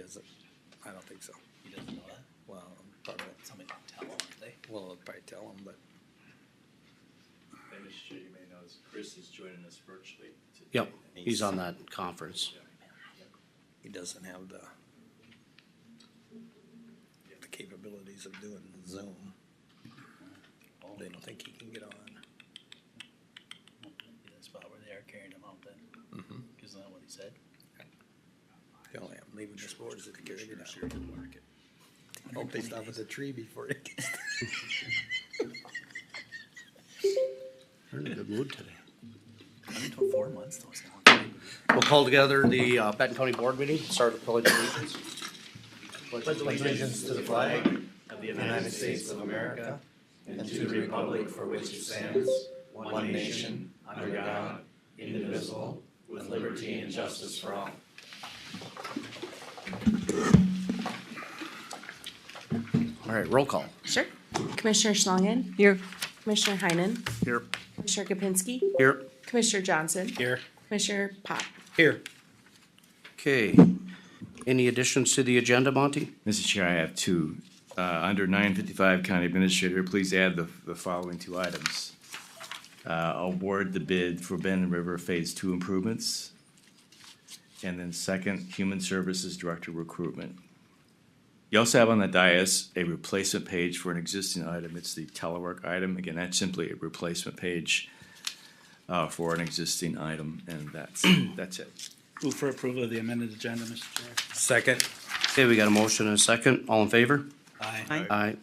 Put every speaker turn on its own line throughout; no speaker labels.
doesn't. I don't think so.
He doesn't know that?
Well, probably,
Somebody can tell him, aren't they?
well, I'll probably tell him, but
And Mr. Chair, you may notice Chris is joining us virtually today.
Yep, he's on that conference.
he doesn't have the capabilities of doing Zoom.
Oh,
They don't think he can get on.
in the spot where they are carrying him out then,
Mm-hmm.
isn't that what he said?
The only I'm leaving this board is if he carried it out.
Sure didn't work it.
I hope they stop at the tree before it gets.
You're in a good mood today.
I've been told 4 months though, it's a long time.
We'll call together the Benton County Board meeting, start with pledge of allegiance.
Pledge allegiance to the flag of the United States of America and to the republic for which it stands, one nation, under God, indivisible, with liberty and justice for all.
All right, roll call.
Sure. Commissioner Schlangen. Here. Commissioner Heinen.
Here.
Commissioner Kapinski.
Here.
Commissioner Johnson.
Here.
Commissioner Pop.
Here.
Okay. Any additions to the agenda, Monty?
Mr. Chair, I have two. Under 955 County Administrator, please add the following two items. Award the bid for Benton River Phase 2 improvements. And then second, Human Services Director recruitment. You also have on the dais a replacement page for an existing item. It's the telework item. Again, that's simply a replacement page for an existing item, and that's it.
Move for approval of the amended agenda, Mr. Chair.
Second.
Okay, we got a motion and a second. All in favor?
Aye.
Aye.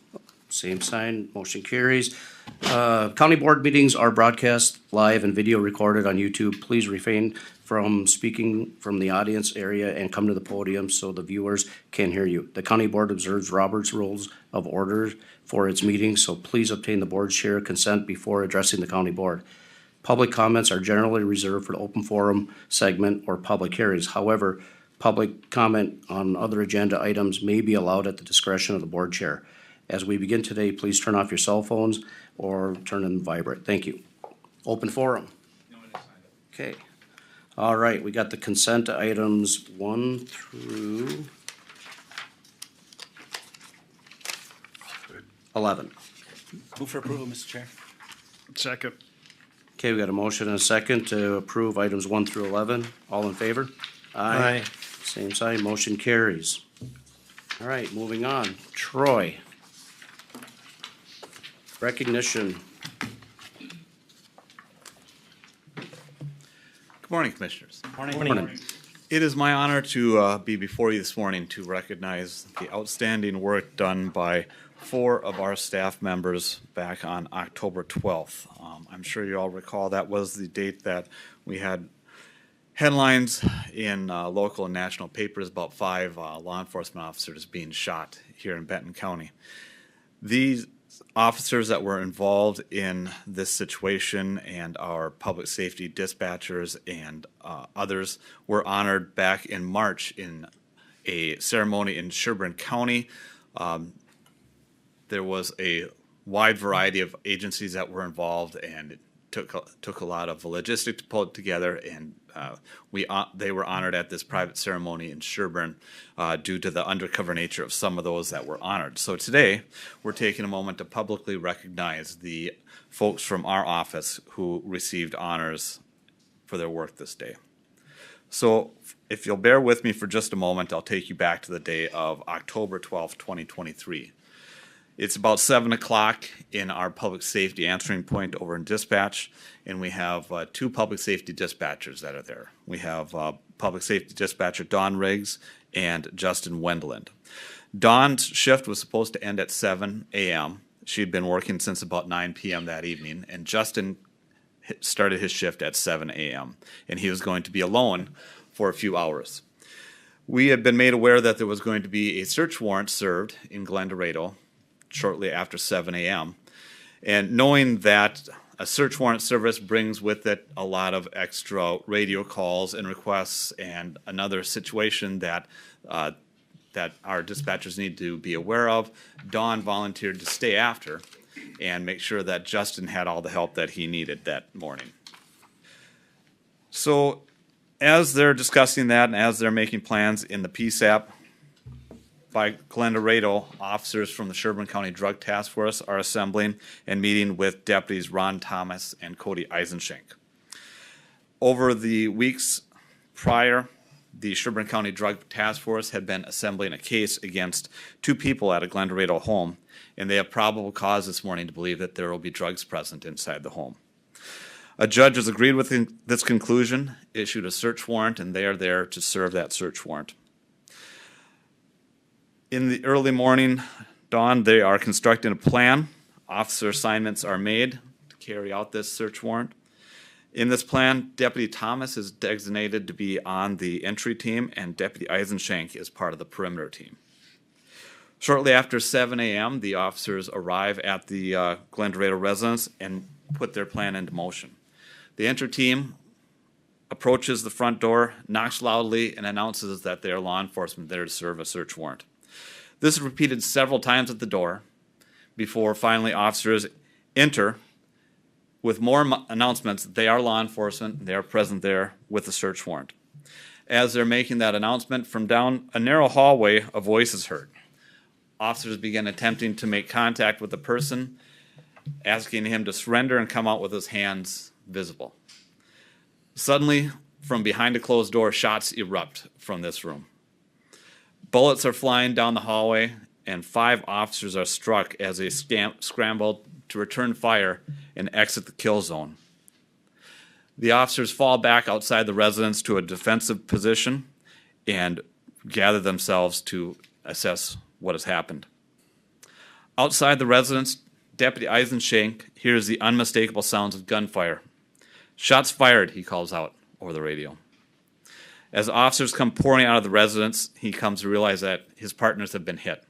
Same sign, motion carries. County board meetings are broadcast live and video recorded on YouTube. Please refrain from speaking from the audience area and come to the podium so the viewers can hear you. The county board observes Robert's Rules of Order for its meetings, so please obtain the board's share consent before addressing the county board. Public comments are generally reserved for the open forum segment or public hearings. However, public comment on other agenda items may be allowed at the discretion of the board chair. As we begin today, please turn off your cell phones or turn them vibrate. Thank you. Open forum. Okay. All right, we got the consent items 1 through 11.
Move for approval, Mr. Chair.
Second.
Okay, we got a motion and a second to approve items 1 through 11. All in favor?
Aye.
Same sign, motion carries. All right, moving on. Troy. Recognition.
Good morning, Commissioners.
Morning.
It is my honor to be before you this morning to recognize the outstanding work done by 4 of our staff members back on October 12th. I'm sure you all recall that was the date that we had headlines in local and national papers about 5 law enforcement officers being shot here in Benton County. These officers that were involved in this situation and our public safety dispatchers and others were honored back in March in a ceremony in Sherburne County. There was a wide variety of agencies that were involved, and it took a lot of logistics to pull it together, and they were honored at this private ceremony in Sherburne due to the undercover nature of some of those that were honored. So today, we're taking a moment to publicly recognize the folks from our office who received honors for their work this day. So if you'll bear with me for just a moment, I'll take you back to the day of October 12th, 2023. It's about 7 o'clock in our public safety answering point over in dispatch, and we have 2 public safety dispatchers that are there. We have public safety dispatcher Dawn Riggs and Justin Wendland. Dawn's shift was supposed to end at 7 a.m. She'd been working since about 9 p.m. that evening, and Justin started his shift at 7 a.m., and he was going to be alone for a few hours. We had been made aware that there was going to be a search warrant served in Glen Dorado shortly after 7 a.m. And knowing that a search warrant service brings with it a lot of extra radio calls and requests and another situation that that our dispatchers need to be aware of, Dawn volunteered to stay after and make sure that Justin had all the help that he needed that morning. So as they're discussing that and as they're making plans in the PSAP, by Glen Dorado, officers from the Sherburne County Drug Task Force are assembling and meeting with deputies Ron Thomas and Cody Eisenschenk. Over the weeks prior, the Sherburne County Drug Task Force had been assembling a case against two people at a Glen Dorado home, and they have probable cause this morning to believe that there will be drugs present inside the home. A judge has agreed with this conclusion, issued a search warrant, and they are there to serve that search warrant. In the early morning dawn, they are constructing a plan. Officer assignments are made to carry out this search warrant. In this plan, Deputy Thomas is designated to be on the entry team, and Deputy Eisenschenk is part of the perimeter team. Shortly after 7 a.m., the officers arrive at the Glen Dorado residence and put their plan into motion. The entry team approaches the front door, knocks loudly, and announces that they are law enforcement there to serve a search warrant. This is repeated several times at the door before finally officers enter with more announcements that they are law enforcement, they are present there with the search warrant. As they're making that announcement, from down a narrow hallway, a voice is heard. Officers begin attempting to make contact with the person, asking him to surrender and come out with his hands visible. Suddenly, from behind a closed door, shots erupt from this room. Bullets are flying down the hallway, and 5 officers are struck as they scramble to return fire and exit the kill zone. The officers fall back outside the residence to a defensive position and gather themselves to assess what has happened. Outside the residence, Deputy Eisenschenk hears the unmistakable sounds of gunfire. "Shots fired," he calls out over the radio. As officers come pouring out of the residence, he comes to realize that his partners have been hit.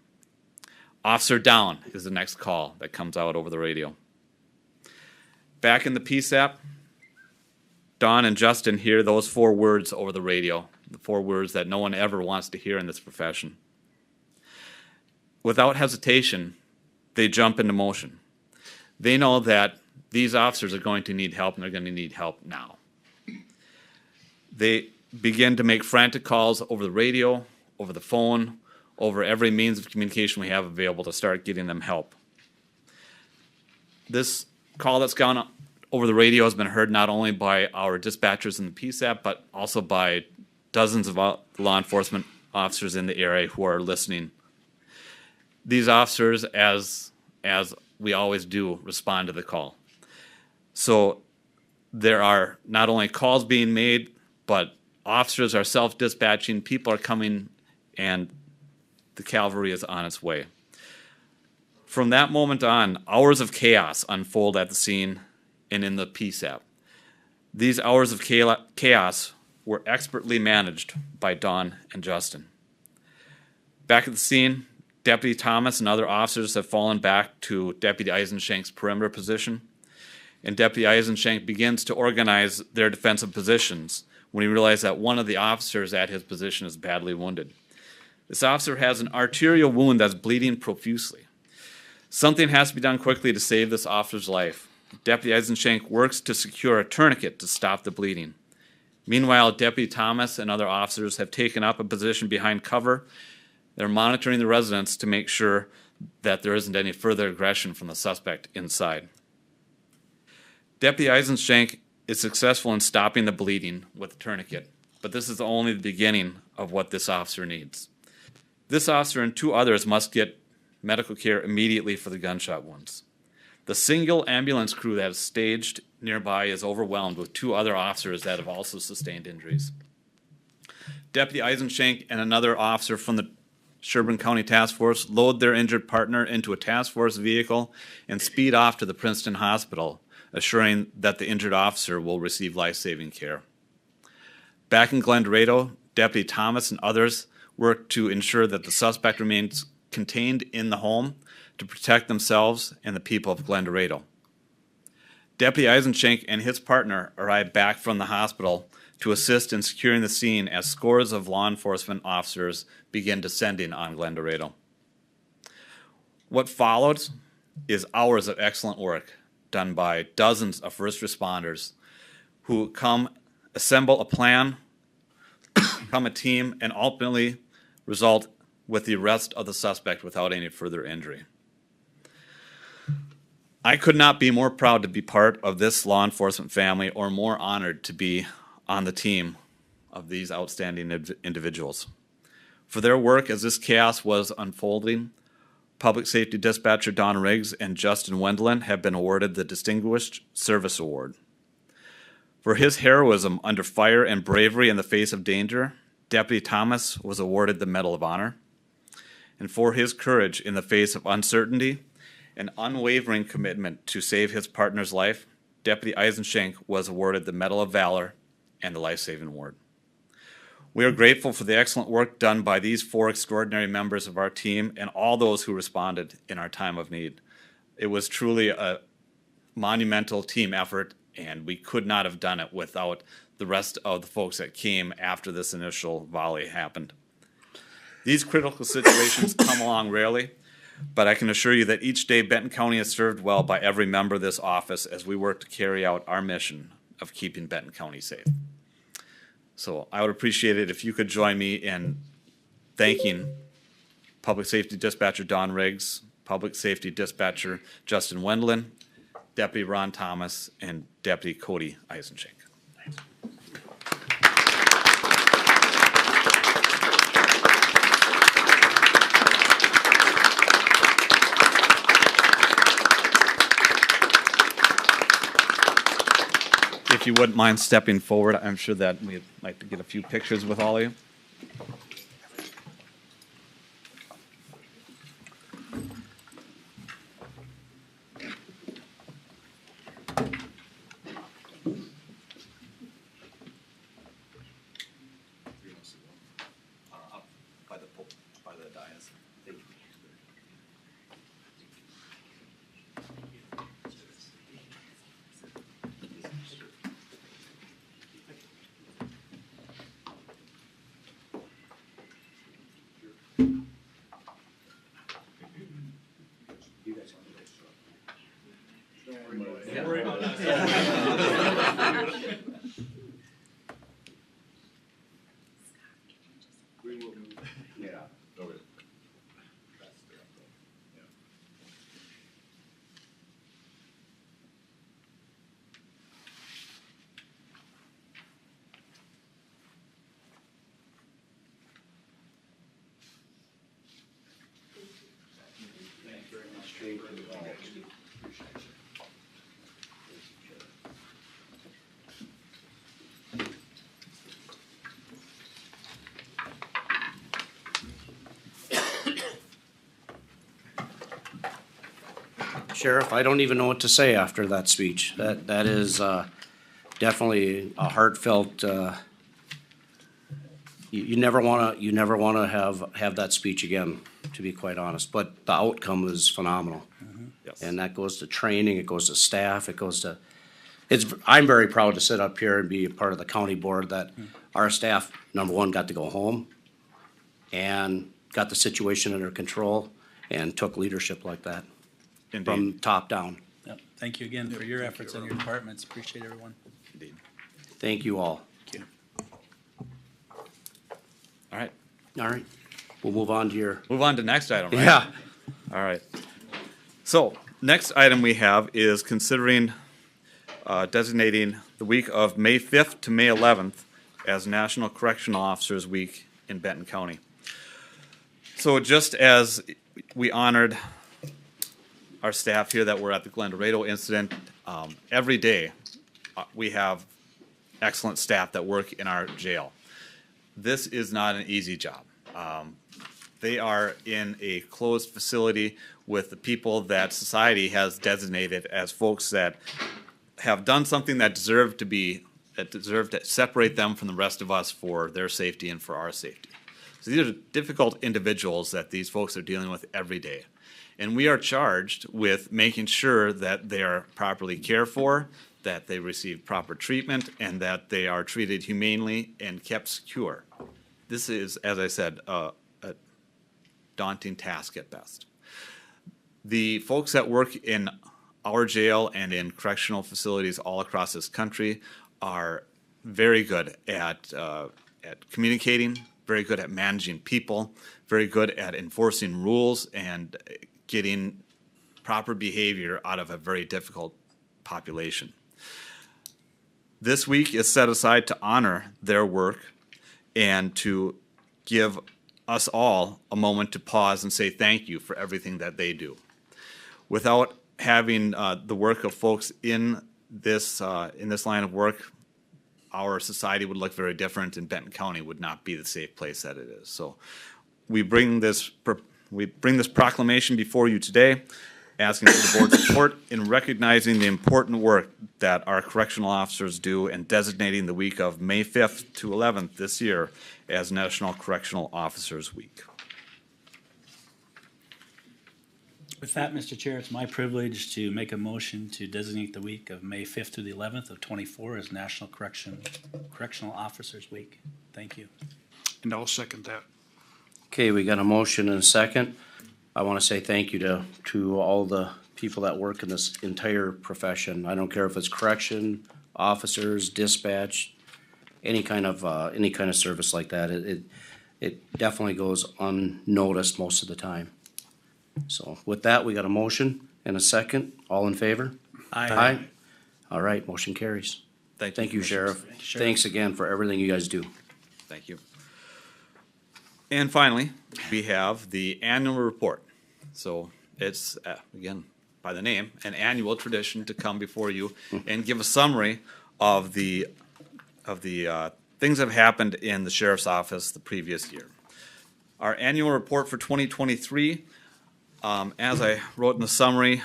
"Officer down" is the next call that comes out over the radio. Back in the PSAP, Don and Justin hear those 4 words over the radio, the 4 words that no one ever wants to hear in this profession. Without hesitation, they jump into motion. They know that these officers are going to need help, and they're going to need help now. They begin to make frantic calls over the radio, over the phone, over every means of communication we have available to start getting them help. This call that's gone over the radio has been heard not only by our dispatchers in the PSAP, but also by dozens of law enforcement officers in the area who are listening. These officers, as we always do, respond to the call. So there are not only calls being made, but officers are self-dispatching, people are coming, and the cavalry is on its way. From that moment on, hours of chaos unfold at the scene and in the PSAP. These hours of chaos were expertly managed by Don and Justin. Back at the scene, Deputy Thomas and other officers have fallen back to Deputy Eisenschenk's perimeter position, and Deputy Eisenschenk begins to organize their defensive positions when he realizes that one of the officers at his position is badly wounded. This officer has an arterial wound that's bleeding profusely. Something has to be done quickly to save this officer's life. Deputy Eisenschenk works to secure a tourniquet to stop the bleeding. Meanwhile, Deputy Thomas and other officers have taken up a position behind cover. They're monitoring the residence to make sure that there isn't any further aggression from the suspect inside. Deputy Eisenschenk is successful in stopping the bleeding with a tourniquet, but this is only the beginning of what this officer needs. This officer and 2 others must get medical care immediately for the gunshot wounds. The single ambulance crew that is staged nearby is overwhelmed with 2 other officers that have also sustained injuries. Deputy Eisenschenk and another officer from the Sherburne County Task Force load their injured partner into a task force vehicle and speed off to the Princeton Hospital, assuring that the injured officer will receive life-saving care. Back in Glen Dorado, Deputy Thomas and others work to ensure that the suspect remains contained in the home to protect themselves and the people of Glen Dorado. Deputy Eisenschenk and his partner arrive back from the hospital to assist in securing the scene as scores of law enforcement officers begin descending on Glen Dorado. What follows is hours of excellent work done by dozens of first responders who come assemble a plan, become a team, and ultimately result with the arrest of the suspect without any further injury. I could not be more proud to be part of this law enforcement family or more honored to be on the team of these outstanding individuals. For their work as this chaos was unfolding, Public Safety Dispatcher Don Riggs and Justin Wendland have been awarded the Distinguished Service Award. For his heroism under fire and bravery in the face of danger, Deputy Thomas was awarded the Medal of Honor. And for his courage in the face of uncertainty and unwavering commitment to save his partner's life, Deputy Eisenschenk was awarded the Medal of Valor and the Life Saving Award. We are grateful for the excellent work done by these 4 extraordinary members of our team and all those who responded in our time of need. It was truly a monumental team effort, and we could not have done it without the rest of the folks that came after this initial volley happened. These critical situations come along rarely, but I can assure you that each day Benton County is served well by every member of this office as we work to carry out our mission of keeping Benton County safe. So I would appreciate it if you could join me in thanking Public Safety Dispatcher Don Riggs, Public Safety Dispatcher Justin Wendland, Deputy Ron Thomas, and Deputy Cody Eisenschenk. If you wouldn't mind stepping forward, I'm sure that we'd like to get a few pictures with all of you. By the dais.
Sheriff, I don't even know what to say after that speech. That is definitely a heartfelt. You never wanna have that speech again, to be quite honest. But the outcome was phenomenal,
Yes.
and that goes to training. It goes to staff. It goes to. I'm very proud to sit up here and be a part of the county board that our staff, number one, got to go home and got the situation under control and took leadership like that.
Indeed.
From top down.
Yep. Thank you again for your efforts and your departments. Appreciate everyone.
Indeed.
Thank you all.
Thank you.
All right.
All right, we'll move on to your.
Move on to next item, right?
Yeah.
All right. So, next item we have is considering designating the week of May 5th to May 11th as National Correctional Officers Week in Benton County. So just as we honored our staff here that were at the Glen Dorado incident, every day we have excellent staff that work in our jail. This is not an easy job. They are in a closed facility with the people that society has designated as folks that have done something that deserve to separate them from the rest of us for their safety and for our safety. So these are difficult individuals that these folks are dealing with every day. And we are charged with making sure that they are properly cared for, that they receive proper treatment, and that they are treated humanely and kept secure. This is, as I said, a daunting task at best. The folks that work in our jail and in correctional facilities all across this country are very good at communicating, very good at managing people, very good at enforcing rules and getting proper behavior out of a very difficult population. This week is set aside to honor their work and to give us all a moment to pause and say thank you for everything that they do. Without having the work of folks in this line of work, our society would look very different, and Benton County would not be the safe place that it is. So we bring this proclamation before you today, asking for the board's support in recognizing the important work that our correctional officers do and designating the week of May 5th to 11th this year as National Correctional Officers Week.
With that, Mr. Chair, it's my privilege to make a motion to designate the week of May 5th to the 11th of '24 as National Correctional Officers Week. Thank you.
And I'll second that.
Okay, we got a motion and a second. I want to say thank you to all the people that work in this entire profession. I don't care if it's correction, officers, dispatch, any kind of service like that. It definitely goes unnoticed most of the time. So with that, we got a motion and a second. All in favor? Aye. All right, motion carries.
Thank you,
Thank you, Sheriff.
Sheriff.
Thanks again for everything you guys do.
Thank you. And finally, we have the annual report. So it's, again, by the name, an annual tradition to come before you and give a summary of the things that have happened in the sheriff's office the previous year. Our annual report for 2023, as I wrote in the summary,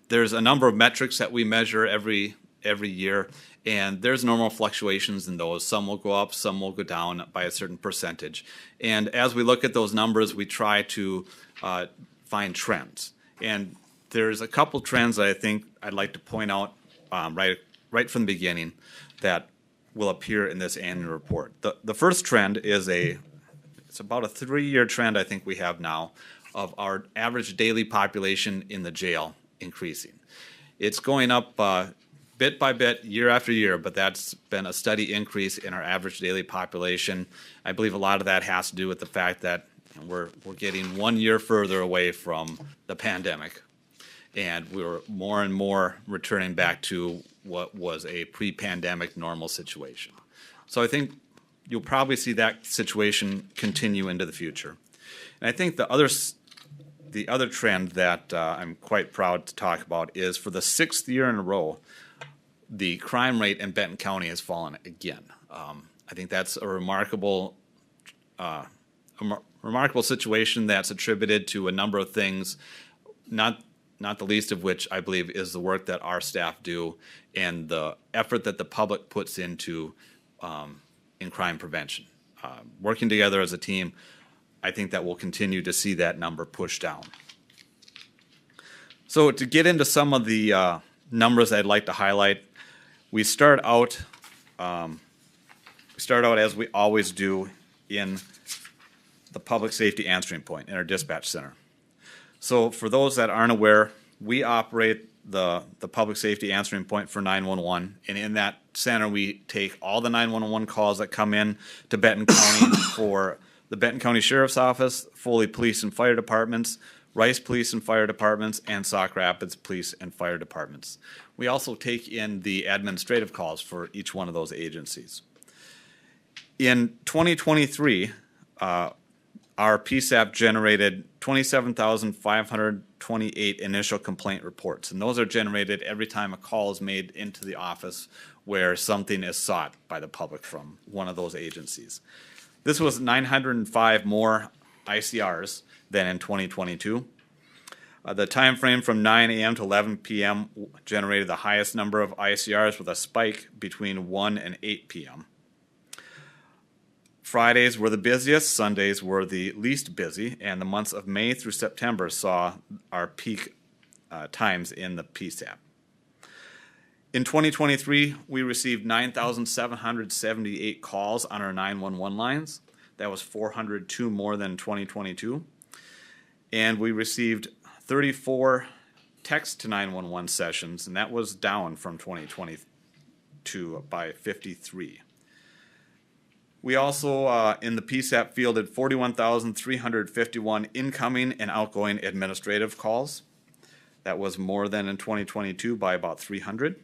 there's a number of metrics that we measure every year, and there's normal fluctuations in those. Some will go up, some will go down by a certain percentage. And as we look at those numbers, we try to find trends. And there's a couple trends that I think I'd like to point out right from the beginning that will appear in this annual report. The first trend is it's about a 3-year trend I think we have now of our average daily population in the jail increasing. It's going up bit by bit, year after year, but that's been a steady increase in our average daily population. I believe a lot of that has to do with the fact that we're getting 1 year further away from the pandemic, and we're more and more returning back to what was a pre-pandemic normal situation. So I think you'll probably see that situation continue into the future. And I think the other trend that I'm quite proud to talk about is for the 6th year in a row, the crime rate in Benton County has fallen again. I think that's a remarkable situation that's attributed to a number of things, not the least of which I believe is the work that our staff do and the effort that the public puts into in crime prevention. Working together as a team, I think that we'll continue to see that number push down. So to get into some of the numbers I'd like to highlight, we start out as we always do in the public safety answering point in our dispatch center. So for those that aren't aware, we operate the public safety answering point for 911, and in that center we take all the 911 calls that come in to Benton County for the Benton County Sheriff's Office, Foley Police and Fire Departments, Rice Police and Fire Departments, and Sauk Rapids Police and Fire Departments. We also take in the administrative calls for each one of those agencies. In 2023, our PSAP generated 27,528 initial complaint reports, and those are generated every time a call is made into the office where something is sought by the public from one of those agencies. This was 905 more ICRs than in 2022. The time frame from 9 a.m. to 11 p.m. generated the highest number of ICRs with a spike between 1 and 8 p.m. Fridays were the busiest, Sundays were the least busy, and the months of May through September saw our peak times in the PSAP. In 2023, we received 9,778 calls on our 911 lines. That was 402 more than 2022. And we received 34 text to 911 sessions, and that was down from 2022 by 53. We also, in the PSAP, fielded 41,351 incoming and outgoing administrative calls. That was more than in 2022 by about 300.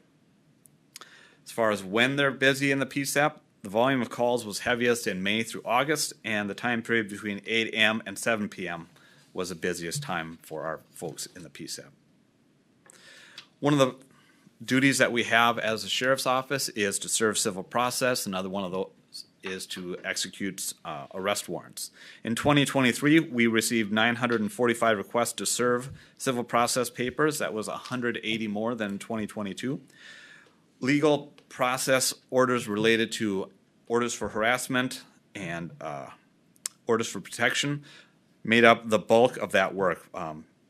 As far as when they're busy in the PSAP, the volume of calls was heaviest in May through August, and the time period between 8 a.m. and 7 p.m. was the busiest time for our folks in the PSAP. One of the duties that we have as a sheriff's office is to serve civil process. Another one of those is to execute arrest warrants. In 2023, we received 945 requests to serve civil process papers. That was 180 more than in 2022. Legal process orders related to orders for harassment and orders for protection made up the bulk of that work.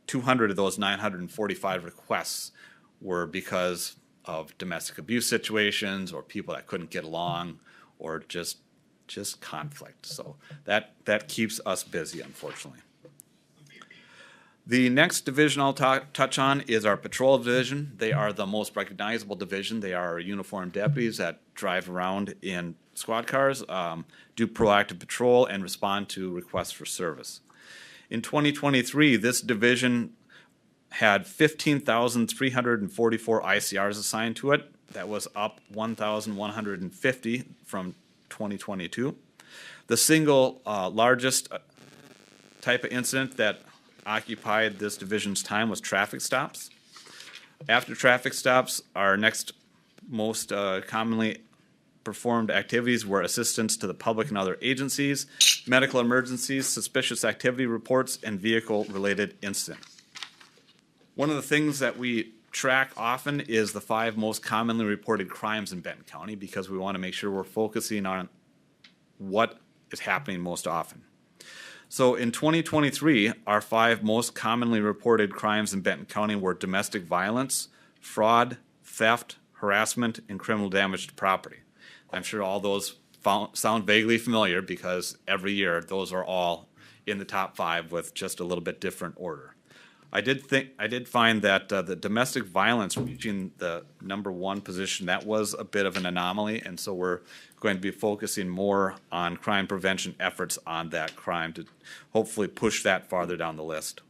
200 of those 945 requests were because of domestic abuse situations or people that couldn't get along or just conflict. So that keeps us busy, unfortunately. The next division I'll touch on is our patrol division. They are the most recognizable division. They are uniformed deputies that drive around in squad cars, do proactive patrol, and respond to requests for service. In 2023, this division had 15,344 ICRs assigned to it. That was up 1,150 from 2022. The single largest type of incident that occupied this division's time was traffic stops. After traffic stops, our next most commonly performed activities were assistance to the public and other agencies, medical emergencies, suspicious activity reports, and vehicle-related incidents. One of the things that we track often is the 5 most commonly reported crimes in Benton County because we want to make sure we're focusing on what is happening most often. So in 2023, our 5 most commonly reported crimes in Benton County were domestic violence, fraud, theft, harassment, and criminal damage to property. I'm sure all those sound vaguely familiar because every year those are all in the top 5 with just a little bit different order. I did find that the domestic violence reaching the #1 position, that was a bit of an anomaly, and so we're going to be focusing more on crime prevention efforts on that crime to hopefully push that farther down the list.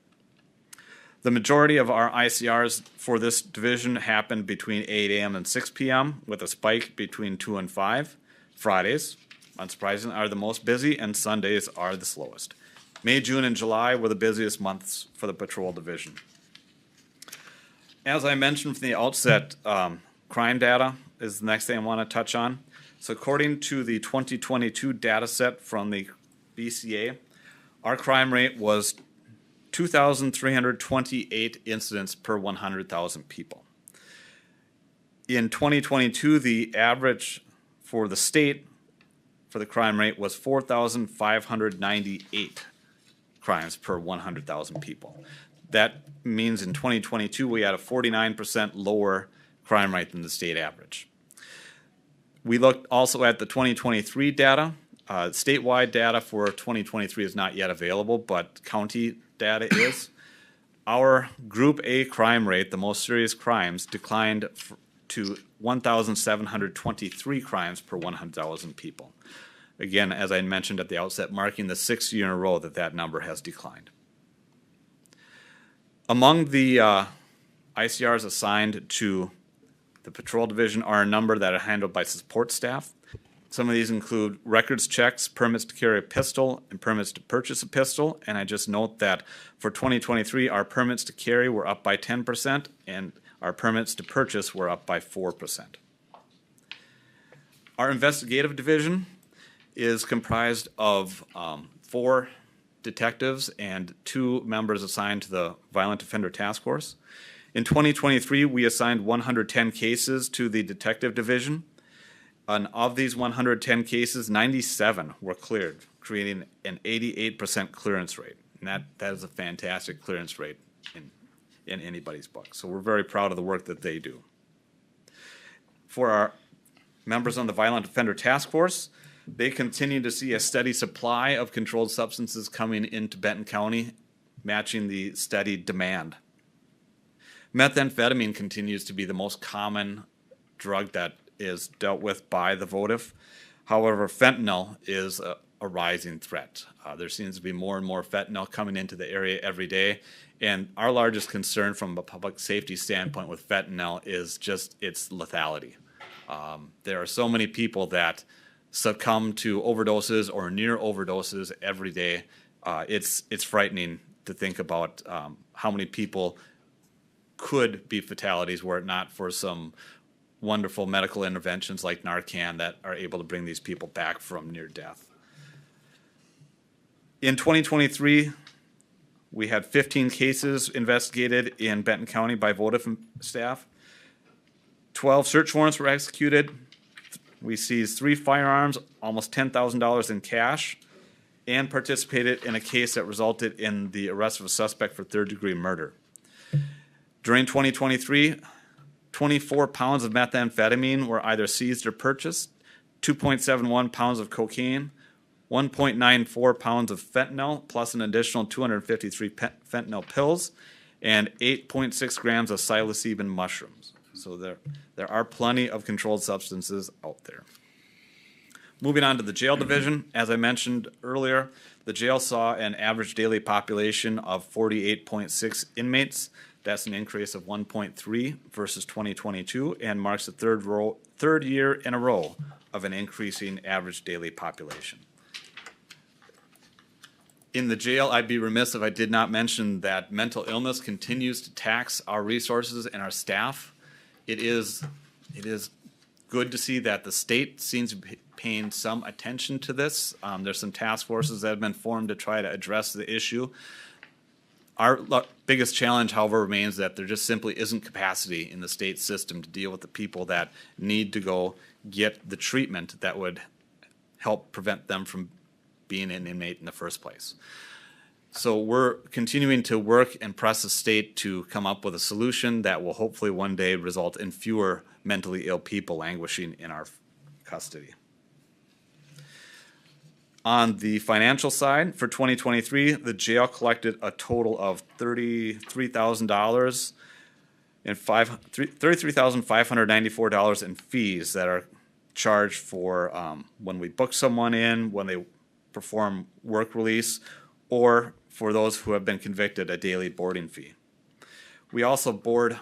The majority of our ICRs for this division happened between 8 a.m. and 6 p.m. with a spike between 2 and 5. Fridays, unsurprisingly, are the most busy, and Sundays are the slowest. May, June, and July were the busiest months for the patrol division. As I mentioned from the outset, crime data is the next thing I want to touch on. So according to the 2022 data set from the BCA, our crime rate was 2,328 incidents per 100,000 people. In 2022, the average for the state for the crime rate was 4,598 crimes per 100,000 people. That means in 2022 we had a 49% lower crime rate than the state average. We looked also at the 2023 data. Statewide data for 2023 is not yet available, but county data is. Our Group A crime rate, the most serious crimes, declined to 1,723 crimes per 100,000 people. Again, as I mentioned at the outset, marking the 6th year in a row that that number has declined. Among the ICRs assigned to the patrol division are a number that are handled by support staff. Some of these include records checks, permits to carry a pistol, and permits to purchase a pistol. And I just note that for 2023, our permits to carry were up by 10%, and our permits to purchase were up by 4%. Our investigative division is comprised of 4 detectives and 2 members assigned to the Violent Offender Task Force. In 2023, we assigned 110 cases to the detective division. And of these 110 cases, 97 were cleared, creating an 88% clearance rate. And that is a fantastic clearance rate in anybody's book. So we're very proud of the work that they do. For our members on the Violent Offender Task Force, they continue to see a steady supply of controlled substances coming into Benton County, matching the steady demand. Methamphetamine continues to be the most common drug that is dealt with by the VOTIF. However, fentanyl is a rising threat. There seems to be more and more fentanyl coming into the area every day. And our largest concern from a public safety standpoint with fentanyl is just its lethality. There are so many people that succumb to overdoses or near overdoses every day. It's frightening to think about how many people could be fatalities were it not for some wonderful medical interventions like Narcan that are able to bring these people back from near death. In 2023, we had 15 cases investigated in Benton County by VOTIF staff. 12 search warrants were executed. We seized 3 firearms, almost $10,000 in cash, and participated in a case that resulted in the arrest of a suspect for third-degree murder. During 2023, 24 pounds of methamphetamine were either seized or purchased, 2.71 pounds of cocaine, 1.94 pounds of fentanyl, plus an additional 253 fentanyl pills, and 8.6 grams of psilocybin mushrooms. So there are plenty of controlled substances out there. Moving on to the jail division, as I mentioned earlier, the jail saw an average daily population of 48.6 inmates. That's an increase of 1.3 versus 2022 and marks the third year in a row of an increasing average daily population. In the jail, I'd be remiss if I did not mention that mental illness continues to tax our resources and our staff. It is good to see that the state seems to be paying some attention to this. There's some task forces that have been formed to try to address the issue. Our biggest challenge, however, remains that there just simply isn't capacity in the state system to deal with the people that need to go get the treatment that would help prevent them from being an inmate in the first place. So we're continuing to work and press the state to come up with a solution that will hopefully one day result in fewer mentally ill people languishing in our custody. On the financial side, for 2023, the jail collected a total of $33,000 and $33,594 in fees that are charged for when we book someone in, when they perform work release, or for those who have been convicted, a daily boarding fee. We also board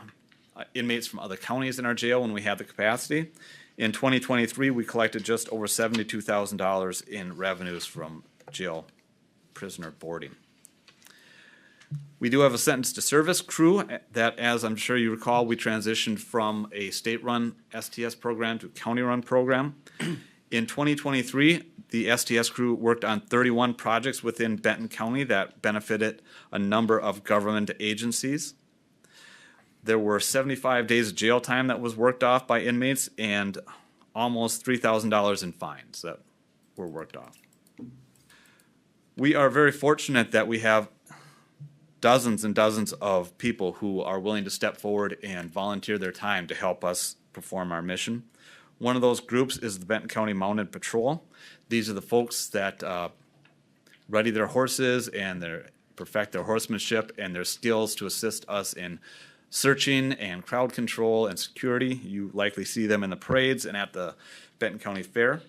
inmates from other counties in our jail when we have the capacity. In 2023, we collected just over $72,000 in revenues from jail prisoner boarding. We do have a sentence to service crew that, as I'm sure you recall, we transitioned from a state-run STS program to a county-run program. In 2023, the STS crew worked on 31 projects within Benton County that benefited a number of government agencies. There were 75 days of jail time that was worked off by inmates and almost $3,000 in fines that were worked off. We are very fortunate that we have dozens and dozens of people who are willing to step forward and volunteer their time to help us perform our mission. One of those groups is the Benton County Mounted Patrol. These are the folks that ready their horses and perfect their horsemanship and their skills to assist us in searching and crowd control and security. You likely see them in the parades and at the Benton County Fair.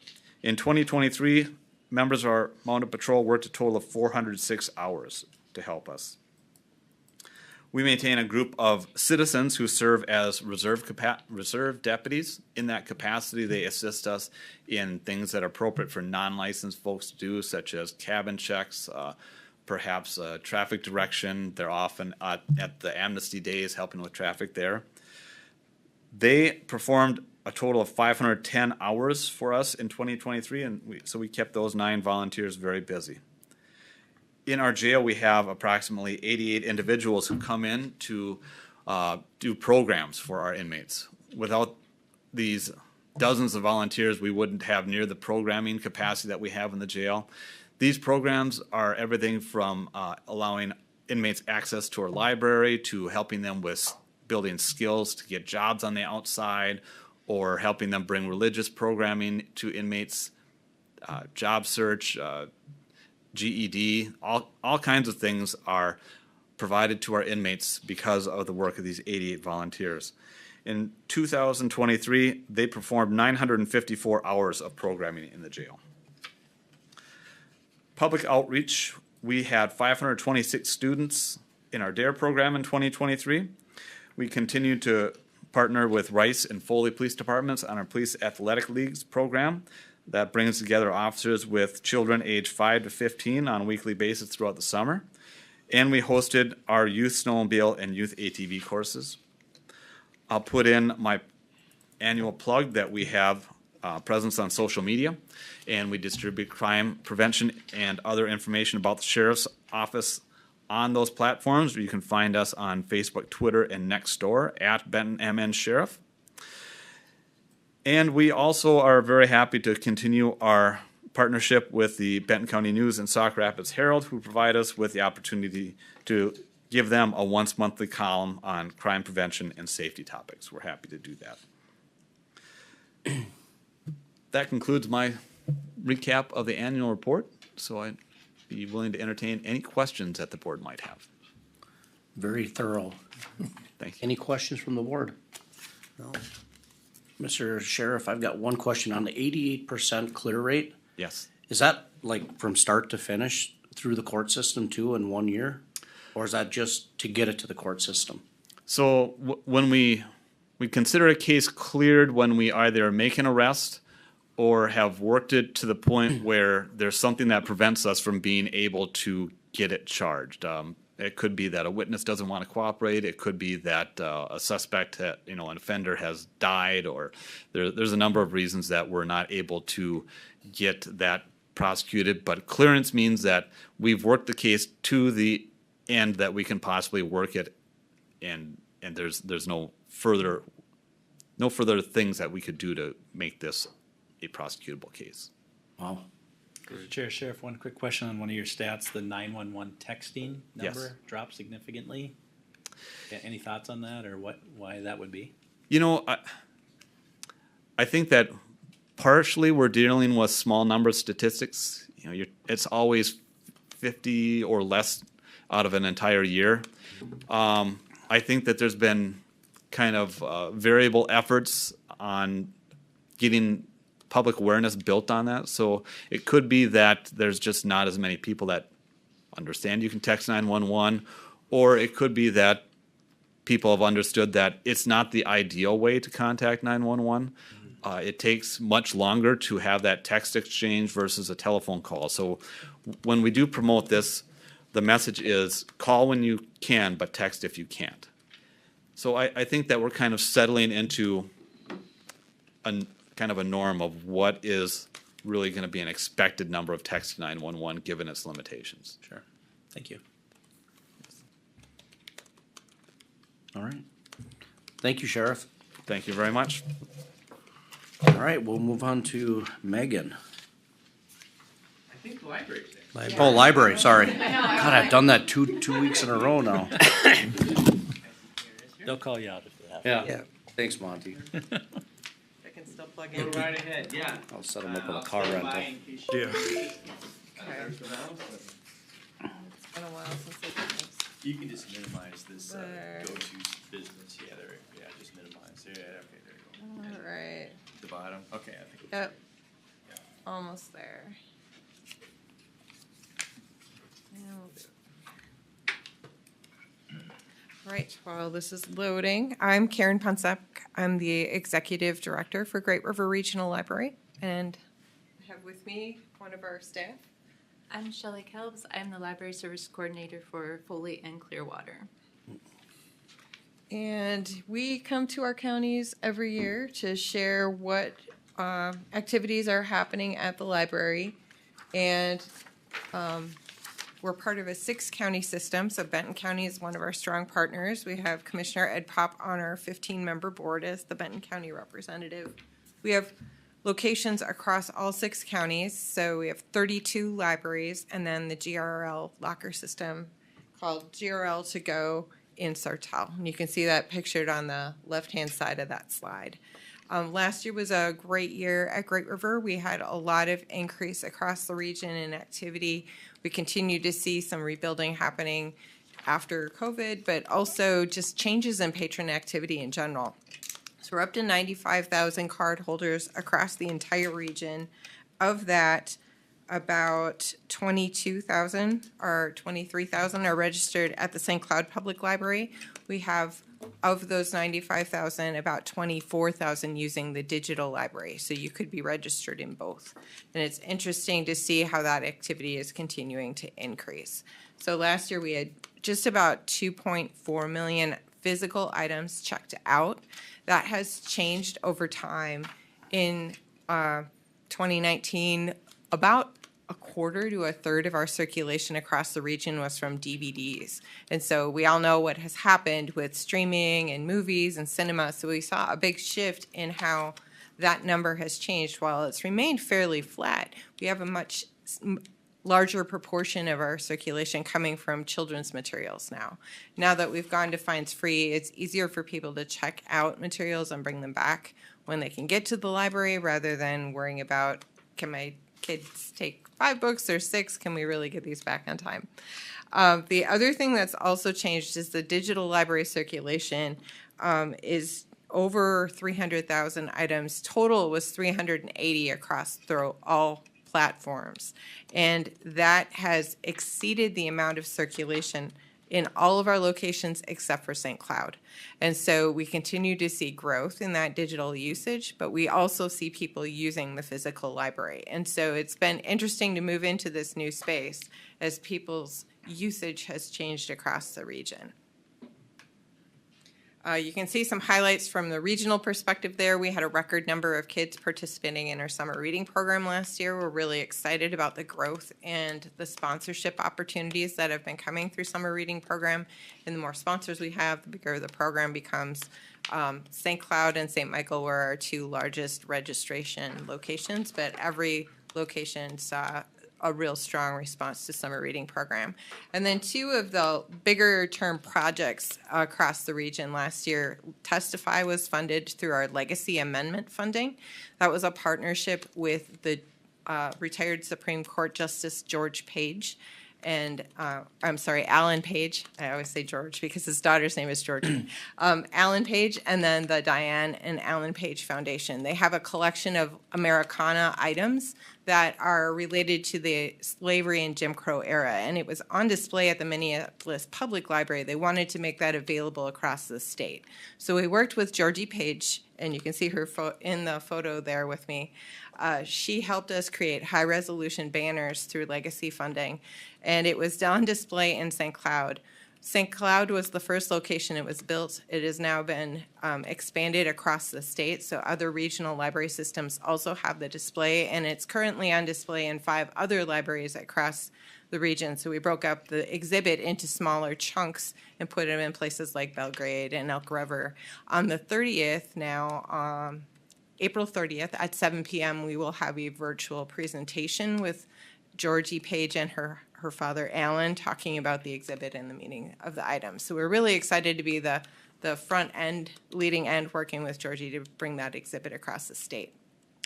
In 2023, members of our Mounted Patrol worked a total of 406 hours to help us. We maintain a group of citizens who serve as reserve deputies. In that capacity, they assist us in things that are appropriate for non-licensed folks to do, such as cabin checks, perhaps traffic direction. They're often at the amnesty days helping with traffic there. They performed a total of 510 hours for us in 2023, and so we kept those 9 volunteers very busy. In our jail, we have approximately 88 individuals who come in to do programs for our inmates. Without these dozens of volunteers, we wouldn't have near the programming capacity that we have in the jail. These programs are everything from allowing inmates access to our library to helping them with building skills to get jobs on the outside, or helping them bring religious programming to inmates, job search, GED, all kinds of things are provided to our inmates because of the work of these 88 volunteers. In 2023, they performed 954 hours of programming in the jail. Public outreach, we had 526 students in our DARE program in 2023. We continue to partner with Rice and Foley Police Departments on our Police Athletic Leagues program that brings together officers with children aged 5 to 15 on a weekly basis throughout the summer. And we hosted our youth snowmobile and youth ATV courses. I'll put in my annual plug that we have presence on social media, and we distribute crime prevention and other information about the sheriff's office on those platforms. You can find us on Facebook, Twitter, and Nextdoor at Benton MN Sheriff. And we also are very happy to continue our partnership with the Benton County News and Sauk Rapids Herald, who provide us with the opportunity to give them a once monthly column on crime prevention and safety topics. We're happy to do that. That concludes my recap of the annual report, so I'd be willing to entertain any questions that the board might have.
Very thorough.
Thank you.
Any questions from the board?
No.
Mr. Sheriff, I've got one question on the 88% clear rate.
Yes.
Is that like from start to finish through the court system too in 1 year? Or is that just to get it to the court system?
So when we consider a case cleared when we either make an arrest or have worked it to the point where there's something that prevents us from being able to get it charged. It could be that a witness doesn't want to cooperate. It could be that a suspect, an offender has died, or there's a number of reasons that we're not able to get that prosecuted. But clearance means that we've worked the case to the end that we can possibly work it, and there's no further things that we could do to make this a prosecutable case.
Wow.
Sheriff, one quick question on one of your stats, the 911 texting
Yes.
number dropped significantly. Any thoughts on that, or why that would be?
I think that partially we're dealing with small number statistics. It's always 50 or less out of an entire year. I think that there's been kind of variable efforts on getting public awareness built on that. So it could be that there's just not as many people that understand you can text 911, or it could be that people have understood that it's not the ideal way to contact 911. It takes much longer to have that text exchange versus a telephone call. So when we do promote this, the message is call when you can, but text if you can't. So I think that we're kind of settling into kind of a norm of what is really going to be an expected number of texts to 911 given its limitations.
Sure. Thank you.
All right. Thank you, Sheriff.
Thank you very much.
All right, we'll move on to Megan.
I think the library's there.
Oh, library, sorry. God, I've done that two weeks in a row now.
They'll call you out if they have.
Yeah. Thanks, Monty.
I can still plug in.
Go right ahead, yeah.
I'll set him up with a car rental.
Yeah.
Okay. It's been a while since I did this.
You can just minimize this,
There.
go-to business, just minimize, okay, there you go.
Alright,
The bottom, okay, I think.
yep. Almost there. And we'll do- Right, while this is loading, I'm Karen Pansep. I'm the Executive Director for Great River Regional Library, and I have with me one of our staff.
I'm Shelley Kelbs. I'm the Library Service Coordinator for Foley and Clearwater.
And we come to our counties every year to share what activities are happening at the library. And we're part of a 6-county system, so Benton County is one of our strong partners. We have Commissioner Ed Pop on our 15-member board as the Benton County representative. We have locations across all 6 counties, so we have 32 libraries, and then the GRL locker system called GRL To Go in Sartell. And you can see that pictured on the left-hand side of that slide. Last year was a great year at Great River. We had a lot of increase across the region in activity. We continue to see some rebuilding happening after COVID, but also just changes in patron activity in general. So we're up to 95,000 card holders across the entire region. Of that, about 22,000 or 23,000 are registered at the St. Cloud Public Library. We have, of those 95,000, about 24,000 using the digital library. So you could be registered in both. And it's interesting to see how that activity is continuing to increase. So last year we had just about 2.4 million physical items checked out. That has changed over time. In 2019, about a quarter to a third of our circulation across the region was from DVDs. And so we all know what has happened with streaming and movies and cinema. So we saw a big shift in how that number has changed. While it's remained fairly flat, we have a much larger proportion of our circulation coming from children's materials now. Now that we've gone to fines free, it's easier for people to check out materials and bring them back when they can get to the library rather than worrying about, can my kids take 5 books or 6? Can we really get these back on time? The other thing that's also changed is the digital library circulation is over 300,000 items. Total was 380 across all platforms. And that has exceeded the amount of circulation in all of our locations except for St. Cloud. And so we continue to see growth in that digital usage, but we also see people using the physical library. And so it's been interesting to move into this new space as people's usage has changed across the region. You can see some highlights from the regional perspective there. We had a record number of kids participating in our summer reading program last year. We're really excited about the growth and the sponsorship opportunities that have been coming through summer reading program. And the more sponsors we have, the bigger the program becomes. St. Cloud and St. Michael were our 2 largest registration locations, but every location saw a real strong response to summer reading program. And then 2 of the bigger term projects across the region last year, Testify was funded through our Legacy Amendment funding. That was a partnership with the retired Supreme Court Justice George Page and Alan Page. I always say George because his daughter's name is Georgie. Alan Page, and then the Diane and Alan Page Foundation. They have a collection of Americana items that are related to the slavery and Jim Crow era, and it was on display at the Minneapolis Public Library. They wanted to make that available across the state. So we worked with Georgie Page, and you can see her in the photo there with me. She helped us create high-resolution banners through legacy funding, and it was on display in St. Cloud. St. Cloud was the first location it was built. It has now been expanded across the state, so other regional library systems also have the display, and it's currently on display in 5 other libraries across the region. So we broke up the exhibit into smaller chunks and put them in places like Belgrade and Elk River. On the 30th now, April 30th at 7 p.m., we will have a virtual presentation with Georgie Page and her father, Alan, talking about the exhibit and the meaning of the items. So we're really excited to be the front end, leading end, working with Georgie to bring that exhibit across the state.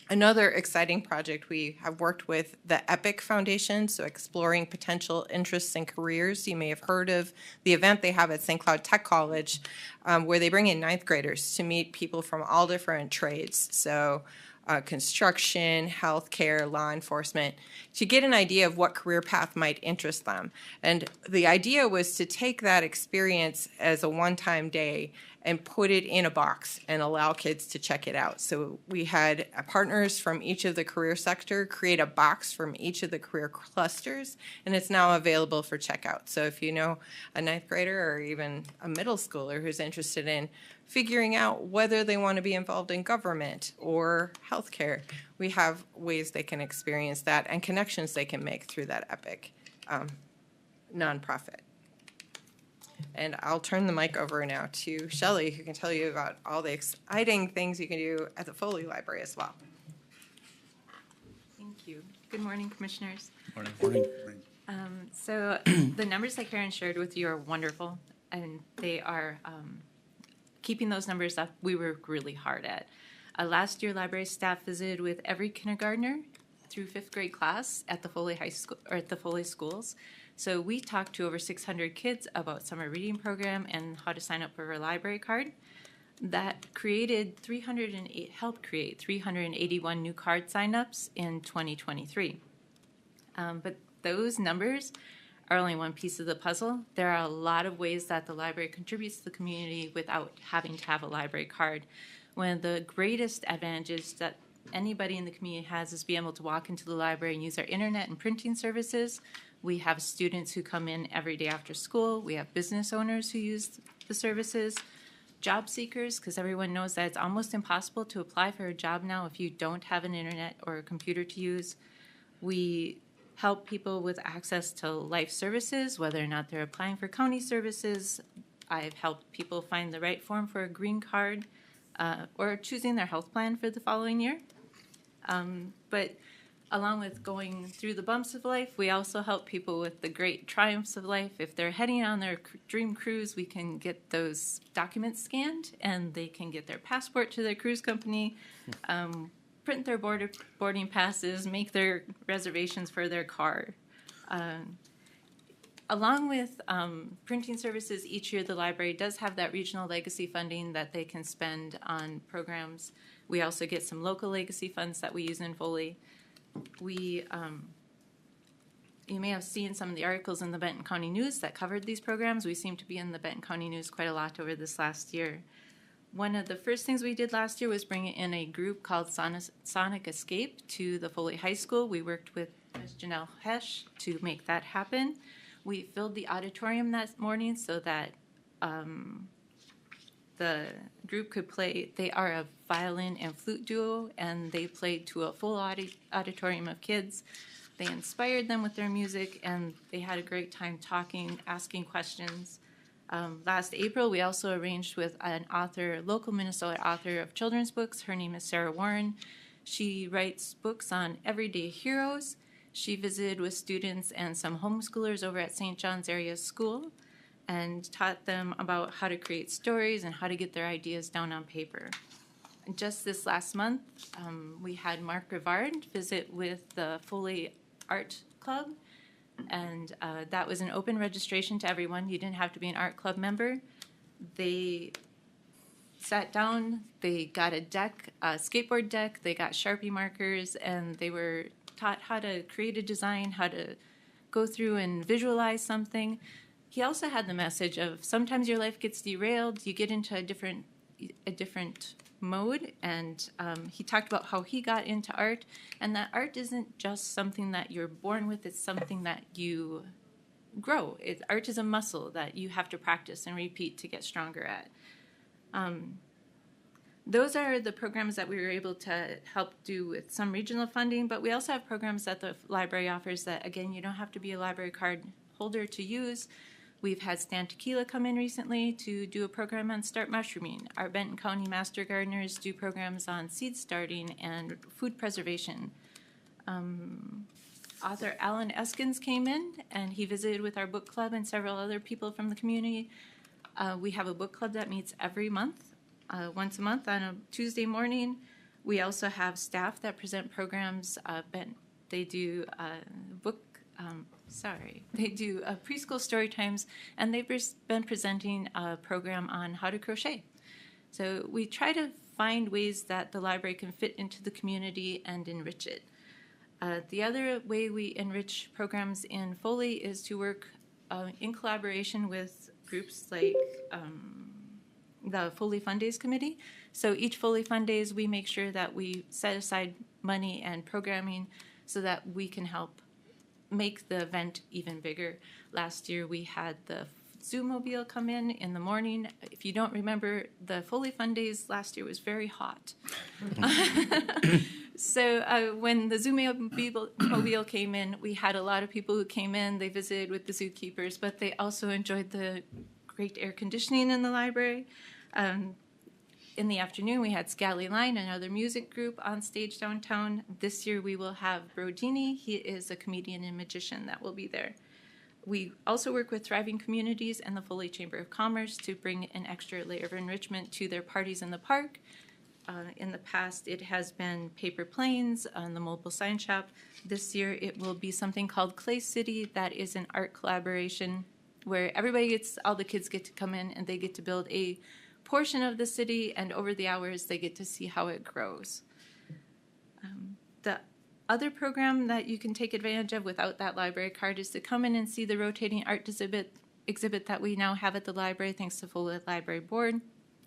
Another exciting project, we have worked with the EPIC Foundation, so exploring potential interests and careers. You may have heard of the event they have at St. Cloud Tech College, where they bring in 9th graders to meet people from all different trades. So construction, healthcare, law enforcement, to get an idea of what career path might interest them. And the idea was to take that experience as a one-time day and put it in a box and allow kids to check it out. So we had partners from each of the career sector create a box from each of the career clusters, and it's now available for checkout. So if you know a 9th grader or even a middle schooler who's interested in figuring out whether they want to be involved in government or healthcare, we have ways they can experience that and connections they can make through that EPIC nonprofit. And I'll turn the mic over now to Shelley, who can tell you about all the exciting things you can do at the Foley Library as well.
Thank you. Good morning, Commissioners.
Morning.
So the numbers that Karen shared with you are wonderful, and they are keeping those numbers up. We work really hard at. Last year, library staff visited with every kindergartner through 5th grade class at the Foley High School or at the Foley schools. So we talked to over 600 kids about summer reading program and how to sign up for a library card. that helped create 381 new card signups in 2023. But those numbers are only one piece of the puzzle. There are a lot of ways that the library contributes to the community without having to have a library card. One of the greatest advantages that anybody in the community has is being able to walk into the library and use our internet and printing services. We have students who come in every day after school. We have business owners who use the services. Job seekers, because everyone knows that it's almost impossible to apply for a job now if you don't have an internet or a computer to use. We help people with access to life services, whether or not they're applying for county services. I've helped people find the right form for a green card or choosing their health plan for the following year. But along with going through the bumps of life, we also help people with the great triumphs of life. If they're heading on their dream cruise, we can get those documents scanned and they can get their passport to their cruise company, print their boarding passes, make their reservations for their car. Along with printing services, each year the library does have that regional legacy funding that they can spend on programs. We also get some local legacy funds that we use in Foley. You may have seen some of the articles in the Benton County News that covered these programs. We seem to be in the Benton County News quite a lot over this last year. One of the first things we did last year was bring in a group called Sonic Escape to the Foley High School. We worked with Ms. Janelle Hesch to make that happen. We filled the auditorium that morning so that the group could play. They are a violin and flute duo, and they played to a full auditorium of kids. They inspired them with their music, and they had a great time talking, asking questions. Last April, we also arranged with an author, local Minnesota author of children's books. Her name is Sarah Warren. She writes books on everyday heroes. She visited with students and some homeschoolers over at St. John's Area School and taught them about how to create stories and how to get their ideas down on paper. And just this last month, we had Mark Rivard visit with the Foley Art Club, and that was an open registration to everyone. You didn't have to be an art club member. They sat down, they got a deck, a skateboard deck, they got Sharpie markers, and they were taught how to create a design, how to go through and visualize something. He also had the message of sometimes your life gets derailed, you get into a different mode, and he talked about how he got into art, and that art isn't just something that you're born with, it's something that you grow. Art is a muscle that you have to practice and repeat to get stronger at. Those are the programs that we were able to help do with some regional funding, but we also have programs that the library offers that, again, you don't have to be a library card holder to use. We've had Stan Tequila come in recently to do a program on start mushrooming. Our Benton County Master Gardeners do programs on seed starting and food preservation. Author Alan Eskins came in and he visited with our book club and several other people from the community. We have a book club that meets every month. Once a month on a Tuesday morning. We also have staff that present programs. They do preschool story times, and they've been presenting a program on how to crochet. So we try to find ways that the library can fit into the community and enrich it. The other way we enrich programs in Foley is to work in collaboration with groups like the Foley Fun Days Committee. So each Foley Fun Days, we make sure that we set aside money and programming so that we can help make the event even bigger. Last year, we had the Zoomobile come in the morning. If you don't remember, the Foley Fun Days last year was very hot. So when the Zoomobile came in, we had a lot of people who came in. They visited with the zookeepers, but they also enjoyed the great air conditioning in the library. In the afternoon, we had Scally Line, another music group, on stage downtown. This year, we will have Brodini. He is a comedian and magician that will be there. We also work with Thriving Communities and the Foley Chamber of Commerce to bring an extra layer of enrichment to their parties in the park. In the past, it has been paper planes on the mobile sign shop. This year, it will be something called Clay City. That is an art collaboration where all the kids get to come in and they get to build a portion of the city, and over the hours, they get to see how it grows. The other program that you can take advantage of without that library card is to come in and see the rotating art exhibit that we now have at the library, thanks to Foley Library Board.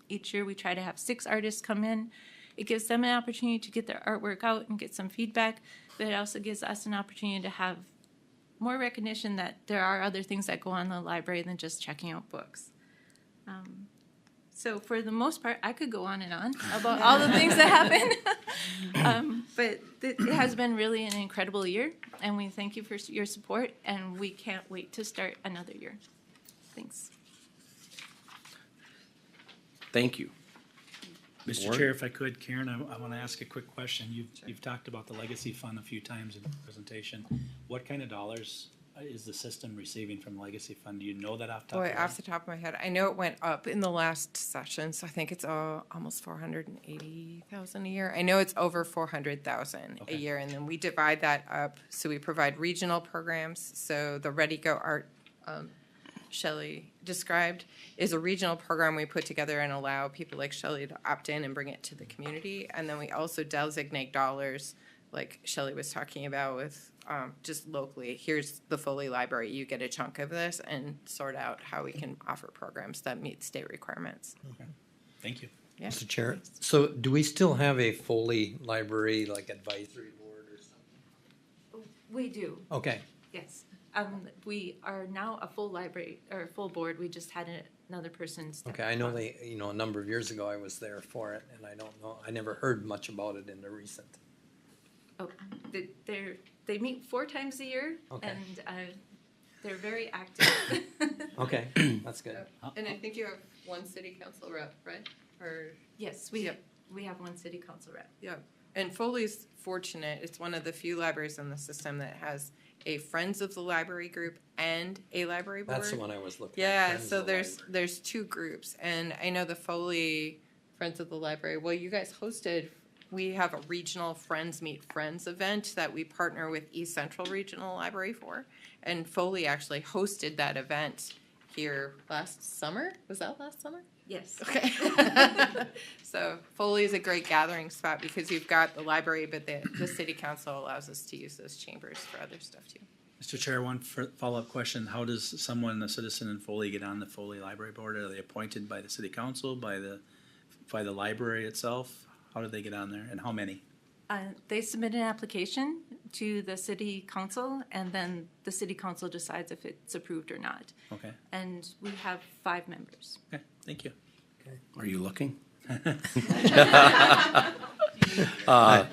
Each year, we try to have 6 artists come in. It gives them an opportunity to get their artwork out and get some feedback, but it also gives us an opportunity to have more recognition that there are other things that go on in the library than just checking out books. So for the most part, I could go on and on about all the things that happen. But it has been really an incredible year, and we thank you for your support, and we can't wait to start another year. Thanks.
Thank you.
Mr.
Ward?
Chair, if I could, Karen, I want to ask a quick question. You've talked about the legacy fund a few times in the presentation. What kind of dollars is the system receiving from legacy fund? Do you know that off the top of
Boy,
your head?
off the top of my head, I know it went up in the last session, so I think it's almost 480,000 a year. I know it's over 400,000 a
Okay.
year, and then we divide that up. So we provide regional programs. So the Ready Go Art, Shelley described, is a regional program we put together and allow people like Shelley to opt in and bring it to the community. And then we also designate dollars, like Shelley was talking about with just locally. Here's the Foley Library. You get a chunk of this, and sort out how we can offer programs that meet state requirements.
Thank you.
Yeah.
Mr. Chair, so do we still have a Foley Library, like advisory board or something?
We do,
Okay,
yes. We are now a full library, or full board. We just had another person step
okay, I know
up.
they, a number of years ago I was there for it, and I don't know, I never heard much about it in the recent.
Oh, they meet 4 times a year,
Okay.
and they're very active.
Okay, that's good.
And I think you have one city council rep, right? Or,
Yes,
Yep.
we have one city council rep.
yeah. And Foley's fortunate. It's one of the few libraries in the system that has a Friends of the Library group and a library board.
That's the one I was looking at.
Yeah,
Friends
so
of the Library.
there's 2 groups, and I know the Foley Friends of the Library, well, you guys hosted, we have a regional Friends Meet Friends event that we partner with East Central Regional Library for, and Foley actually hosted that event here last summer. Was that last summer?
Yes.
Okay. So Foley is a great gathering spot because you've got the library, but the city council allows us to use those chambers for other stuff too.
Mr. Chair, one follow-up question. How does someone, a citizen in Foley, get on the Foley Library Board? Are they appointed by the city council, by the library itself? How do they get on there, and how many?
They submit an application to the city council, and then the city council decides if it's approved or not.
Okay,
And we have 5 members.
okay, thank you.
Are you looking? I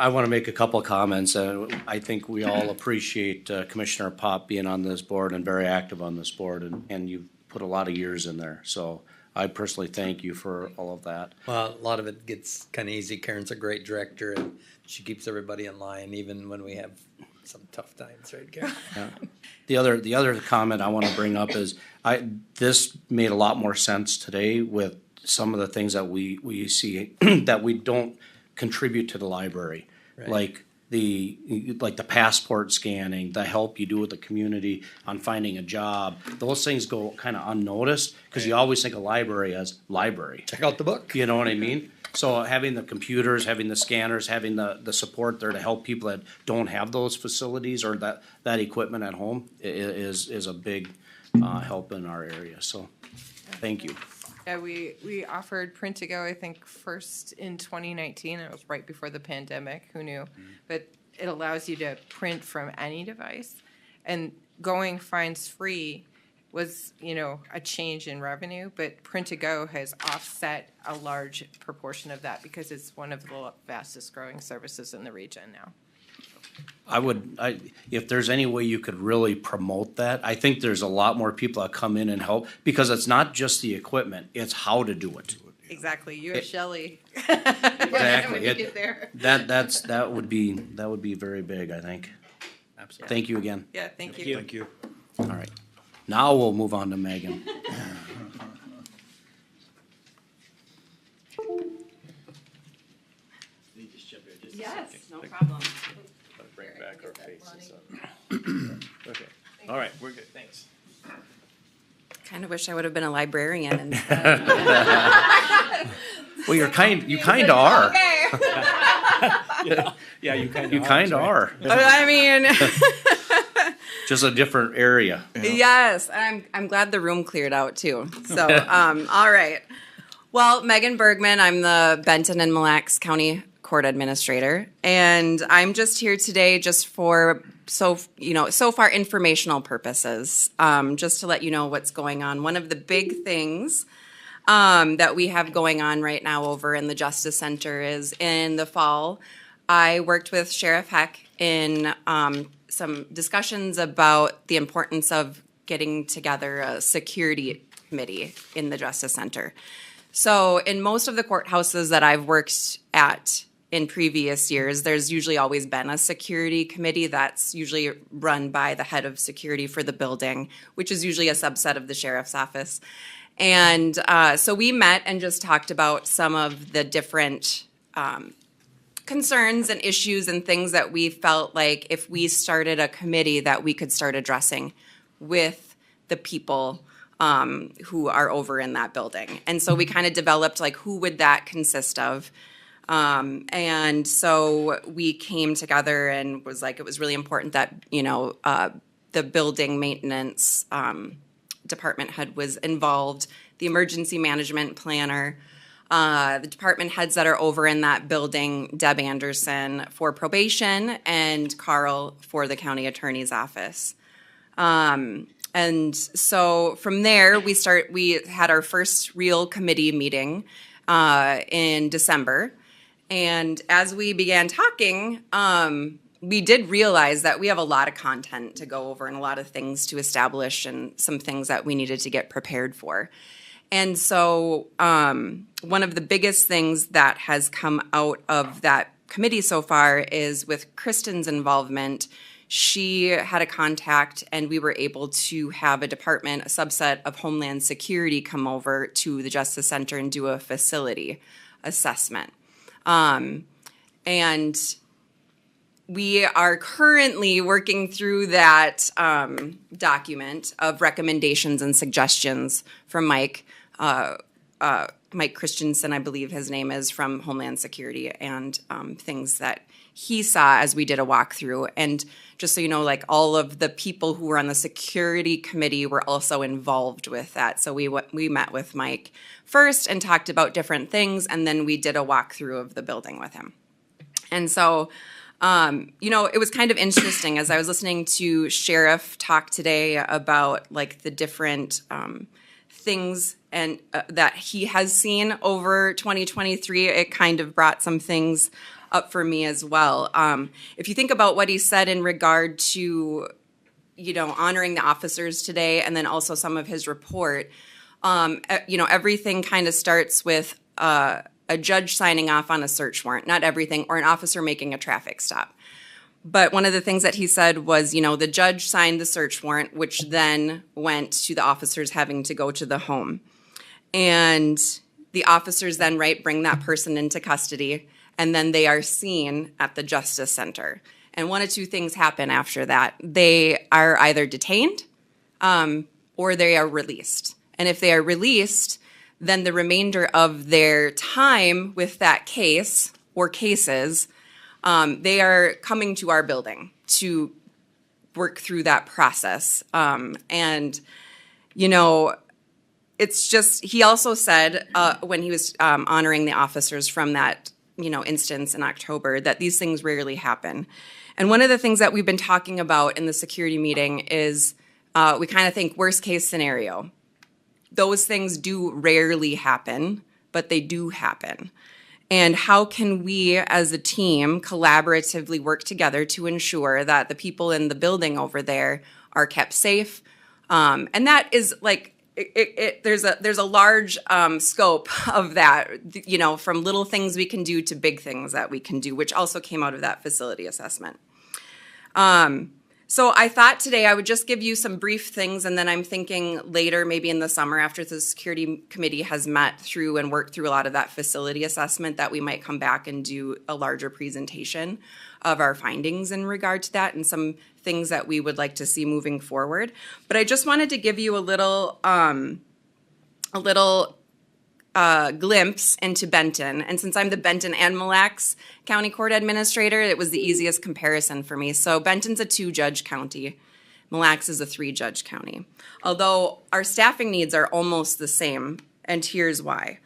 want to make a couple of comments. I think we all appreciate Commissioner Pop being on this board and very active on this board, and you've put a lot of years in there. So I personally thank you for all of that.
Well, a lot of it gets kind of easy. Karen's a great director, and she keeps everybody in line, even when we have some tough times, right, Karen?
Yeah. The other comment I want to bring up is this made a lot more sense today with some of the things that we see that we don't contribute to the library,
Right.
like the passport scanning, the help you do with the community on finding a job. Those things go kind of unnoticed because you always think of library as library.
Check out the book.
You know what I mean? So having the computers, having the scanners, having the support there to help people that don't have those facilities or that equipment at home is a big help in our area. So thank you.
Yeah, we offered Print to Go, I think, first in 2019. It was right before the pandemic. Who knew? But it allows you to print from any device. And going fines free was, a change in revenue. But Print to Go has offset a large proportion of that because it's one of the fastest growing services in the region now.
If there's any way you could really promote that, I think there's a lot more people that come in and help because it's not just the equipment, it's how to do it.
Exactly. You have Shelley.
Exactly.
When you get there.
That would be very big, I think.
Absolutely.
Thank you again.
Yeah, thank you.
Thank you.
All right. Now we'll move on to Megan.
You just jump in just a
Yes,
second.
no problem.
Bring back our faces up. Okay, all right, we're good, thanks.
Kind of wish I would have been a librarian instead.
Well, you kind of are.
Okay.
Yeah, you kind of
You kind of are.
I mean,
Just a different area.
yes, I'm glad the room cleared out too. So, all right. Well, Megan Bergman, I'm the Benton and Mille Lacs County Court Administrator, and I'm just here today just for so far informational purposes, just to let you know what's going on. One of the big things that we have going on right now over in the Justice Center is in the fall, I worked with Sheriff Heck in some discussions about the importance of getting together a security committee in the Justice Center. So in most of the courthouses that I've worked at in previous years, there's usually always been a security committee that's usually run by the head of security for the building, which is usually a subset of the sheriff's office. And so we met and just talked about some of the different concerns and issues and things that we felt like if we started a committee that we could start addressing with the people who are over in that building. And so we kind of developed like who would that consist of. And so we came together and was like, it was really important that, the building maintenance department head was involved, the emergency management planner, the department heads that are over in that building, Deb Anderson for probation and Carl for the county attorney's office. And so from there, we had our first real committee meeting in December. And as we began talking, we did realize that we have a lot of content to go over and a lot of things to establish and some things that we needed to get prepared for. And so one of the biggest things that has come out of that committee so far is with Kristen's involvement. She had a contact and we were able to have a department, a subset of Homeland Security come over to the Justice Center and do a facility assessment. And we are currently working through that document of recommendations and suggestions from Mike Christensen, I believe his name is, from Homeland Security, and things that he saw as we did a walkthrough. And just so you know, like all of the people who were on the security committee were also involved with that. So we met with Mike first and talked about different things, and then we did a walkthrough of the building with him. And so, it was kind of interesting as I was listening to Sheriff talk today about like the different things and that he has seen over 2023. It kind of brought some things up for me as well. If you think about what he said in regard to, honoring the officers today, and then also some of his report, everything kind of starts with a judge signing off on a search warrant, not everything, or an officer making a traffic stop. But one of the things that he said was, the judge signed the search warrant, which then went to the officers having to go to the home. And the officers then, bring that person into custody, and then they are seen at the Justice Center. And one of two things happen after that. They are either detained or they are released. And if they are released, then the remainder of their time with that case or cases, they are coming to our building to work through that process. It's just, he also said when he was honoring the officers from that instance in October, that these things rarely happen. And one of the things that we've been talking about in the security meeting is we kind of think worst case scenario. Those things do rarely happen, but they do happen. And how can we as a team collaboratively work together to ensure that the people in the building over there are kept safe? And that is like, there's a large scope of that, from little things we can do to big things that we can do, which also came out of that facility assessment. So I thought today I would just give you some brief things, and then I'm thinking later, maybe in the summer after the security committee has met through and worked through a lot of that facility assessment, that we might come back and do a larger presentation of our findings in regard to that and some things that we would like to see moving forward. But I just wanted to give you a little glimpse into Benton. And since I'm the Benton and Mille Lacs County Court Administrator, it was the easiest comparison for me. So Benton's a 2-judge county. Mille Lacs is a 3-judge county. Although our staffing needs are almost the same, and here's why.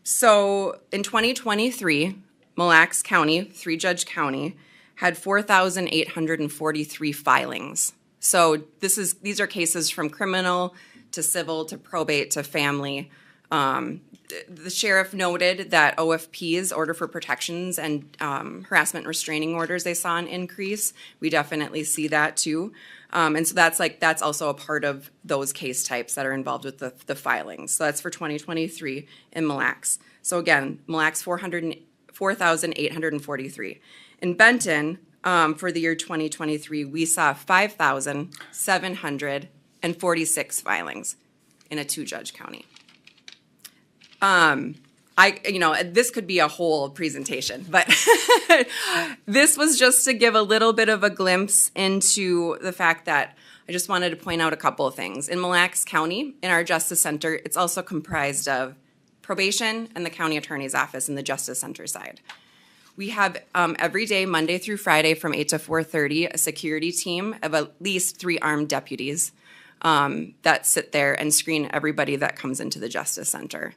So in 2023, Mille Lacs County, 3-judge county, had 4,843 filings. So these are cases from criminal to civil to probate to family. The sheriff noted that OFPs, order for protections, and harassment and restraining orders, they saw an increase. We definitely see that too. And so that's also a part of those case types that are involved with the filings. So that's for 2023 in Mille Lacs. So again, Mille Lacs 4,843. In Benton, for the year 2023, we saw 5,746 filings in a 2-judge county. This could be a whole presentation, but this was just to give a little bit of a glimpse into the fact that I just wanted to point out a couple of things. In Mille Lacs County, in our Justice Center, it's also comprised of probation and the county attorney's office in the Justice Center side. We have every day, Monday through Friday from 8 to 4:30, a security team of at least 3 armed deputies that sit there and screen everybody that comes into the Justice Center.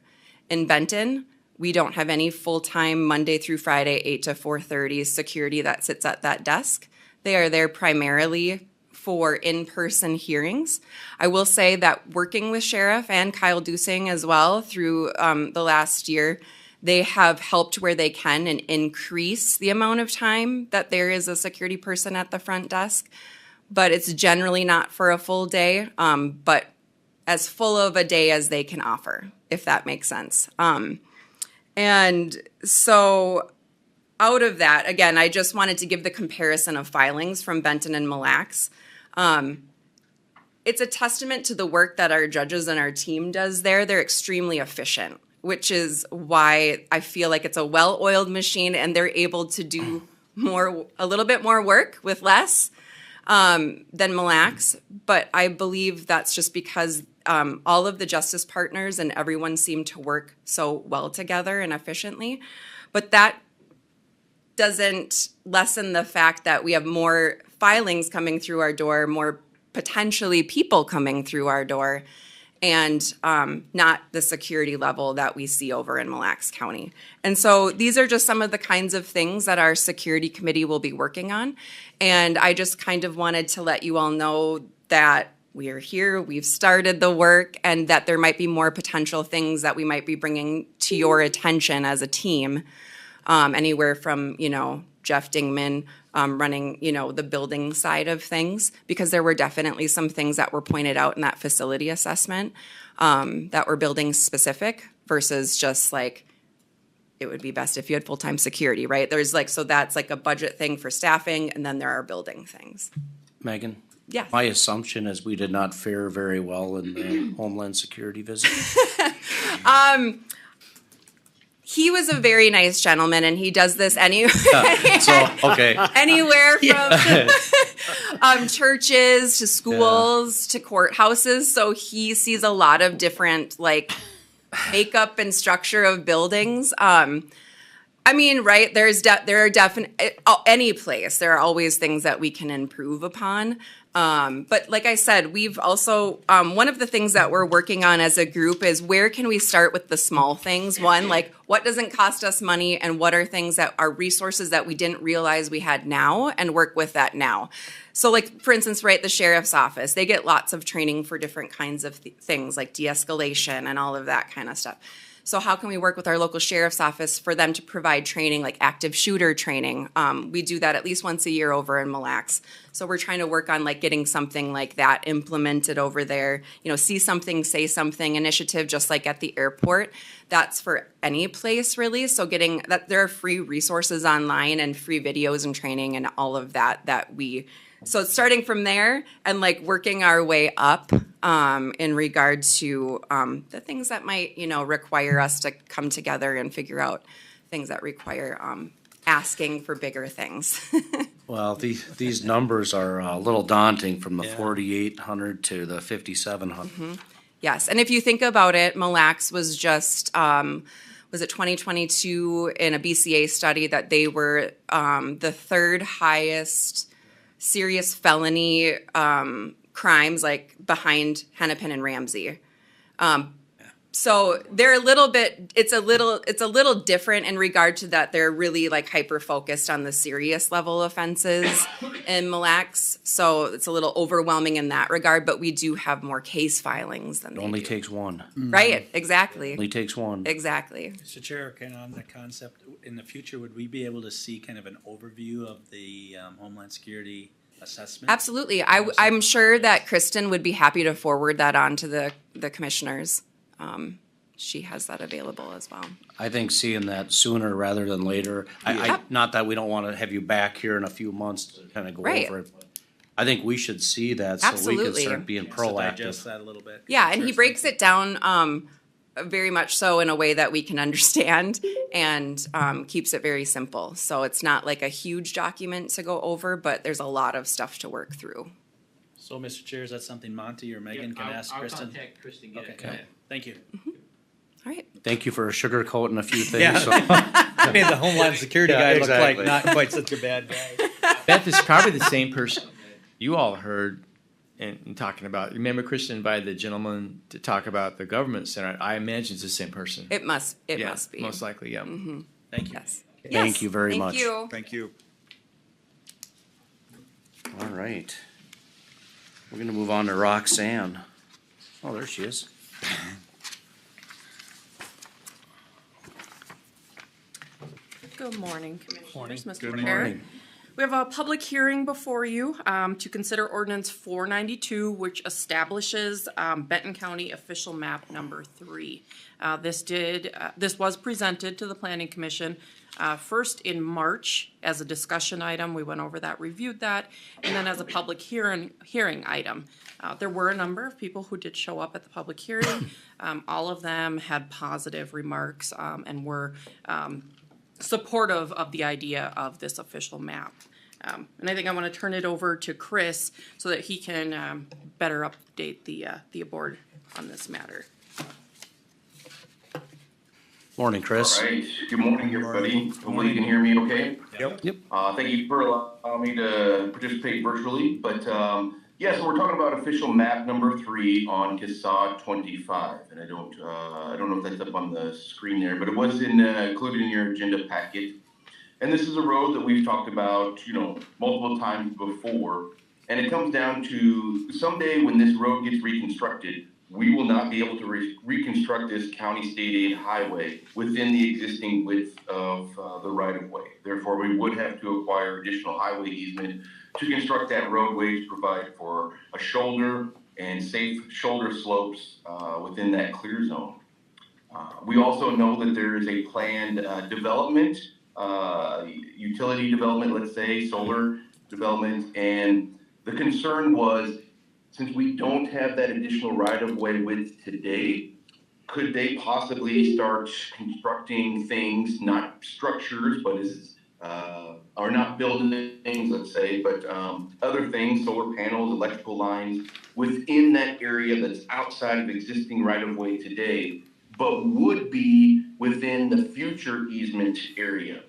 In Benton, we don't have any full-time Monday through Friday, 8 to 4:30 security that sits at that desk. They are there primarily for in-person hearings. I will say that working with Sheriff and Kyle Dusing as well through the last year, they have helped where they can and increase the amount of time that there is a security person at the front desk. But it's generally not for a full day, but as full of a day as they can offer, if that makes sense. And so out of that, again, I just wanted to give the comparison of filings from Benton and Mille Lacs. It's a testament to the work that our judges and our team does there. They're extremely efficient, which is why I feel like it's a well-oiled machine and they're able to do a little bit more work with less than Mille Lacs. But I believe that's just because all of the justice partners and everyone seem to work so well together and efficiently. But that doesn't lessen the fact that we have more filings coming through our door, more potentially people coming through our door, and not the security level that we see over in Mille Lacs County. And so these are just some of the kinds of things that our security committee will be working on. And I just kind of wanted to let you all know that we are here, we've started the work, and that there might be more potential things that we might be bringing to your attention as a team, anywhere from, Jeff Dingman running, the building side of things, because there were definitely some things that were pointed out in that facility assessment that were building specific versus just like, it would be best if you had full-time security, right? So that's like a budget thing for staffing, and then there are building things.
Megan?
Yeah.
My assumption is we did not fare very well in the Homeland Security visit.
He was a very nice gentleman, and he does this anywhere.
Okay.
Anywhere from churches to schools to courthouses. So he sees a lot of different makeup and structure of buildings. Right? There are definitely any place. There are always things that we can improve upon. But like I said, we've also, one of the things that we're working on as a group is where can we start with the small things? One, what doesn't cost us money, and what are things that are resources that we didn't realize we had now, and work with that now. So for instance, right, the sheriff's office, they get lots of training for different kinds of things like de-escalation and all of that kind of stuff. So how can we work with our local sheriff's office for them to provide training, like active shooter training? We do that at least once a year over in Mille Lacs. So we're trying to work on like getting something like that implemented over there. You know, see something, say something initiative, just like at the airport. That's for any place really. So getting that, there are free resources online and free videos and training and all of that so starting from there and like working our way up in regard to the things that might, you know, require us to come together and figure out things that require asking for bigger things.
Well, these numbers are a little daunting from the
Yeah.
4,800 to the 5,700.
Yes, and if you think about it, Mille Lacs was just, was it 2022 in a BCA study that they were the third highest serious felony crimes, like behind Hennepin and Ramsey. So they're a little bit, it's a little different in regard to that. They're really like hyper focused on the serious level offenses in Mille Lacs. So it's a little overwhelming in that regard, but we do have more case filings than
It
they
only
do.
takes one.
Right, exactly.
Only takes one.
Exactly.
Mr. Chair, kind of on the concept, in the future, would we be able to see kind of an overview of the Homeland Security assessment?
Absolutely. I'm sure that Kristen would be happy to forward that on to the commissioners. She has that available as well.
I think seeing that sooner rather than later,
Yep.
not that we don't want to have you back here in a few months to kind of go
Right.
over it. But I think we should see that so we
Absolutely.
can start being
So digest
proactive.
that a little bit.
Yeah, and he breaks it down very much so in a way that we can understand and keeps it very simple. So it's not like a huge document to go over, but there's a lot of stuff to work through.
So, Mr. Chair, is that something Monty or Megan can ask Kristen?
I'll contact Kristen, get it.
Okay, thank you.
All right.
Thank you for sugarcoating a few things.
Yeah.
So-
Made the Homeland Security
Yeah,
guy look
exactly.
like not quite such a bad guy.
Beth is probably the same person you all heard in talking about. Remember, Kristen invited the gentleman to talk about the government center. I imagine it's the same person.
It must be.
Most likely, yeah.
Thank you.
Yes.
Thank
Yes,
you very much.
Thank you.
Thank you.
All right. We're gonna move on to Roxanne. Oh, there she is.
Good morning, Commissioners, Mr.
Good
Chair.
morning.
We have a public hearing before you to consider ordinance 492, which establishes Benton County official map number 3. This was presented to the Planning Commission first in March as a discussion item. We went over that, reviewed that, and then as a public hearing item. There were a number of people who did show up at the public hearing. All of them had positive remarks and were supportive of the idea of this official map. And I think I want to turn it over to Chris so that he can better update the board on this matter.
Morning, Chris.
All right, good morning, everybody. Hopefully you can hear me okay.
Yep.
Thank you for allowing me to participate virtually, but, yeah, so we're talking about official map number 3 on CASA 25. And I don't know if that's up on the screen there, but it was included in your agenda packet. And this is a road that we've talked about, multiple times before. And it comes down to someday when this road gets reconstructed, we will not be able to reconstruct this county state aid highway within the existing width of the right of way. Therefore, we would have to acquire additional highway easement to construct that roadway to provide for a shoulder and safe shoulder slopes within that clear zone. We also know that there is a planned development, utility development, let's say, solar development, and the concern was, since we don't have that additional right-of-way width today, could they possibly start constructing things, not structures, but or not buildings, let's say, but other things, solar panels, electrical lines, within that area that's outside of existing right-of-way today, but would be within the future easement area.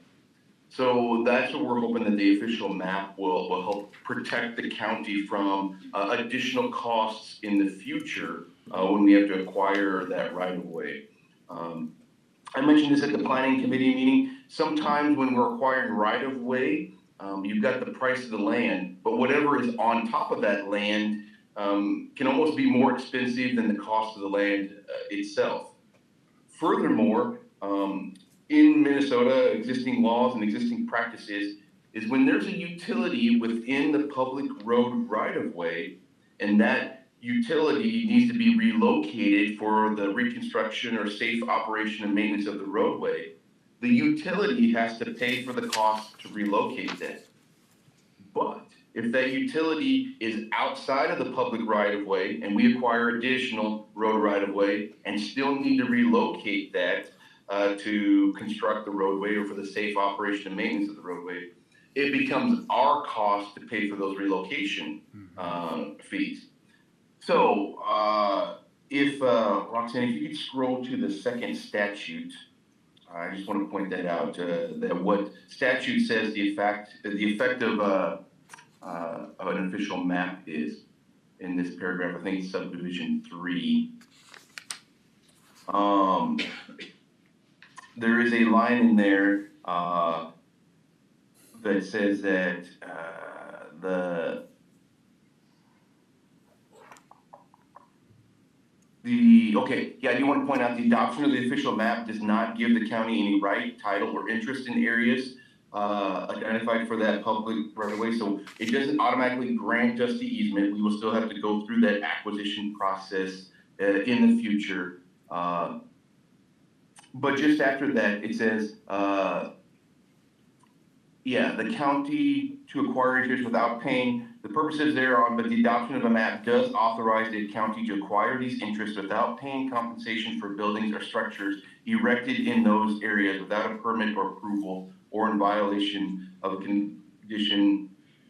So that's what we're hoping that the official map will help protect the county from additional costs in the future when we have to acquire that right of way. I mentioned this at the planning committee meeting. Sometimes when we're acquiring right of way, you've got the price of the land, but whatever is on top of that land can almost be more expensive than the cost of the land itself. Furthermore, in Minnesota, existing laws and existing practices is when there's a utility within the public road right-of-way, and that utility needs to be relocated for the reconstruction or safe operation and maintenance of the roadway, the utility has to pay for the cost to relocate that. But if that utility is outside of the public right-of-way and we acquire additional road right-of-way and still need to relocate that to construct the roadway or for the safe operation and maintenance of the roadway, it becomes our cost to pay for those relocation fees. So if Roxanne, if you could scroll to the second statute, I just want to point that out. That what statute says the effect of an official map is in this paragraph. I think it's subdivision 3. There is a line in there that says that I do want to point out the adoption of the official map does not give the county any right, title, or interest in areas identified for that public right of way. So it doesn't automatically grant us the easement. We will still have to go through that acquisition process in the future. But just after that, it says, the county to acquire interest without paying the purposes thereon, but the adoption of a map does authorize the county to acquire these interests without paying compensation for buildings or structures erected in those areas without a permit or approval or in violation of a condition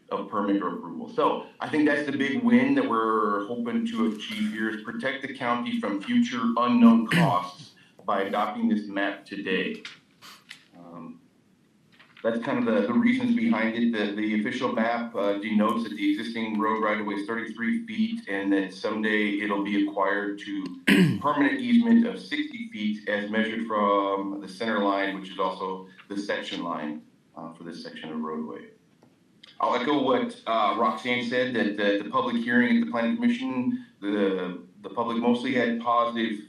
of permit or approval. So I think that's the big win that we're hoping to achieve here, is protect the county from future unknown costs by adopting this map today. That's kind of the reasons behind it. The official map denotes that the existing road right-of-way is 33 feet and that someday it'll be acquired to permanent easement of 60 feet as measured from the center line, which is also the section line for this section of roadway. I'll echo what Roxanne said, that the public hearing at the Planning Commission, the public mostly had positive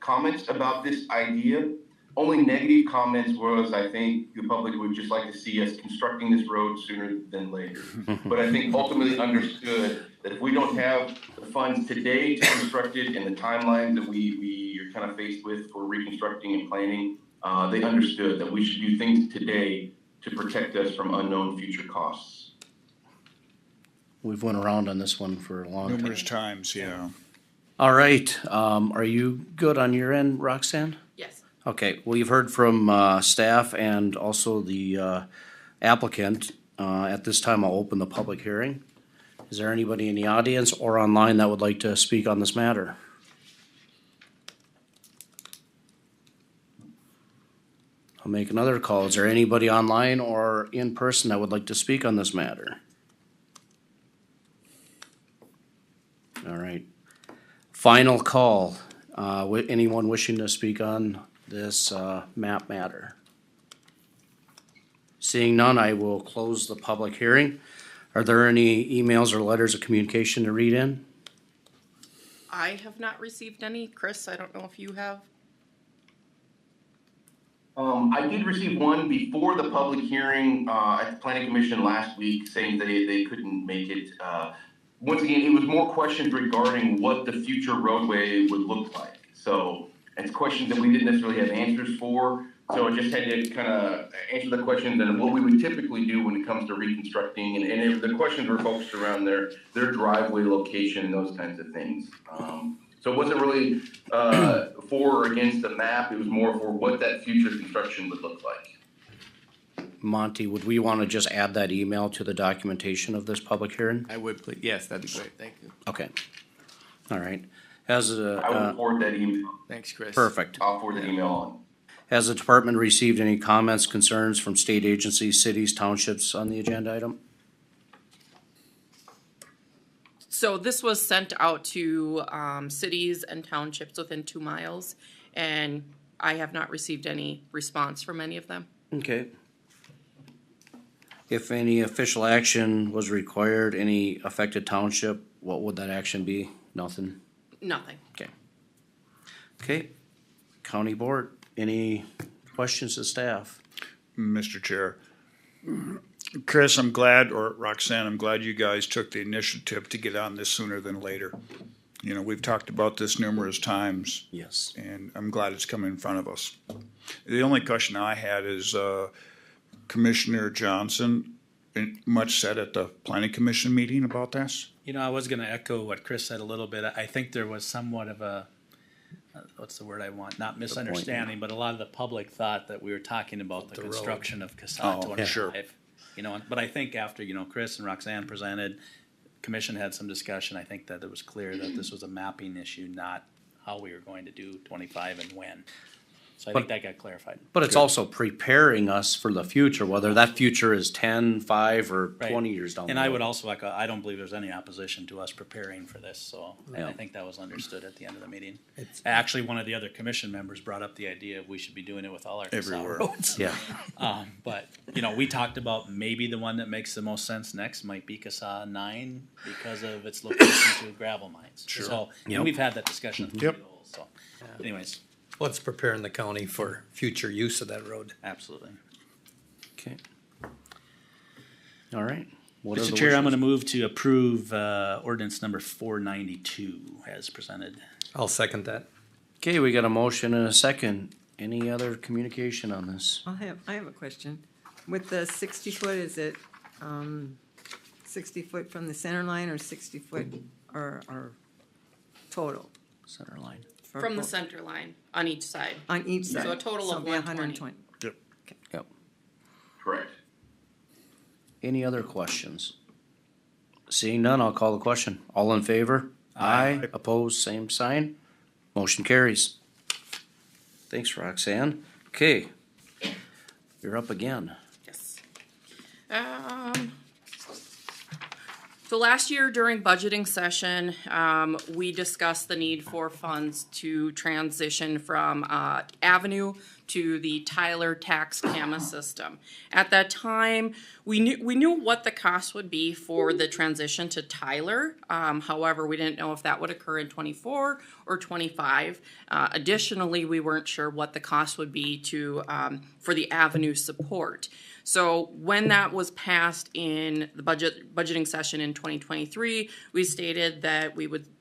comments about this idea. Only negative comments was, I think the public would just like to see us constructing this road sooner than later. But I think ultimately understood that if we don't have the funds today to construct it and the timeline that we are kind of faced with for reconstructing and planning, they understood that we should do things today to protect us from unknown future costs.
We've went around on this one for a long time.
Numerous times, yeah.
All right, are you good on your end, Roxanne?
Yes.
Okay, well, you've heard from staff and also the applicant. At this time, I'll open the public hearing. Is there anybody in the audience or online that would like to speak on this matter? I'll make another call. Is there anybody online or in person that would like to speak on this matter? All right. Final call. Anyone wishing to speak on this map matter? Seeing none, I will close the public hearing. Are there any emails or letters of communication to read in?
I have not received any. Chris, I don't know if you have.
I did receive one before the public hearing at the Planning Commission last week saying they couldn't make it. Once again, it was more questions regarding what the future roadway would look like. So it's questions that we didn't necessarily have answers for. So I just had to kind of answer the questions and what we would typically do when it comes to reconstructing. And the questions were focused around their driveway location and those kinds of things. So it wasn't really for or against the map. It was more for what that future construction would look like.
Monty, would we want to just add that email to the documentation of this public hearing?
I would, please. Yes, that'd be great. Thank you.
Okay. All right.
I will forward that email.
Thanks, Chris.
Perfect.
I'll forward that email on.
Has the department received any comments, concerns from state agencies, cities, townships on the agenda item?
So this was sent out to cities and townships within 2 miles, and I have not received any response from any of them.
Okay. If any official action was required, any affected township, what would that action be? Nothing?
Nothing.
Okay. Okay. County Board, any questions to staff?
Mr. Chair. Chris, I'm glad, or Roxanne, I'm glad you guys took the initiative to get on this sooner than later. You know, we've talked about this numerous times,
Yes.
and I'm glad it's coming in front of us. The only question I had is, Commissioner Johnson, much said at the planning commission meeting about this?
You know, I was gonna echo what Chris said a little bit. I think there was somewhat of a, what's the word I want? Not misunderstanding, but a lot of the public thought that we were talking about the
The road.
construction of Casat
Oh,
25.
sure.
You know, but I think after, you know, Chris and Roxanne presented, commission had some discussion, I think that it was clear that this was a mapping issue, not how we were going to do 25 and when. So I think that got clarified.
But it's also preparing us for the future, whether that future is 10, 5, or
Right.
20 years down the road.
And I would also echo, I don't believe there's any opposition to us preparing for this, so
Yeah.
I think that was understood at the end of the meeting.
It's-
Actually, one of the other commission members brought up the idea of we should be doing it with all our
Everywhere.
Casat roads.
Yeah,
But, you know, we talked about maybe the one that makes the most sense next might be Casat 9 because of its location to gravel mines.
Sure.
So,
Yep.
and we've had that discussion.
Yep.
So anyways,
Let's prepare in the county for future use of that road.
absolutely.
okay. All right. What are
Mr.
the
Chair, I'm
wishes?
gonna move to approve, ordinance number 492 as presented.
I'll second that.
Okay, we got a motion and a second. Any other communication on this?
I have a question. With the 60 foot, is it, 60 foot from the center line or 60 foot or total?
Center line.
For
From the
both?
center line on each side.
On each side?
So a total
So
of
it'll be
120.
Yep.
Correct.
Any other questions? Seeing none, I'll call the question. All in favor? Aye. Opposed, same sign. Motion carries. Thanks, Roxanne. Okay. You're up again.
Yes. So last year during budgeting session, we discussed the need for funds to transition from Avenue to the Tyler tax CAMA system. At that time, we knew what the cost would be for the transition to Tyler. However, we didn't know if that would occur in 24 or 25. Additionally, we weren't sure what the cost would be to for the Avenue support. So when that was passed in the budgeting session in 2023, we stated that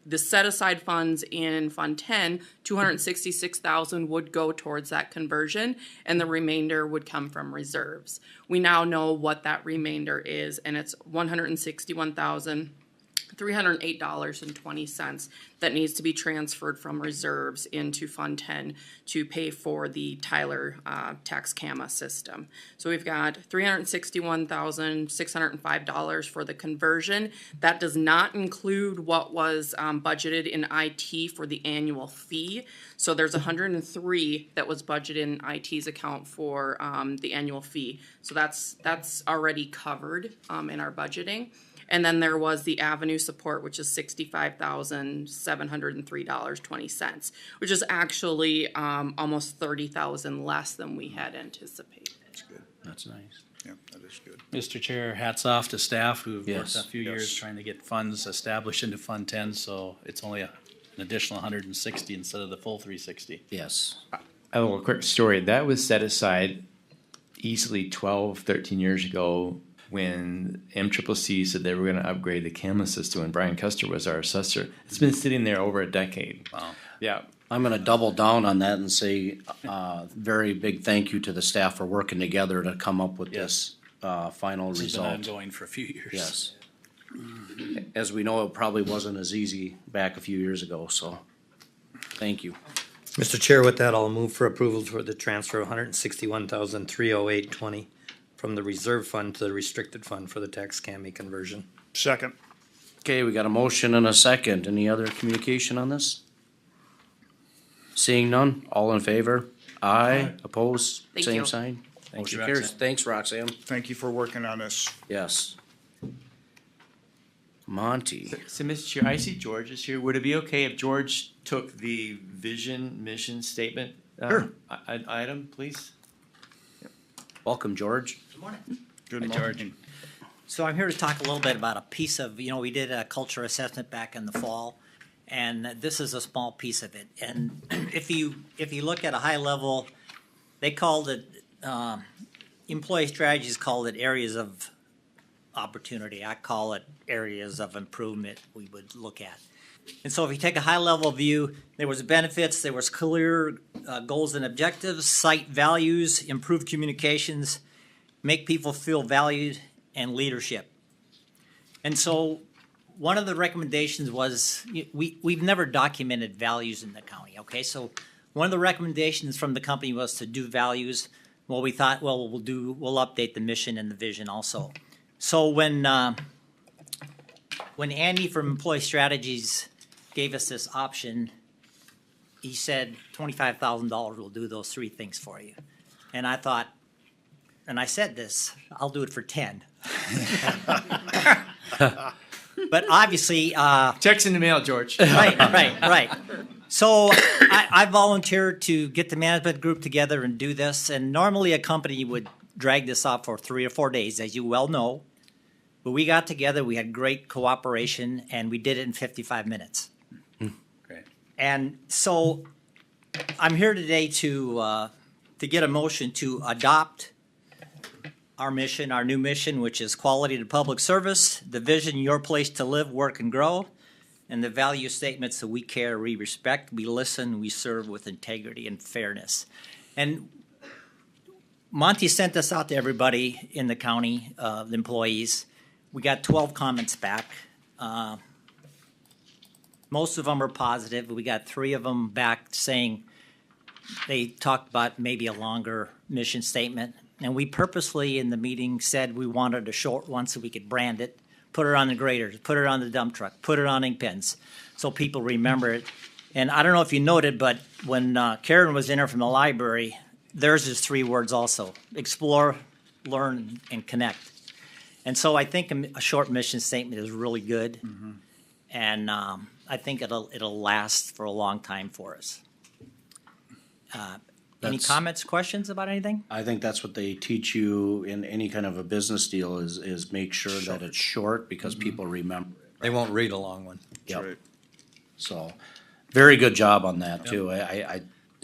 the set aside funds in Fund 10, $266,000 would go towards that conversion, and the remainder would come from reserves. We now know what that remainder is, and it's $161,308.20 that needs to be transferred from reserves into Fund 10 to pay for the Tyler tax CAMA system. So we've got $361,605 for the conversion. That does not include what was budgeted in IT for the annual fee. So there's $103 that was budgeted in IT's account for the annual fee. So that's already covered in our budgeting. And then there was the Avenue support, which is $65,703.20, which is actually almost $30,000 less than we had anticipated.
That's good.
That's nice.
Yeah, that is good.
Mr. Chair, hats off to staff who've
Yes.
worked a few years trying to get funds established into Fund 10, so it's only an additional 160 instead of the full 360.
Yes.
A little quick story. That was set aside easily 12, 13 years ago when MCCC said they were going to upgrade the CAMA system and Brian Custer was our assessor. It's been sitting there over a decade.
Wow.
Yeah.
I'm gonna double down on that and say, very big thank you to the staff for working together to come up with this, final
This has been
result.
ongoing for a few years.
Yes. As we know, it probably wasn't as easy back a few years ago, so, thank you.
Mr. Chair, with that, I'll move for approval for the transfer of $161,308.20 from the reserve fund to the restricted fund for the tax CAMI conversion.
Second.
Okay, we got a motion and a second. Any other communication on this? Seeing none, all in favor? Aye. Opposed?
Thank
Same
you.
sign?
Thank
Motion
you,
carries.
Roxanne.
Thanks, Roxanne.
Thank you for working on this.
Yes. Monty.
So, Mr. Chair, I see George is here. Would it be okay if George took the vision, mission statement
Sure.
item, please?
Welcome, George.
Good morning.
Good
Hi,
morning.
George.
So I'm here to talk a little bit about a piece of, we did a culture assessment back in the fall, And this is a small piece of it. And if you look at a high level, they called it, employee strategies called it areas of opportunity. I call it areas of improvement we would look at. And so if you take a high level view, there was benefits, there was clear goals and objectives, cite values, improve communications, make people feel valued, and leadership. And so one of the recommendations was, we've never documented values in the county, okay? So one of the recommendations from the company was to do values. Well, we thought, well, we'll update the mission and the vision also. So when Andy from Employee Strategies gave us this option, he said $25,000 will do those three things for you. And I thought, and I said this, I'll do it for 10. But obviously,
checks in the mail, George.
Right. So I volunteered to get the management group together and do this. And normally a company would drag this out for 3 or 4 days, as you well know. But we got together, we had great cooperation, and we did it in 55 minutes.
Great.
And so I'm here today to get a motion to adopt our mission, our new mission, which is quality to public service, the vision, your place to live, work, and grow, and the value statements that we care, we respect, we listen, we serve with integrity and fairness. And Monty sent this out to everybody in the county, the employees. We got 12 comments back. Most of them are positive. We got 3 of them back saying they talked about maybe a longer mission statement. And we purposely in the meeting said we wanted a short one so we could brand it, put it on the graders, put it on the dump truck, put it on ink pens so people remember it. And I don't know if you noted, but when Karen was in here from the library, theirs is 3 words also: explore, learn, and connect. And so I think a short mission statement is really good. Mm-hmm. And I think it'll last for a long time for us. Any comments, questions about anything?
I think that's what they teach you in any kind of a business deal is make sure that it's short because people remember it.
They won't read a long one.
Yep.
Right.
So, very good job on that too.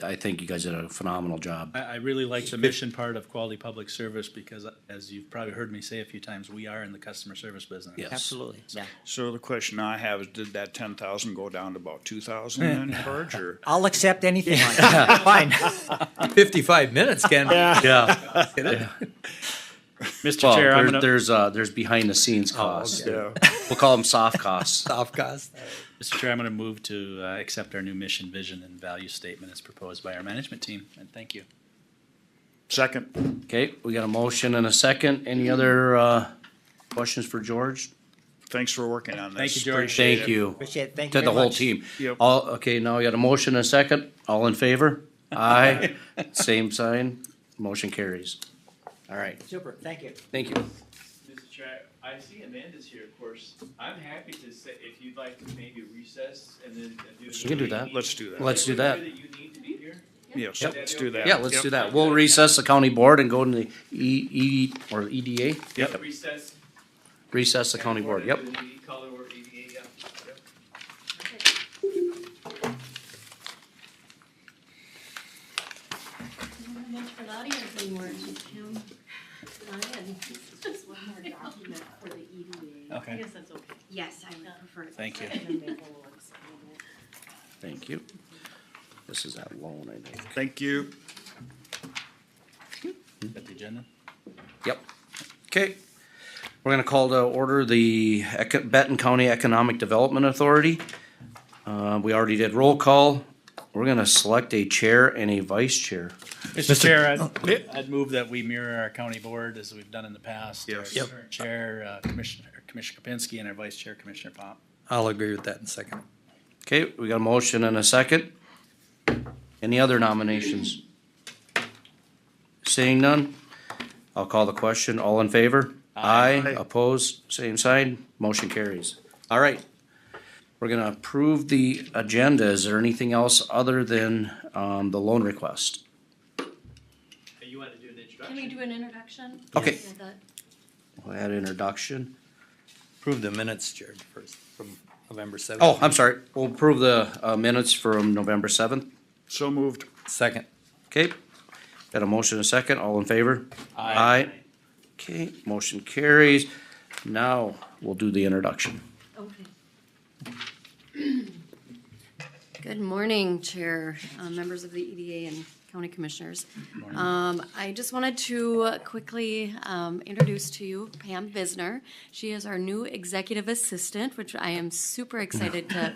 I think you guys did a phenomenal job.
I really like the mission part of quality public service because, as you've probably heard me say a few times, we are in the customer service business.
Yes.
Absolutely, yeah.
So the question I have is, did that 10,000 go down to about 2,000 then, George, or?
I'll accept anything. Fine.
55 minutes, Ken.
Yeah.
Mr. Chair, I'm gonna,
there's behind the scenes costs.
Yeah.
We'll call them soft costs.
Soft cost.
Mr. Chair, I'm going to move to accept our new mission, vision, and value statement as proposed by our management team, and thank you.
Second.
Okay, we got a motion and a second. Any other questions for George?
Thanks for working on this.
Thank you, George.
Appreciate
Thank
it.
you.
Appreciate it. Thank
To
you
the
very
whole
much.
team.
Yep.
Okay, now we got a motion and a second. All in favor? Aye. Same sign. Motion carries. All right.
Super, thank you.
Thank you.
Mr. Chair, I see Amanda's here, of course. I'm happy to say, if you'd like to maybe recess and then do.
You can do that.
Let's do that.
Let's do that.
You need to be here?
Yes,
Yep.
let's do that.
Yeah, let's
Yep.
do that. We'll recess the county board and go into the or EDA.
Yep.
Recess.
Recess the county board. Yep.
Color or EDA, yeah. Yep.
Not much for the audience anymore, Kim. Go ahead. This is just one more document for the EDA.
Okay.
I guess that's okay. Yes, I would prefer it.
Thank you.
And then Maple will explain it.
Thank you. This is that loan, I think.
Thank you.
Got the agenda?
Yep. Okay. We're gonna call to order the Benton County Economic Development Authority. We already did roll call. We're gonna select a chair and a vice chair.
Mr. Chair, I'd move that we mirror our county board as we've done in the past.
Yes.
Our current chair, Commissioner Kapinski, and our vice chair, Commissioner Pop.
I'll agree with that in a second.
Okay, we got a motion and a second. Any other nominations? Seeing none, I'll call the question. All in favor? Aye. Opposed? Same sign. Motion carries. All right. We're gonna approve the agenda. Is there anything else other than, the loan request?
You want to do an introduction?
Can we do an introduction?
Okay.
I thought-
We'll add introduction.
Approve the minutes, Jared, first, from a November 7th.
Oh, I'm sorry. We'll approve the minutes from November 7th.
So moved.
Second.
Okay. Got a motion and a second. All in favor?
Aye.
Okay, motion carries. Now we'll do the introduction.
Okay. Good morning, Chair, members of the EDA and County Commissioners. I just wanted to quickly introduce to you Pam Visner. She is our new Executive Assistant, which I am super excited to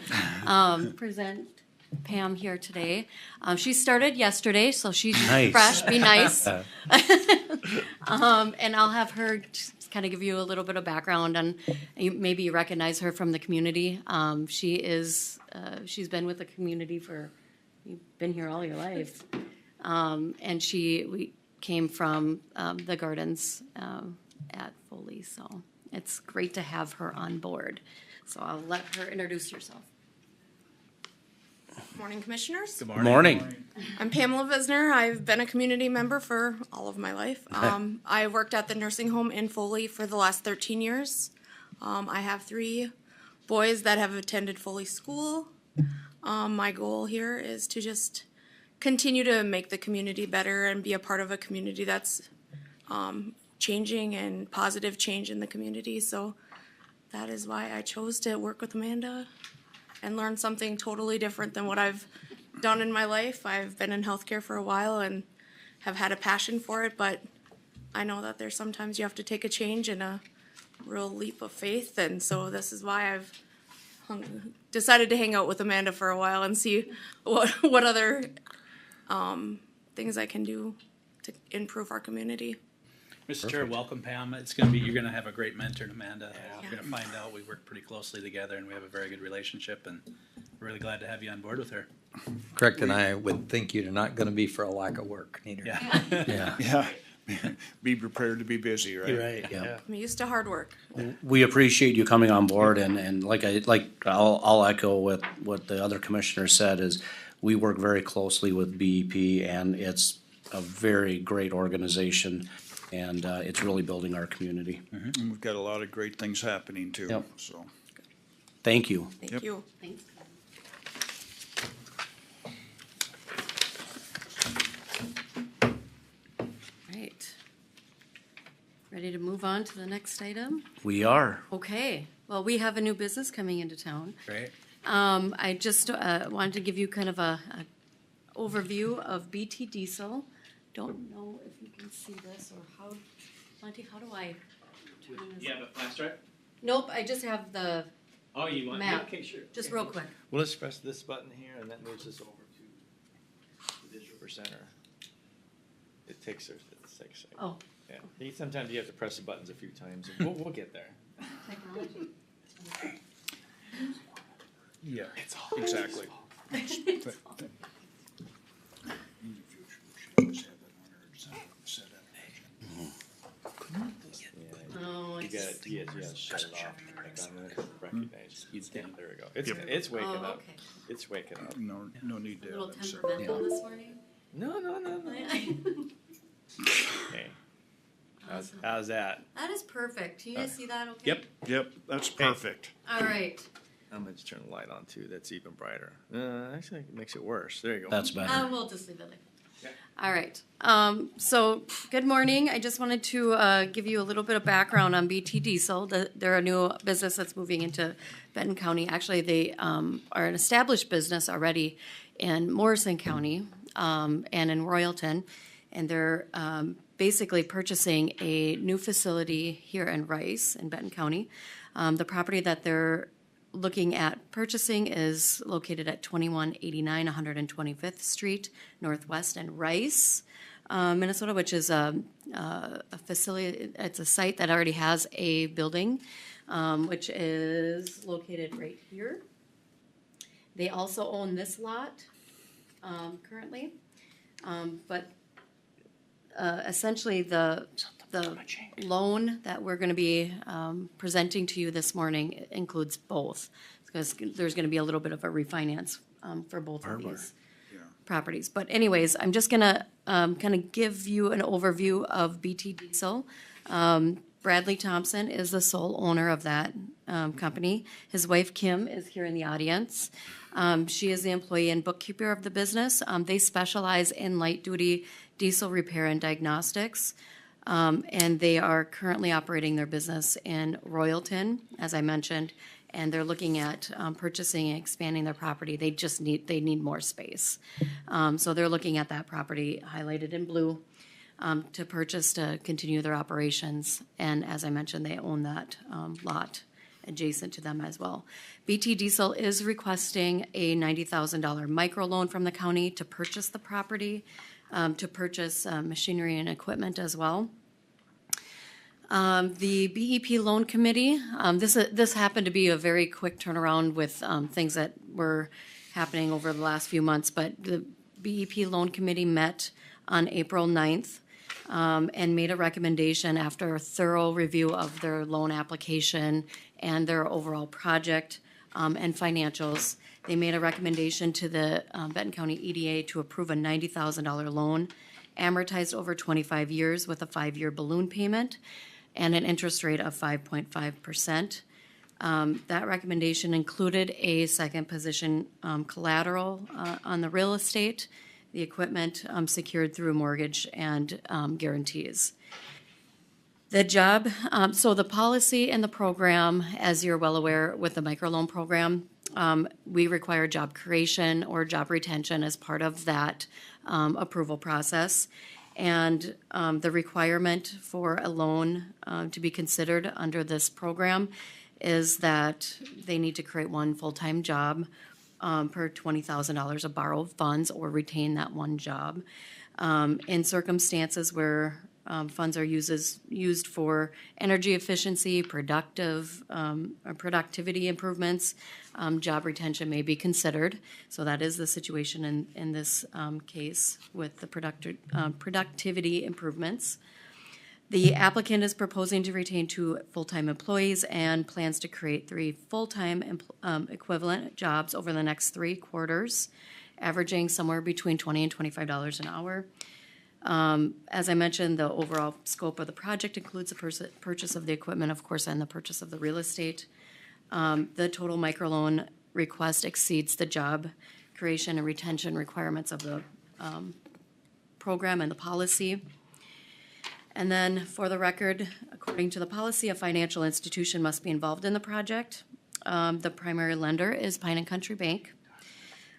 present Pam here today. She started yesterday, so she's
Nice.
fresh, be nice. And I'll have her kind of give you a little bit of background on, maybe you recognize her from the community. She is, she's been with the community for, you've been here all your life. And we came from the gardens at Foley, so it's great to have her on board. So I'll let her introduce herself.
Morning, Commissioners.
Good
Morning.
I'm Pamela Visner. I've been a community member for all of my life. I worked at the nursing home in Foley for the last 13 years. I have 3 boys that have attended Foley School. My goal here is to just continue to make the community better and be a part of a community that's changing and positive change in the community. So that is why I chose to work with Amanda and learn something totally different than what I've done in my life. I've been in healthcare for a while and have had a passion for it, but I know that there's sometimes you have to take a change and a real leap of faith, and so this is why I've decided to hang out with Amanda for a while and see what other things I can do to improve our community.
Mr. Chair, welcome Pam. You're gonna have a great mentor in Amanda. You're gonna find out we work pretty closely together and we have a very good relationship, and we're really glad to have you on board with her.
Correct, and I would think you're not gonna be for a lack of work neither.
Yeah.
Yeah. Be prepared to be busy, right?
Right, yeah.
I'm used to hard work.
We appreciate you coming on board, and I'll echo what the other commissioner said, is we work very closely with BEP, and it's a very great organization, and it's really building our community.
And we've got a lot of great things happening too,
Yep.
so.
Thank you.
Thank
Yep.
you.
Thanks. Right. Ready to move on to the next item?
We are.
Okay, well, we have a new business coming into town.
Great.
I just wanted to give you kind of a overview of BT Diesel. Don't know if you can see this or how, Monty, how do I turn this?
You have a flash drive?
Nope, I just have the
Oh, you want?
map,
Okay, sure.
just real quick.
Well, let's press this button here, and that moves us over to the digital presenter. It takes a second.
Oh,
Yeah. Sometimes you have to press the buttons a few times. And we'll get there.
technology.
Yeah, exactly.
Oh,
You
it's,
gotta shut it off. Like on the recognize. There we go. It's waking
oh,
up.
okay.
It's waking up.
No need
A
to
little
have them set.
temperamental this morning?
No. Okay.
Awesome.
How's that?
That is perfect. Can you guys see that okay?
Yep.
Yep, that's perfect.
All right.
I'm gonna just turn the light on too. That's even brighter. Actually, it makes it worse. There you go.
That's better.
We'll just leave it like that. All right. So, good morning. I just wanted to give you a little bit of background on BT Diesel. They're a new business that's moving into Benton County. Actually, they are an established business already in Morrison County and in Royalton. And they're basically purchasing a new facility here in Rice in Benton County. The property that they're looking at purchasing is located at 2189 125th Street Northwest in Rice, Minnesota, which is a facility. It's a site that already has a building, which is located right here. They also own this lot currently, but essentially the loan that we're gonna be presenting to you this morning includes both, because there's gonna be a little bit of a refinance for both of these properties. But anyways, I'm just gonna kind of give you an overview of BT Diesel. Bradley Thompson is the sole owner of that company. His wife Kim is here in the audience. She is the employee and bookkeeper of the business. They specialize in light-duty diesel repair and diagnostics. And they are currently operating their business in Royalton, as I mentioned, and they're looking at purchasing and expanding their property. They need more space. So they're looking at that property highlighted in blue to purchase to continue their operations. And as I mentioned, they own that lot adjacent to them as well. BT Diesel is requesting a $90,000 microloan from the county to purchase the property, to purchase machinery and equipment as well. The BEP Loan Committee, this happened to be a very quick turnaround with things that were happening over the last few months, but the BEP Loan Committee met on April 9th and made a recommendation after a thorough review of their loan application and their overall project and financials. They made a recommendation to the Benton County EDA to approve a $90,000 loan amortized over 25 years with a 5-year balloon payment and an interest rate of 5.5%. That recommendation included a second position collateral on the real estate, the equipment secured through mortgage and guarantees. The job, so the policy and the program, as you're well aware with the microloan program, we require job creation or job retention as part of that approval process. And the requirement for a loan to be considered under this program is that they need to create one full-time job per $20,000 of borrowed funds or retain that one job. In circumstances where funds are used for energy efficiency, productivity improvements, job retention may be considered. So that is the situation in this case with the productivity improvements. The applicant is proposing to retain 2 full-time employees and plans to create 3 full-time equivalent jobs over the next 3 quarters, averaging somewhere between $20 and $25 an hour. As I mentioned, the overall scope of the project includes the purchase of the equipment, of course, and the purchase of the real estate. The total microloan request exceeds the job creation and retention requirements of the program and the policy. And then, for the record, according to the policy, a financial institution must be involved in the project. The primary lender is Pine and Country Bank.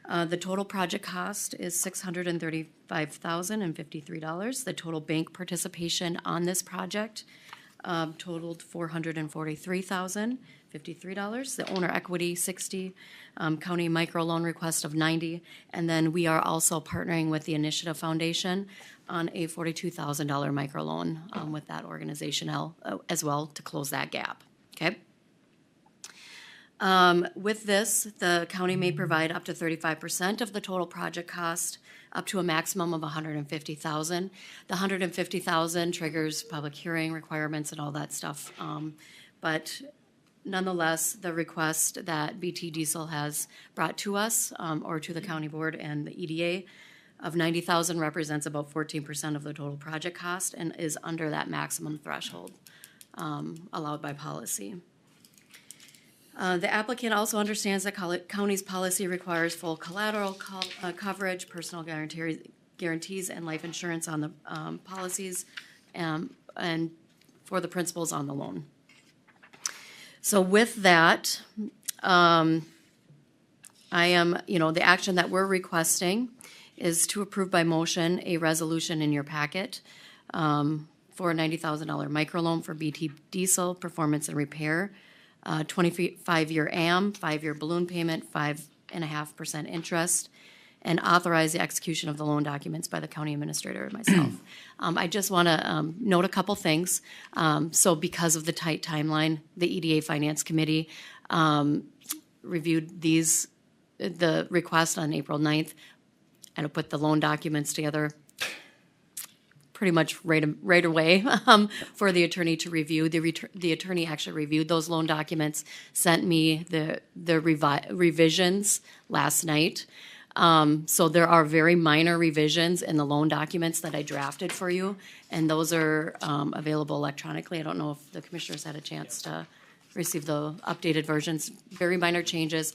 The total project cost is $635,053. The total bank participation on this project totaled $443,053. The owner equity, $60. County microloan request of $90. And then we are also partnering with the Initiative Foundation on a $42,000 microloan with that organization as well to close that gap. Okay. With this, the county may provide up to 35% of the total project cost, up to a maximum of $150,000. The $150,000 triggers public hearing requirements and all that stuff. But nonetheless, the request that BT Diesel has brought to us, or to the county board and the EDA, of $90,000 represents about 14% of the total project cost and is under that maximum threshold allowed by policy. The applicant also understands that county's policy requires full collateral coverage, personal guarantees, and life insurance on the policies and for the principals on the loan. So with that, the action that we're requesting is to approve by motion a resolution in your packet for a $90,000 microloan for BT Diesel Performance and Repair. 25-year AM, 5-year balloon payment, 5.5% interest, and authorize the execution of the loan documents by the county administrator and myself. I just want to note a couple things. So because of the tight timeline, the EDA Finance Committee reviewed the request on April 9th and put the loan documents together pretty much right away for the attorney to review. The attorney actually reviewed those loan documents, sent me the revisions last night. So there are very minor revisions in the loan documents that I drafted for you, and those are available electronically. I don't know if the commissioners had a chance to receive the updated versions. Very minor changes.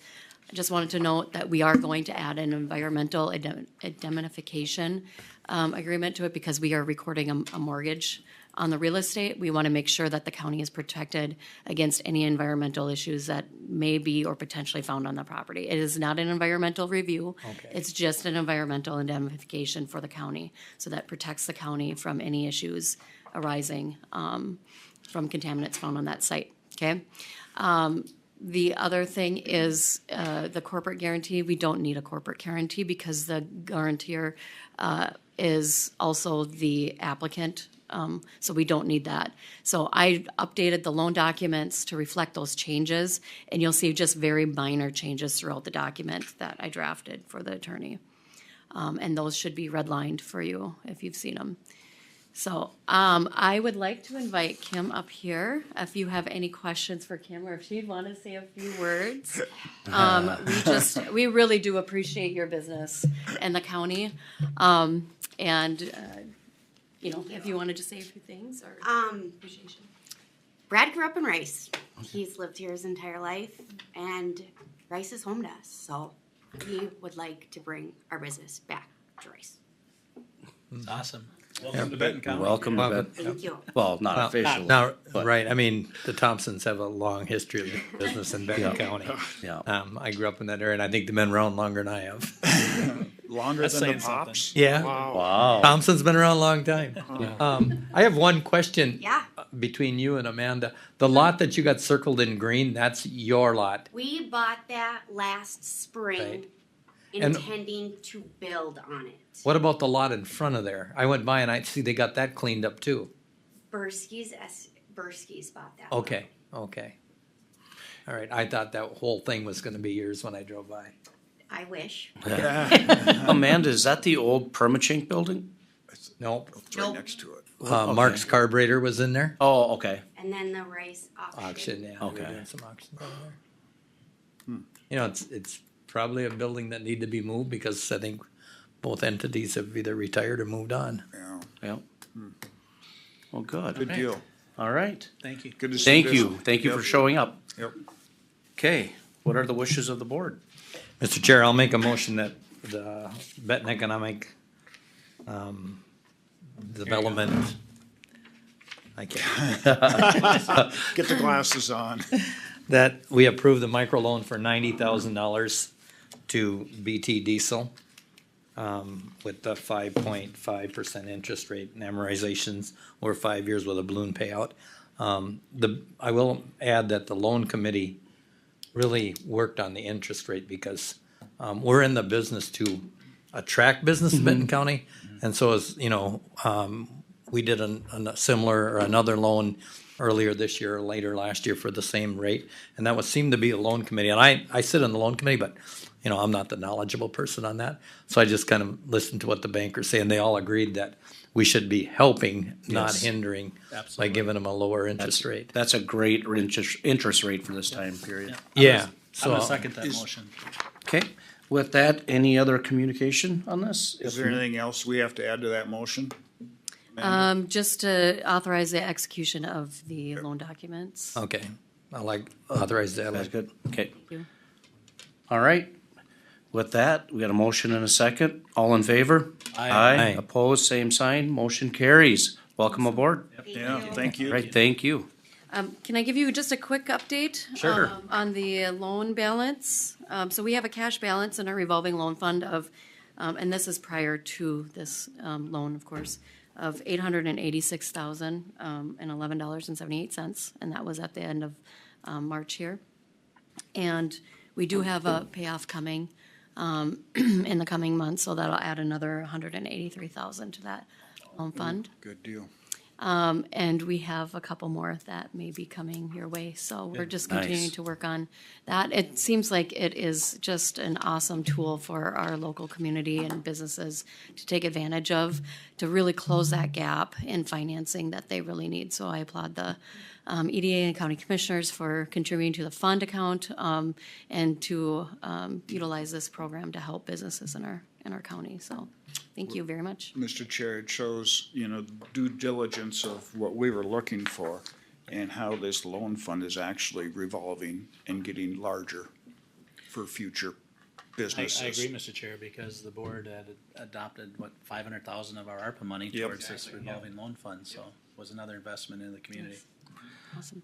I just wanted to note that we are going to add an environmental indemnification agreement to it because we are recording a mortgage on the real estate. We want to make sure that the county is protected against any environmental issues that may be or potentially found on the property. It is not an environmental review.
Okay.
It's just an environmental indemnification for the county. So that protects the county from any issues arising from contaminants found on that site, okay? The other thing is the corporate guarantee. We don't need a corporate guarantee because the guarantor is also the applicant, so we don't need that. So I updated the loan documents to reflect those changes, and you'll see just very minor changes throughout the document that I drafted for the attorney. And those should be redlined for you if you've seen them. So I would like to invite Kim up here if you have any questions for Kim or if she'd want to say a few words. We really do appreciate your business and the county. You know, if you wanted to say a few things or appreciation.
Brad grew up in Rice. He's lived here his entire life, and Rice is home to us. So we would like to bring our business back to Rice.
Awesome. Welcome to Benton County.
Welcome to Benton.
Thank you.
Well, not officially.
Now,
but-
right, I mean, the Thompsons have a long history of business in Benton
Yeah.
County.
Yeah.
I grew up in that area, and I think they've been around longer than I have.
Longer
That's
than the
saying something.
Pops?
Yeah.
Wow.
Thompson's been around a long time. I have one question
Yeah.
between you and Amanda. The lot that you got circled in green, that's your lot.
We bought that last spring,
Right. And-
intending to build on it.
What about the lot in front of there? I went by and I see they got that cleaned up too.
Bursky's bought that.
Okay, okay. All right, I thought that whole thing was gonna be yours when I drove by.
I wish.
Amanda, is that the old Permachink building?
Nope.
It's right next to it.
Okay.
Mark's Carburetor was in there.
Oh, okay.
And then the Rice auction.
Auction, yeah. we were
Okay.
doing some auctions over there. You know, it's probably a building that need to be moved because I think both entities have either retired or moved on.
Yeah,
Yep. Well, good.
good deal.
All right.
Thank you.
Good to see
Thank
this.
you. Thank you for
Yep.
showing up.
Yep.
Okay, what are the wishes of the board?
Mr. Chair, I'll make a motion that the Benton Economic Development, I can't,
Get the glasses on.
that we approve the microloan for $90,000 to BT Diesel with the 5.5% interest rate and amortizations over 5 years with a balloon payout. I will add that the loan committee really worked on the interest rate because we're in the business to attract business in Benton County. And so as, you know, we did a similar or another loan earlier this year or later last year for the same rate. And that would seem to be a loan committee. And I sit on the loan committee, but, you know, I'm not the knowledgeable person on that. So I just kind of listened to what the bankers say, and they all agreed that we should be helping, not
Yes.
hindering, by
Absolutely.
giving them a lower interest rate.
That's a great interest rate for this time period.
Yeah.
I'm
So
gonna second that motion.
Okay, with that, any other communication on this?
Is there anything else we have to add to that motion?
Just to authorize the execution of the loan documents.
okay, I like authorize that.
That's good, okay.
you.
All right, with that, we got a motion and a second. All in favor?
Aye.
Aye.
Opposed, same sign, motion carries. Welcome aboard.
Yeah, thank you.
Right, thank you.
Can I give you just a quick update?
Sure.
On the loan balance? So we have a cash balance in our revolving loan fund of, and this is prior to this loan, of course, of $886,011.78, and that was at the end of March here. And we do have a payoff coming in the coming months, so that'll add another $183,000 to that loan fund.
Good deal.
And we have a couple more that may be coming your way, so we're just
Nice.
continuing to work on that. It seems like it is just an awesome tool for our local community and businesses to take advantage of, to really close that gap in financing that they really need. So I applaud the EDA and county commissioners for contributing to the fund account, and to utilize this program to help businesses in our county, so thank you very much.
Mr. Chair, it shows, due diligence of what we were looking for and how this loan fund is actually revolving and getting larger for future businesses.
I agree, Mr. Chair, because the board had adopted, 500,000 of our ARPA money
Yep.
towards this revolving loan fund, so it was another investment in the community.
Awesome.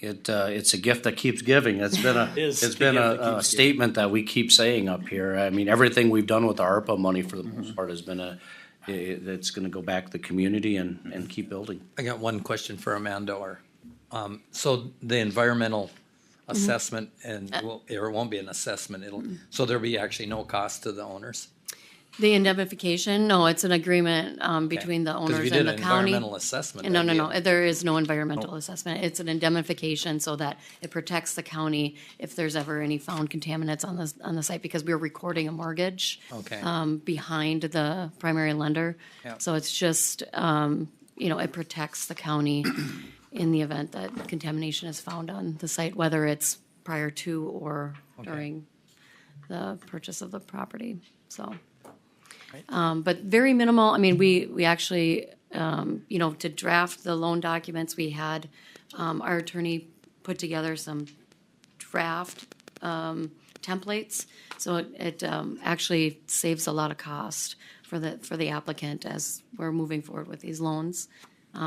It's a gift that keeps giving. It's been
It is
it's
a
been
gift that
a
keeps
statement that we keep saying up here. I mean, everything we've done with the ARPA money for the most part has been it's gonna go back to the community and keep building.
I got one question for Amanda, or, so the environmental assessment, and, well, it won't be an assessment, so there'll be actually no cost to the owners?
The indemnification, no, it's an agreement between the
'Cause if
owners
you did
and the
an
county.
environmental assessment,
No,
that'd
no,
be
no, there is no environmental assessment. It's an indemnification so that it protects the county if there's ever any found contaminants on the site, because we're recording a mortgage
Okay.
behind the primary lender.
Yeah.
So it's just, it protects the county in the event that contamination is found on the site, whether it's prior to or during the purchase of the property, so. But very minimal, I mean, we actually, to draft the loan documents, we had, our attorney put together some draft, templates. So it actually saves a lot of cost for the applicant as we're moving forward with these loans.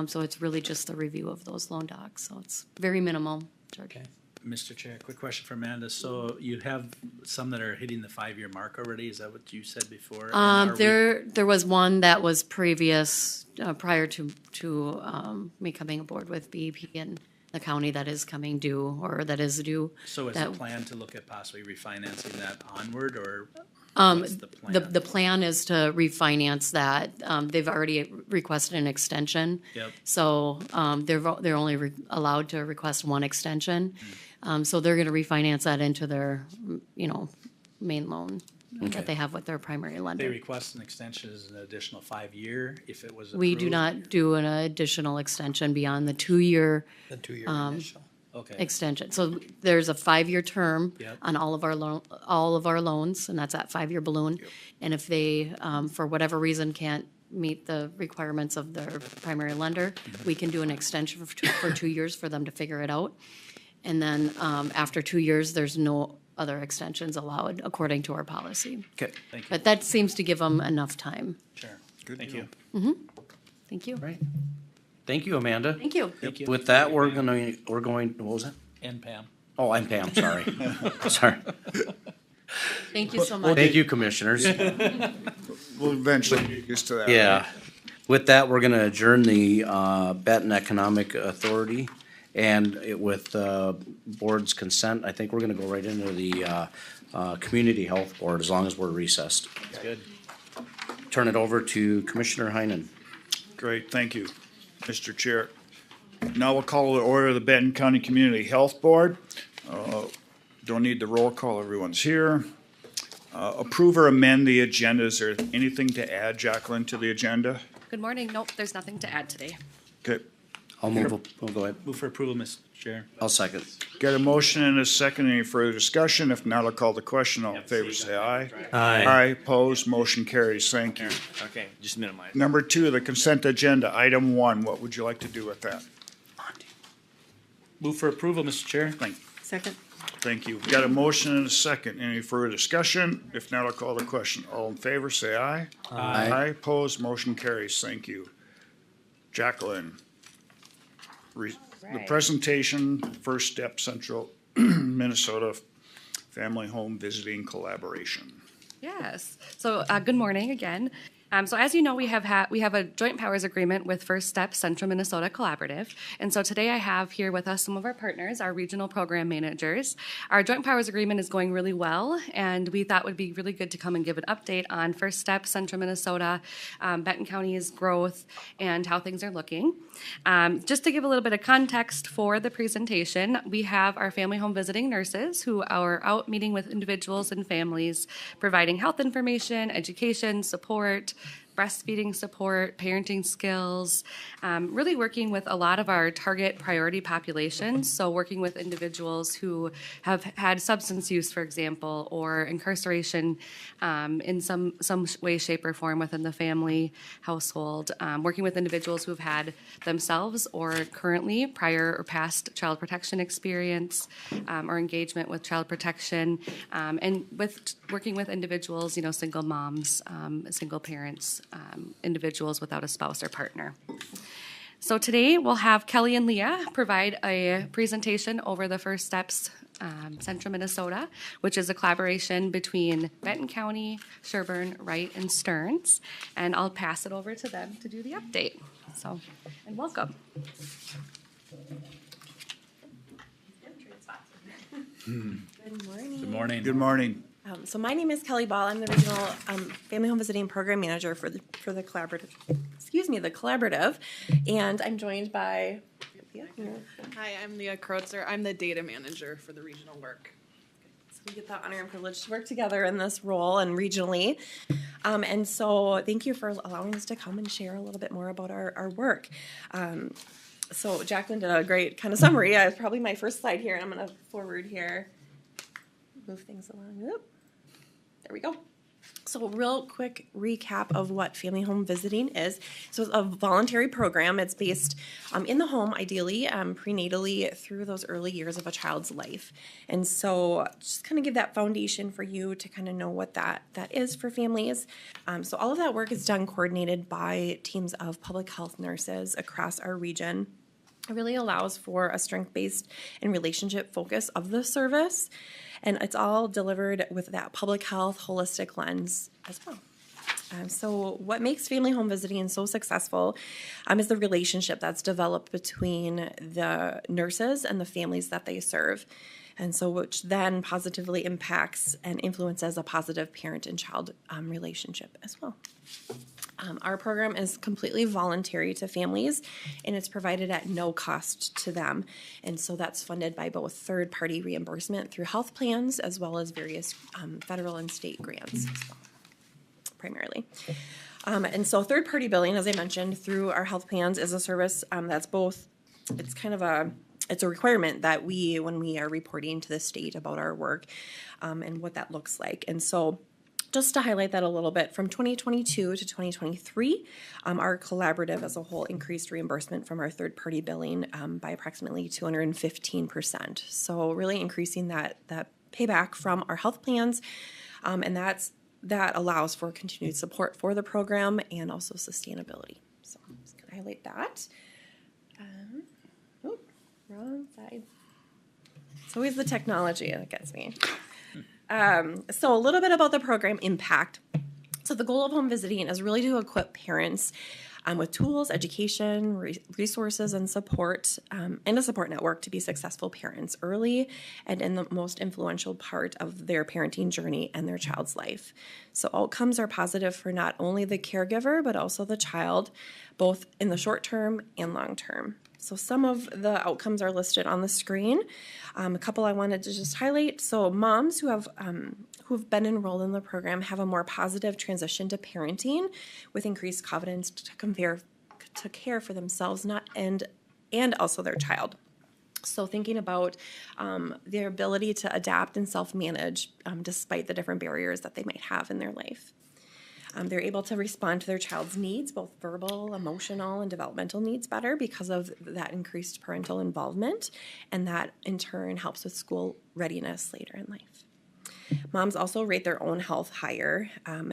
So it's really just the review of those loan docs, so it's very minimal, George.
Okay.
Mr. Chair, quick question for Amanda. So you have some that are hitting the 5-year mark already? Is that what you said before? And are we-
There was one that was previous, prior to me coming aboard with BEP in the county that is coming due, or that is due.
So is
that-
the plan to look at possibly refinancing that onward, or
what's
the plan?
The plan is to refinance that. They've already requested an extension.
Yep.
So, they're only allowed to request one extension. So they're gonna refinance that into their, main loan that they have with their primary
They
lender.
request an extension as an additional 5-year if it was approved?
We do not do an additional extension beyond the 2-year
The 2-year initial.
Okay.
extension. So there's a 5-year term
Yep.
on all of our loans, and that's that 5-year balloon. And if they, for whatever reason, can't meet the requirements of their primary lender, we can do an extension for 2 years for them to figure it out. And then, after 2 years, there's no other extensions allowed according to our policy.
Okay.
Thank you.
But that seems to give them enough time.
Sure.
Good
Thank
deal.
you.
Thank you.
Right. Thank you, Amanda.
Thank you.
Thank you.
With that, we're going, what was that?
And Pam.
Oh, I'm Pam, sorry. Sorry.
Thank you so much.
Thank you, commissioners.
We'll eventually get used to that.
Yeah. With that, we're gonna adjourn the Benton Economic Authority. And with board's consent, I think we're gonna go right into the Community Health Board as long as we're recessed.
That's good.
Turn it over to Commissioner Heinen.
Great, thank you, Mr. Chair. Now we'll call to order the Benton County Community Health Board. Don't need the roll call, everyone's here. Approve or amend the agenda. Is there anything to add, Jacqueline, to the agenda?
Good morning. Nope, there's nothing to add today.
Okay,
I'll move, we'll go ahead.
Move for approval, Mr. Chair.
I'll second.
got a motion and a second. Any further discussion? If not, I'll call the question. All in favor, say aye.
Aye.
Aye, opposed, motion carries. Thank you.
Okay, just minimize.
Number 2, the consent agenda, item 1. What would you like to do with that?
Move for approval, Mr. Chair.
Second?
Thank you. Got a motion and a second. Any further discussion? If not, I'll call the question. All in favor, say aye. Aye, opposed, motion carries. Thank you. Jacqueline. The
Right.
presentation, First Step Central Minnesota Family Home Visiting Collaboration.
Yes. So, good morning again. So as you know, we have a joint powers agreement with First Step Central Minnesota Collaborative. And so today I have here with us some of our partners, our regional program managers. Our joint powers agreement is going really well, and we thought it would be really good to come and give an update on First Step Central Minnesota, Benton County's growth, and how things are looking. Just to give a little bit of context for the presentation, we have our family home visiting nurses who are out meeting with individuals and families, providing health information, education, support, breastfeeding support, parenting skills, really working with a lot of our target priority populations. So working with individuals who have had substance use, for example, or incarceration in some way, shape, or form within the family household. Working with individuals who have had themselves or currently prior or past child protection experience or engagement with child protection, and with working with individuals, single moms, single parents, individuals without a spouse or partner. So today we'll have Kelly and Leah provide a presentation over the First Steps Central Minnesota, which is a collaboration between Benton County, Sherburne, Wright, and Stearns. And I'll pass it over to them to do the update. So, and welcome.
Good morning.
Good morning. Good morning.
So my name is Kelly Ball. I'm the regional family home visiting program manager for the collaborative. Excuse me, the collaborative, and I'm joined by.
Hi, I'm Leah Kreutzer. I'm the data manager for the regional work.
So we get the honor and privilege to work together in this role and regionally. And so thank you for allowing us to come and share a little bit more about our work. So Jacqueline did a great kind of summary. It's probably my first slide here, and I'm going to forward here. Move things along. Oop. There we go. So real quick recap of what family home visiting is. So it's a voluntary program. It's based in the home, ideally, prenatally through those early years of a child's life. And so just kind of give that foundation for you to kind of know what that is for families. So all of that work is done coordinated by teams of public health nurses across our region. It really allows for a strength-based and relationship focus of the service. And it's all delivered with that public health holistic lens as well. So what makes family home visiting so successful is the relationship that's developed between the nurses and the families that they serve. And so which then positively impacts and influences a positive parent and child relationship as well. Our program is completely voluntary to families, and it's provided at no cost to them. And so that's funded by both third-party reimbursement through health plans as well as various federal and state grants as well, primarily. And so third-party billing, as I mentioned, through our health plans is a service that's both, it's a requirement that when we are reporting to the state about our work and what that looks like. And so just to highlight that a little bit, from 2022 to 2023, our collaborative as a whole increased reimbursement from our third-party billing by approximately 215%. So really increasing that payback from our health plans, and that allows for continued support for the program and also sustainability. So I'm just going to highlight that. Wrong side. It's always the technology that gets me. So a little bit about the program impact. So the goal of home visiting is really to equip parents with tools, education, resources, and support, and a support network to be successful parents early and in the most influential part of their parenting journey and their child's life. So outcomes are positive for not only the caregiver, but also the child, both in the short term and long term. So some of the outcomes are listed on the screen. A couple I wanted to just highlight. So moms who have been enrolled in the program have a more positive transition to parenting with increased confidence to care for themselves and also their child. So thinking about their ability to adapt and self-manage despite the different barriers that they might have in their life. They're able to respond to their child's needs, both verbal, emotional, and developmental needs better because of that increased parental involvement, and that in turn helps with school readiness later in life. Moms also rate their own health higher,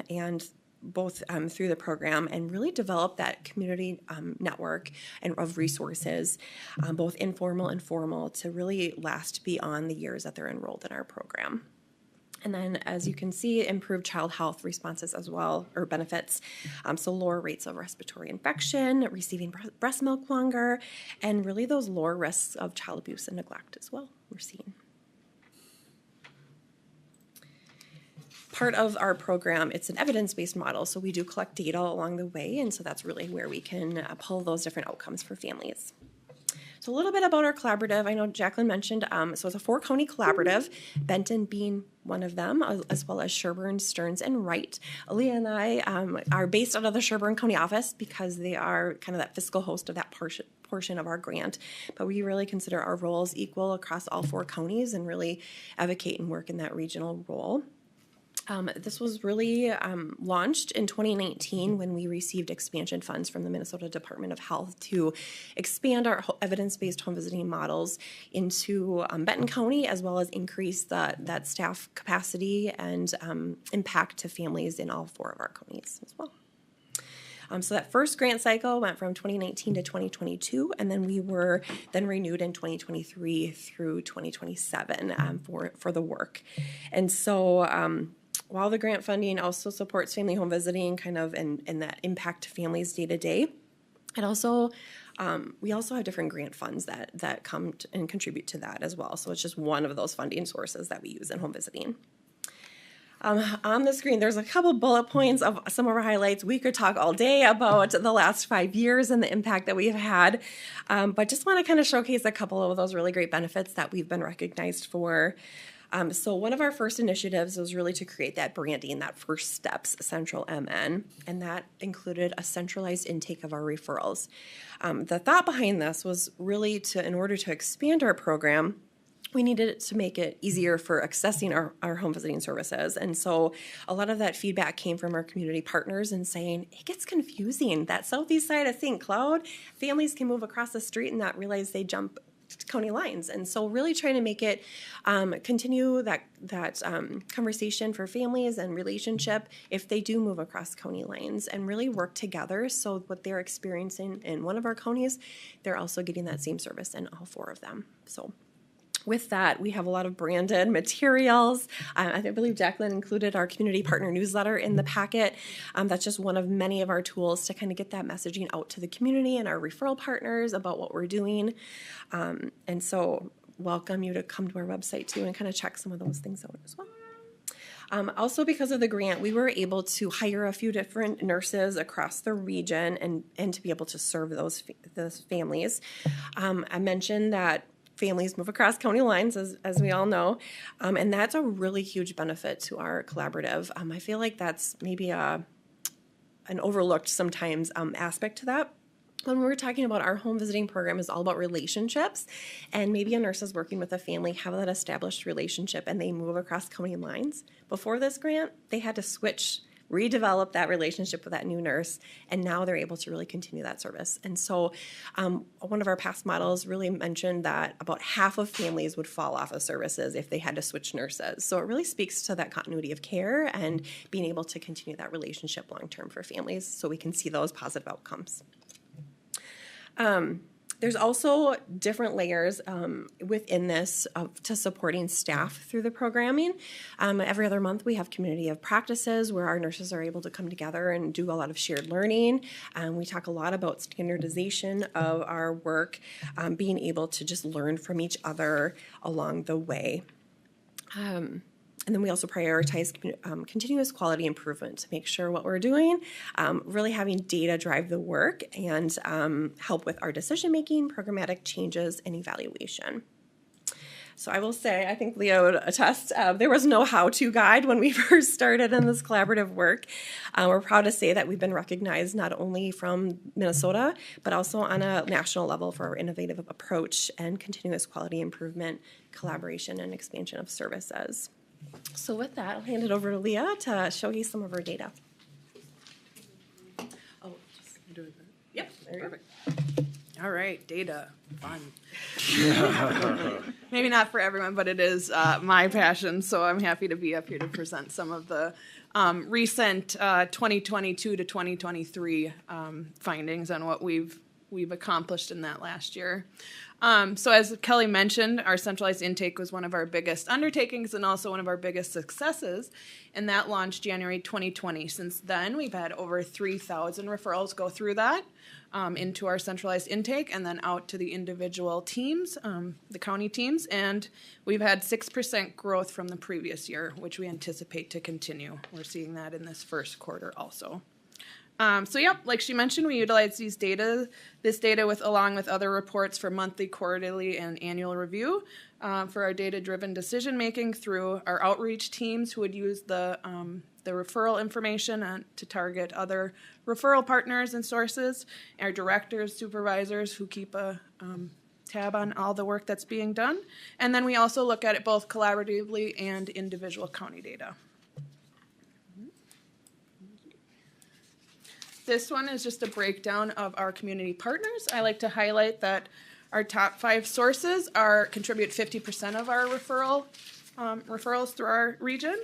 and both through the program, and really develop that community network and of resources, both informal and formal, to really last beyond the years that they're enrolled in our program. And then, as you can see, improved child health responses as well, or benefits. So lower rates of respiratory infection, receiving breast milk longer, and really those lower risks of child abuse and neglect as well, we're seeing. Part of our program, it's an evidence-based model, so we do collect data along the way, and so that's really where we can pull those different outcomes for families. So a little bit about our collaborative. I know Jacqueline mentioned, so it's a 4-county collaborative, Benton being one of them, as well as Sherburne, Stearns, and Wright. Aaliyah and I are based out of the Sherburne County office because they are kind of that fiscal host of that portion of our grant. But we really consider our roles equal across all 4 counties and really advocate and work in that regional role. This was really launched in 2019 when we received expansion funds from the Minnesota Department of Health to expand our evidence-based home visiting models into Benton County, as well as increase that staff capacity and impact to families in all 4 of our counties as well. So that first grant cycle went from 2019 to 2022, and then we were then renewed in 2023 through 2027 for the work. And so while the grant funding also supports family home visiting kind of and that impact to families day to day, it also we also have different grant funds that come and contribute to that as well. So it's just one of those funding sources that we use in home visiting. On the screen, there's a couple bullet points of some of our highlights. We could talk all day about the last 5 years and the impact that we've had, but just want to kind of showcase a couple of those really great benefits that we've been recognized for. So one of our first initiatives was really to create that branding, that First Steps Central MN, and that included a centralized intake of our referrals. The thought behind this was really in order to expand our program, we needed to make it easier for accessing our home visiting services. And so a lot of that feedback came from our community partners and saying, it gets confusing. That southeast side of St. Cloud, families can move across the street and not realize they jump county lines. And so really trying to make it continue that conversation for families and relationship if they do move across county lines, and really work together so what they're experiencing in one of our counties, they're also getting that same service in all 4 of them. So with that, we have a lot of branded materials. I believe Jacqueline included our community partner newsletter in the packet. That's just one of many of our tools to kind of get that messaging out to the community and our referral partners about what we're doing. And so welcome you to come to our website too and kind of check some of those things out as well. Also, because of the grant, we were able to hire a few different nurses across the region and to be able to serve those families. I mentioned that families move across county lines, as we all know, and that's a really huge benefit to our collaborative. I feel like that's maybe an overlooked sometimes aspect to that. When we're talking about our home visiting program is all about relationships, and maybe a nurse is working with a family, have that established relationship, and they move across county lines. Before this grant, they had to redevelop that relationship with that new nurse, and now they're able to really continue that service. And so one of our past models really mentioned that about half of families would fall off of services if they had to switch nurses. So it really speaks to that continuity of care and being able to continue that relationship long-term for families so we can see those positive outcomes. There's also different layers within this to supporting staff through the programming. Every other month we have community of practices where our nurses are able to come together and do a lot of shared learning. We talk a lot about standardization of our work, being able to just learn from each other along the way. And then we also prioritize continuous quality improvement to make sure what we're doing, really having data drive the work and help with our decision-making, programmatic changes, and evaluation. So I will say, I think Leah would attest, there was no how-to guide when we first started in this collaborative work. We're proud to say that we've been recognized not only from Minnesota, but also on a national level for our innovative approach and continuous quality improvement, collaboration, and expansion of services. So with that, I'll hand it over to Leah to show you some of our data.
Oh, just doing that. Yep, perfect. All right, data, fun. Maybe not for everyone, but it is my passion, so I'm happy to be up here to present some of the recent 2022 to 2023 findings on what we've we've accomplished in that last year. So as Kelly mentioned, our centralized intake was one of our biggest undertakings and also one of our biggest successes, and that launched January 2020. Since then, we've had over 3,000 referrals go through that into our centralized intake and then out to the individual teams, the county teams, and we've had 6% growth from the previous year, which we anticipate to continue. We're seeing that in this first quarter also. So yep, like she mentioned, we utilize this data along with other reports for monthly, quarterly, and annual review for our data-driven decision-making through our outreach teams who would use the referral information to target other referral partners and sources, our directors, supervisors who keep a tab on all the work that's being done, and then we also look at it both collaboratively and individual county data. This one is just a breakdown of our community partners. I like to highlight that our top 5 sources contribute 50% of our referrals through our region,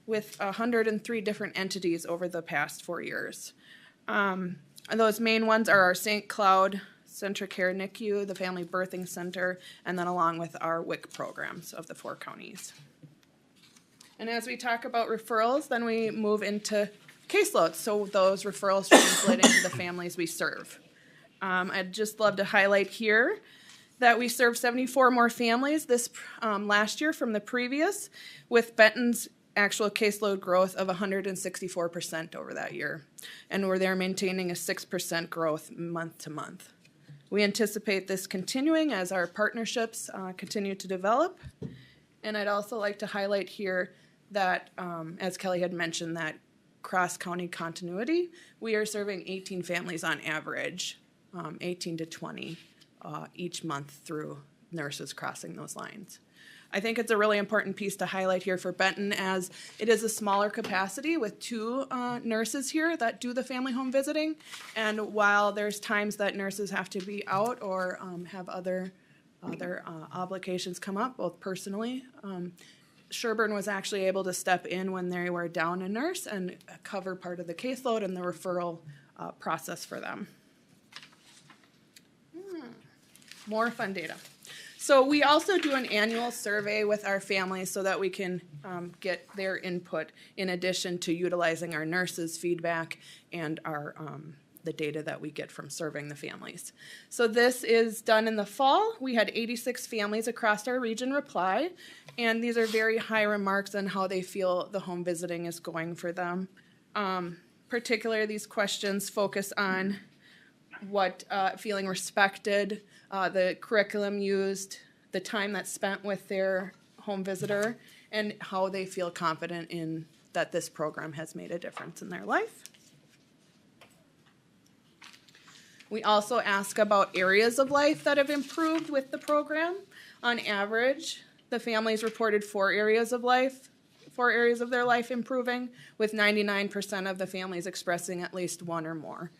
with 103 different entities over the past 4 years. And those main ones are our St. Cloud Centricare NICU, the Family Birthing Center, and then along with our WIC programs of the 4 counties. And as we talk about referrals, then we move into caseloads, so those referrals translating to the families we serve. I'd just love to highlight here that we served 74 more families this last year from the previous, with Benton's actual caseload growth of 164% over that year, and we're there maintaining a 6% growth month to month. We anticipate this continuing as our partnerships continue to develop, and I'd also like to highlight here that, as Kelly had mentioned, that cross-county continuity, we are serving 18 families on average, 18 to 20 each month through nurses crossing those lines. I think it's a really important piece to highlight here for Benton, as it is a smaller capacity with 2 nurses here that do the family home visiting, and while there's times that nurses have to be out or have other obligations come up, both personally, Sherburne was actually able to step in when they were down a nurse and cover part of the caseload and the referral process for them. More fun data. So we also do an annual survey with our families so that we can get their input in addition to utilizing our nurses' feedback and our the data that we get from serving the families. So this is done in the fall. We had 86 families across our region reply, and these are very high remarks on how they feel the home visiting is going for them. Particularly, these questions focus on what feeling respected, the curriculum used, the time that's spent with their home visitor, and how they feel confident in that this program has made a difference in their life. We also ask about areas of life that have improved with the program. On average, the families reported 4 areas of their life improving, with 99% of the families expressing at least 1 or more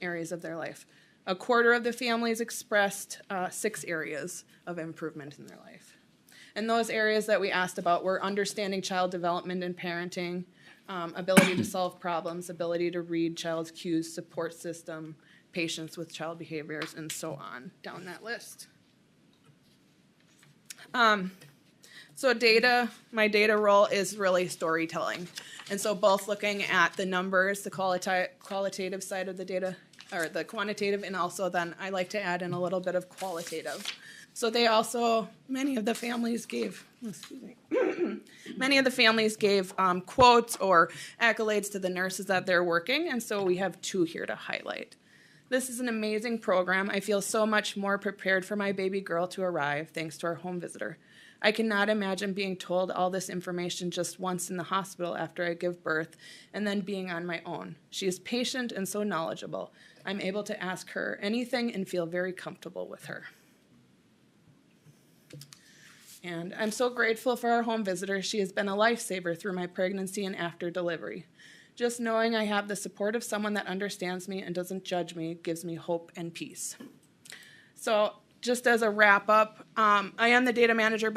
areas of their life. A quarter of the families expressed 6 areas of improvement in their life. And those areas that we asked about were understanding child development and parenting, ability to solve problems, ability to read child's cues, support system, patience with child behaviors, and so on down that list. So my data role is really storytelling. And so both looking at the numbers, the qualitative side of the data, or the quantitative, and also then I like to add in a little bit of qualitative. So many of the families gave quotes or accolades to the nurses that they're working, and so we have 2 here to highlight. This is an amazing program. I feel so much more prepared for my baby girl to arrive thanks to our home visitor. I cannot imagine being told all this information just once in the hospital after I give birth and then being on my own. She is patient and so knowledgeable. I'm able to ask her anything and feel very comfortable with her. And I'm so grateful for our home visitor. She has been a lifesaver through my pregnancy and after delivery. Just knowing I have the support of someone that understands me and doesn't judge me gives me hope and peace. So just as a wrap up, I am the data manager,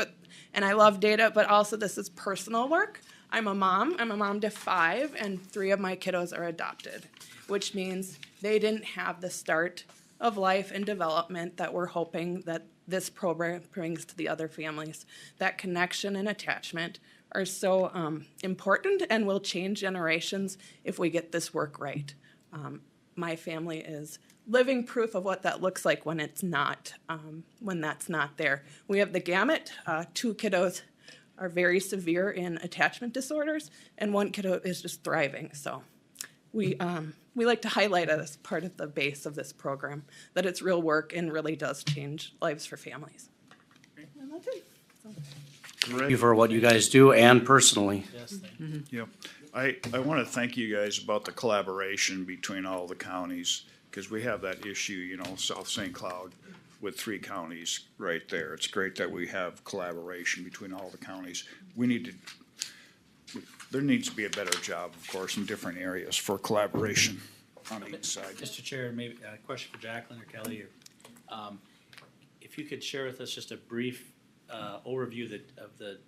and I love data, but also this is personal work. I'm a mom. I'm a mom to 5, and 3 of my kiddos are adopted, which means they didn't have the start of life and development that we're hoping that this program brings to the other families. That connection and attachment are so important and will change generations if we get this work right. My family is living proof of what that looks like when it's not, when that's not there. We have the gamut. 2 kiddos are very severe in attachment disorders, and 1 kiddo is just thriving. So we like to highlight it as part of the base of this program, that it's real work and really does change lives for families. And that's it. So.
Thank you for what you guys do and personally.
Yes, thank you.
Yep. I want to thank you guys about the collaboration between all the counties, because we have that issue, you know, South St. Cloud with 3 counties right there. It's great that we have collaboration between all the counties. There needs to be a better job, of course, in different areas for collaboration on each side.
Mr. Chair, maybe a question for Jacqueline or Kelly, or, if you could share with us just a brief overview of the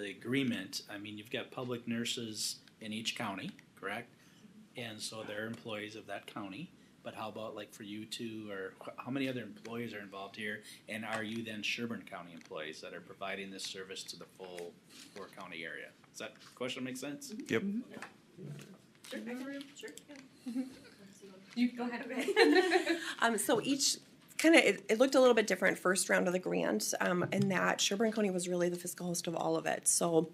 agreement. I mean, you've got public nurses in each county, correct? And so they're employees of that county. But how about like for you two, or how many other employees are involved here? And are you then Sherburne County employees that are providing this service to the full 4 county area? Does that question make sense?
Yep.
Sure,
You go ahead. So each it looked a little bit different first round of the grant, in that Sherburne County was really the fiscal host of all of it. So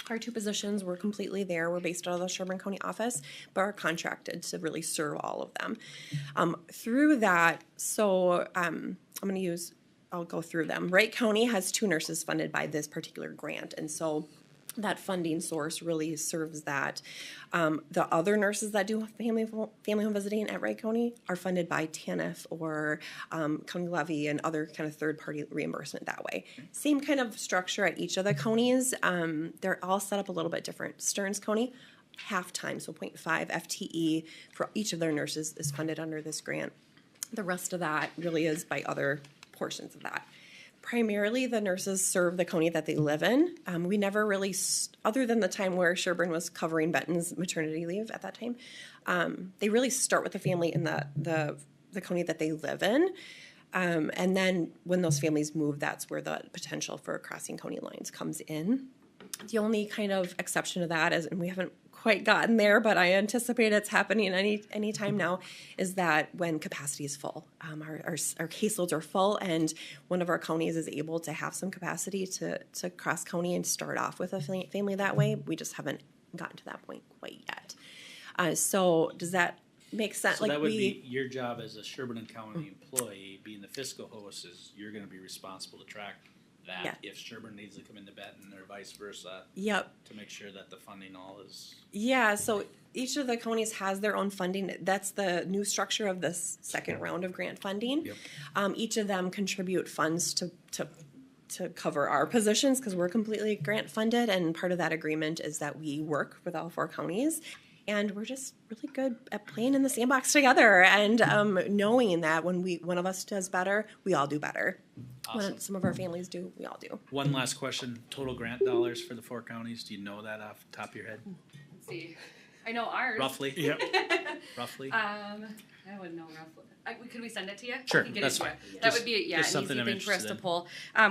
our 2 positions were completely there. We're based out of the Sherburne County office, but are contracted to really serve all of them. Through that, so I'll go through them. Wright County has 2 nurses funded by this particular grant, and so that funding source really serves that. The other nurses that do family home visiting at Wright County are funded by TANF or county levy and other kind of third-party reimbursement that way. Same kind of structure at each of the counties. They're all set up a little bit different. Stearns County, half-time, so 0.5 FTE for each of their nurses is funded under this grant. The rest of that really is by other portions of that. Primarily, the nurses serve the county that they live in. We never really, other than the time where Sherburne was covering Benton's maternity leave at that time, they really start with the family in the county that they live in. And then when those families move, that's where the potential for crossing county lines comes in. The only kind of exception to that is, and we haven't quite gotten there, but I anticipate it's happening any time now, is that when capacity is full, our caseloads are full, and one of our counties is able to have some capacity to cross county and start off with a family that way. We just haven't gotten to that point quite yet. So does that make sense?
So that would be your job as a Sherburne County employee, being the fiscal host, is you're gonna be responsible to track that,
yeah.
If Sherburne needs to come into Benton or vice versa.
Yep.
To make sure that the funding all is.
Yeah, so each of the counties has their own funding. That's the new structure of this second round of grant funding.
Yep.
Each of them contribute funds to cover our positions because we're completely grant funded, and part of that agreement is that we work with all 4 counties. And we're just really good at playing in the sandbox together and knowing that when one of us does better, we all do better.
Awesome.
When some of our families do, we all do.
One last question, total grant dollars for the 4 counties, do you know that off the top of your head?
Let's see. I know ours.
Roughly?
Yep.
Roughly?
I wouldn't know roughly. Could we send it to you?
Sure,
I can get
that's
it to
fine.
you. That would be, yeah,
just
an
something
easy
I'm
thing for us to
interested
pull.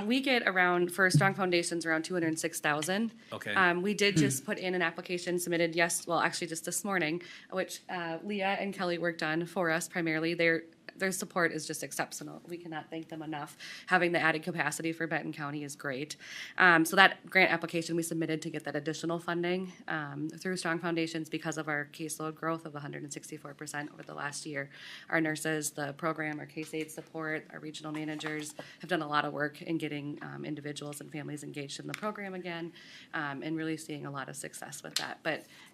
We get around, for Strong Foundations, around 206,000.
Okay.
We did just put in an application submitted, actually just this morning, which Leah and Kelly worked on for us primarily. Their support is just exceptional. We cannot thank them enough. Having the added capacity for Benton County is great. So that grant application we submitted to get that additional funding through Strong Foundations because of our caseload growth of 164% over the last year. Our nurses, the program, our case aid support, our regional managers have done a lot of work in getting individuals and families engaged in the program again, and really seeing a lot of success with that.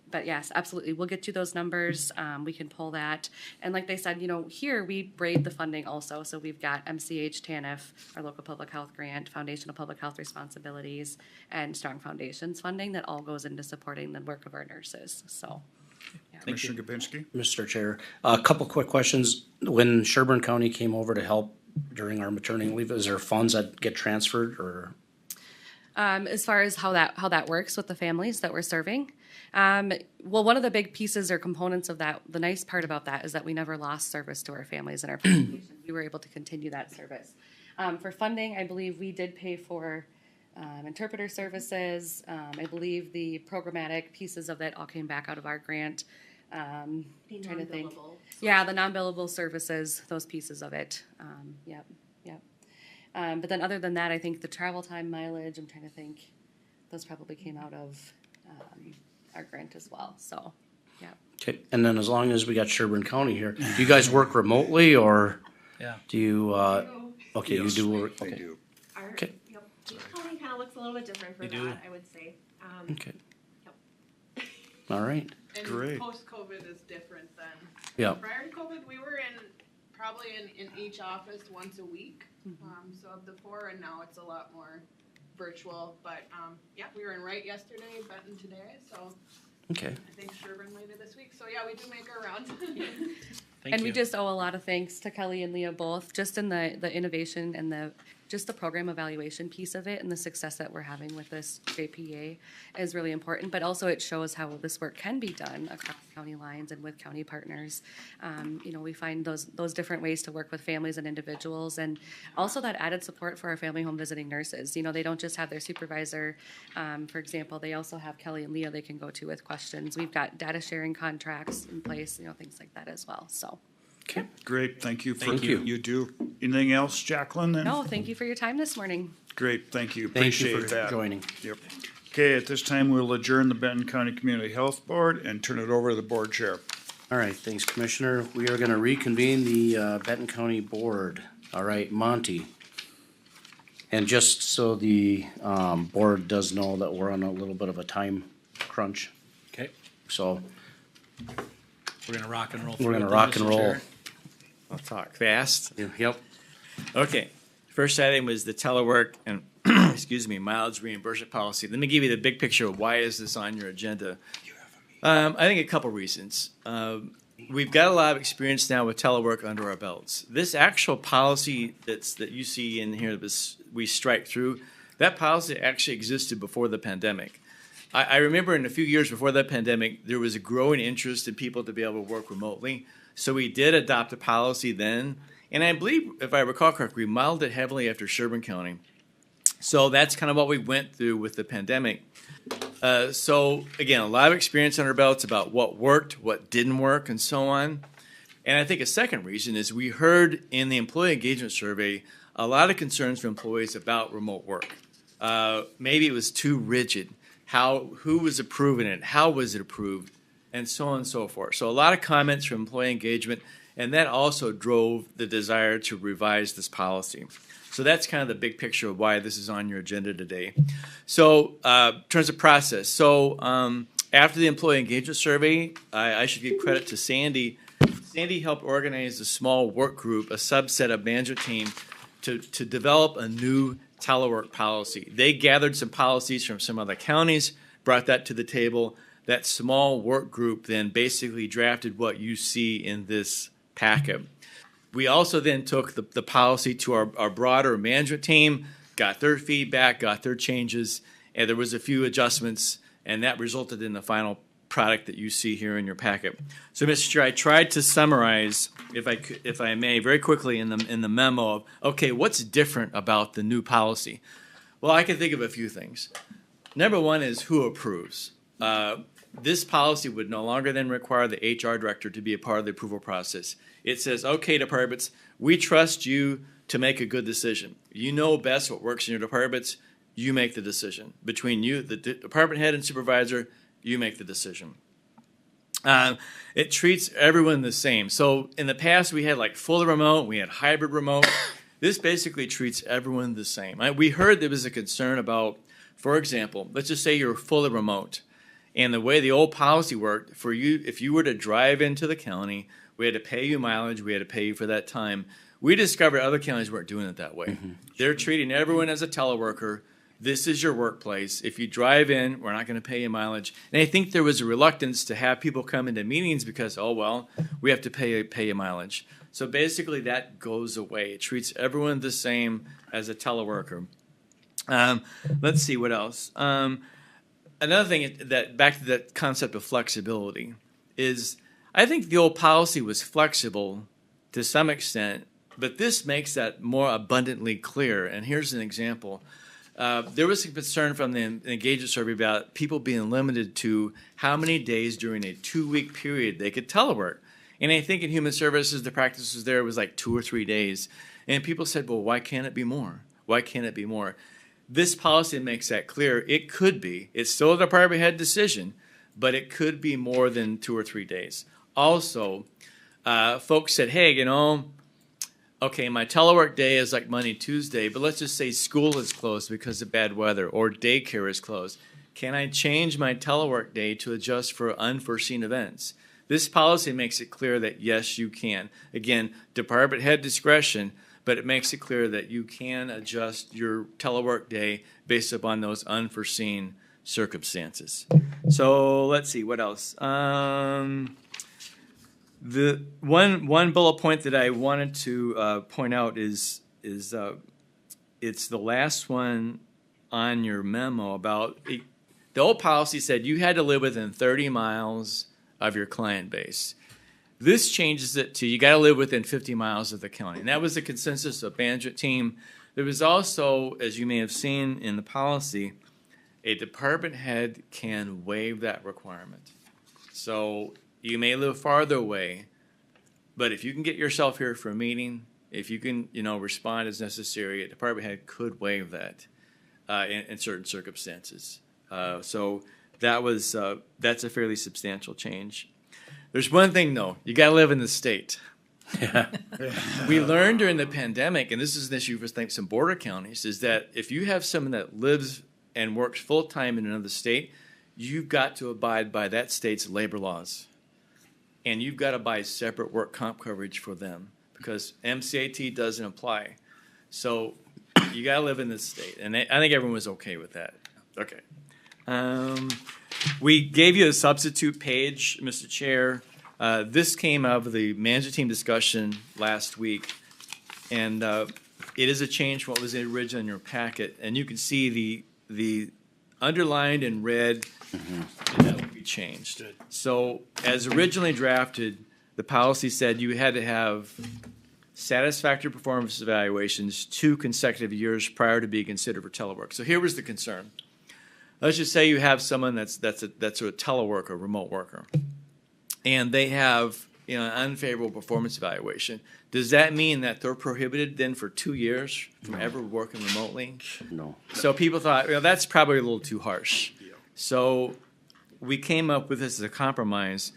But yes, absolutely. We'll get you those numbers. We can pull that. And like they said, here we braid the funding also. So we've got MCH, TANF, our local public health grant, Foundation of Public Health Responsibilities, and Strong Foundations funding that all goes into supporting the work of our nurses. So. Yeah.
Commissioner Gabinski?
Mr. Chair, a couple quick questions. When Sherburne County came over to help during our maternity leave, is there funds that get transferred or?
As far as how that works with the families that we're serving, well, one of the big pieces or components of that, the nice part about that is that we never lost service to our families in our presentations. we were able to continue that service. For funding, I believe we did pay for interpreter services. I believe the programmatic pieces of that all came back out of our grant. Trying to think. Yeah, the non-billable services, those pieces of it. Yep. But then other than that, I think the travel time, mileage, I'm trying to think, those probably came out of our grant as well, so, yeah.
Okay, and then as long as we got Sherburne County here, do you guys work remotely or?
Yeah.
Do you, okay, you
Yes,
do work,
they
okay.
do.
Our,
Okay.
yep, each county kind of looks a little bit different for
They
that,
do.
I would say.
Okay. All right.
And
Great.
post-COVID is different than.
Yeah.
Prior to COVID, we were probably in each office once a week. So of the four, and now it's a lot more virtual. But yeah, we were in Wright yesterday, Benton today, so.
Okay.
I think Sherburne later this week. So yeah, we do make our rounds.
And we just owe a lot of thanks to Kelly and Leah both, just in the innovation and just the program evaluation piece of it, and the success that we're having with this JPA is really important, but also it shows how this work can be done across county lines and with county partners. We find those different ways to work with families and individuals, and also that added support for our family home visiting nurses. They don't just have their supervisor, for example, they also have Kelly and Leah they can go to with questions. We've got data sharing contracts in place, things like that as well, so.
Okay.
Great, thank you for
Thank you.
you do. Anything else, Jacqueline, then?
No, thank you for your time this morning.
Great, thank you,
Thank you
appreciate
for
that.
joining.
Yep. Okay, at this time, we'll adjourn the Benton County Community Health Board and turn it over to the board chair.
All right, thanks, Commissioner. We are gonna reconvene the Benton County Board. All right, Monty. And just so the board does know that we're on a little bit of a time crunch,
Okay,
so
we're gonna rock and roll.
we're
through
gonna
it then,
rock and
Mr.
roll.
Chair.
I'll talk fast.
Yep.
Okay, first item was the telework and, excuse me, mileage reimbursement policy. Let me give you the big picture of why is this on your agenda. I think a couple reasons. We've got a lot of experience now with telework under our belts. This actual policy that you see in here, we strike through, that policy actually existed before the pandemic. I remember in a few years before the pandemic, there was a growing interest in people to be able to work remotely. So we did adopt a policy then, and I believe, if I recall correctly, we modeled it heavily after Sherburne County. So that's kind of what we went through with the pandemic. So again, a lot of experience on our belts about what worked, what didn't work, and so on. And I think a second reason is we heard in the employee engagement survey a lot of concerns from employees about remote work. Maybe it was too rigid. Who was approving it? How was it approved? And so on and so forth. So a lot of comments from employee engagement, and that also drove the desire to revise this policy. So that's kind of the big picture of why this is on your agenda today. So in terms of process, so after the employee engagement survey, I should give credit to Sandy. Sandy helped organize a small work group, a subset of management team, to develop a new telework policy. They gathered some policies from some other counties, brought that to the table. That small work group then basically drafted what you see in this packet. We also then took the policy to our broader management team, got their feedback, got their changes, and there was a few adjustments, and that resulted in the final product that you see here in your packet. So, Mr. Chair, I tried to summarize, if I may, very quickly in the memo of, okay, what's different about the new policy? Well, I can think of a few things. Number one is who approves. This policy would no longer then require the HR director to be a part of the approval process. It says, okay, departments, we trust you to make a good decision. You know best what works in your departments. You make the decision. Between you, the department head and supervisor, you make the decision. It treats everyone the same. So in the past, we had like fully remote, we had hybrid remote. This basically treats everyone the same. We heard there was a concern about, for example, let's just say you're fully remote. And the way the old policy worked, for you, if you were to drive into the county, we had to pay you mileage, we had to pay you for that time. We discovered other counties weren't doing it that way. Mm-hmm. They're treating everyone as a teleworker. This is your workplace. If you drive in, we're not going to pay you mileage. And I think there was a reluctance to have people come into meetings because, oh, well, we have to pay you mileage. So basically that goes away. It treats everyone the same as a teleworker. Let's see what else. Another thing that back to that concept of flexibility is I think the old policy was flexible to some extent But this makes that more abundantly clear, and here's an example. There was some concern from the engagement survey about people being limited to how many days during a 2-week period they could telework. And I think in human services, the practices there was like 2 or 3 days. And people said, well, why can't it be more? Why can't it be more? This policy makes that clear. It could be. It's still a department head decision, but it could be more than 2 or 3 days. Also, folks said, hey, you know, okay, my telework day is like Monday, Tuesday, but let's just say school is closed because of bad weather or daycare is closed. Can I change my telework day to adjust for unforeseen events? This policy makes it clear that yes, you can. Again, department head discretion, but it makes it clear that you can adjust your telework day based upon those unforeseen circumstances. So let's see, what else? The one bullet point that I wanted to point out is it's the last one on your memo about the old policy said you had to live within 30 miles of your client base. This changes it to you got to live within 50 miles of the county, and that was the consensus of management team. There was also, as you may have seen in the policy, a department head can waive that requirement. So you may live farther away, but if you can get yourself here for a meeting, if you can, respond as necessary, a department head could waive that in certain circumstances. So that's a fairly substantial change. There's one thing though, you got to live in the state. We learned during the pandemic, and this is an issue for some border counties, is that if you have someone that lives and works full-time in another state, you've got to abide by that state's labor laws. And you've got to buy separate work comp coverage for them because MCAT doesn't apply. So you got to live in this state. And I think everyone was okay with that. Okay. We gave you a substitute page, Mr. Chair. This came out of the management team discussion last week. And it is a change from what was originally in your packet. And you can see the underlined in red, that will be changed.
Good.
So as originally drafted, the policy said you had to have satisfactory performance evaluations 2 consecutive years prior to being considered for telework. So here was the concern. Let's just say you have someone that's a teleworker, remote worker, and they have an unfavorable performance evaluation. Does that mean that they're prohibited then for 2 years from ever working remotely?
No.
So people thought, that's probably a little too harsh. So we came up with this as a compromise.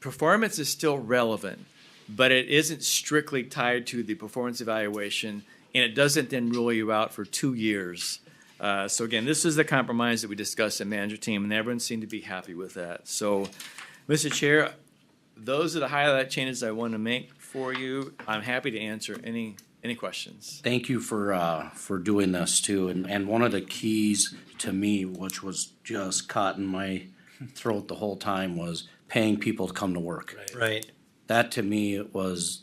Performance is still relevant, but it isn't strictly tied to the performance evaluation, and it doesn't then rule you out for 2 years. So again, this is the compromise that we discussed in manager team, and everyone seemed to be happy with that. So, Mr. Chair, those are the highlight changes I want to make for you. I'm happy to answer any questions.
Thank you for doing this too. And one of the keys to me, which was just caught in my throat the whole time, was paying people to come to work.
Right.
That to me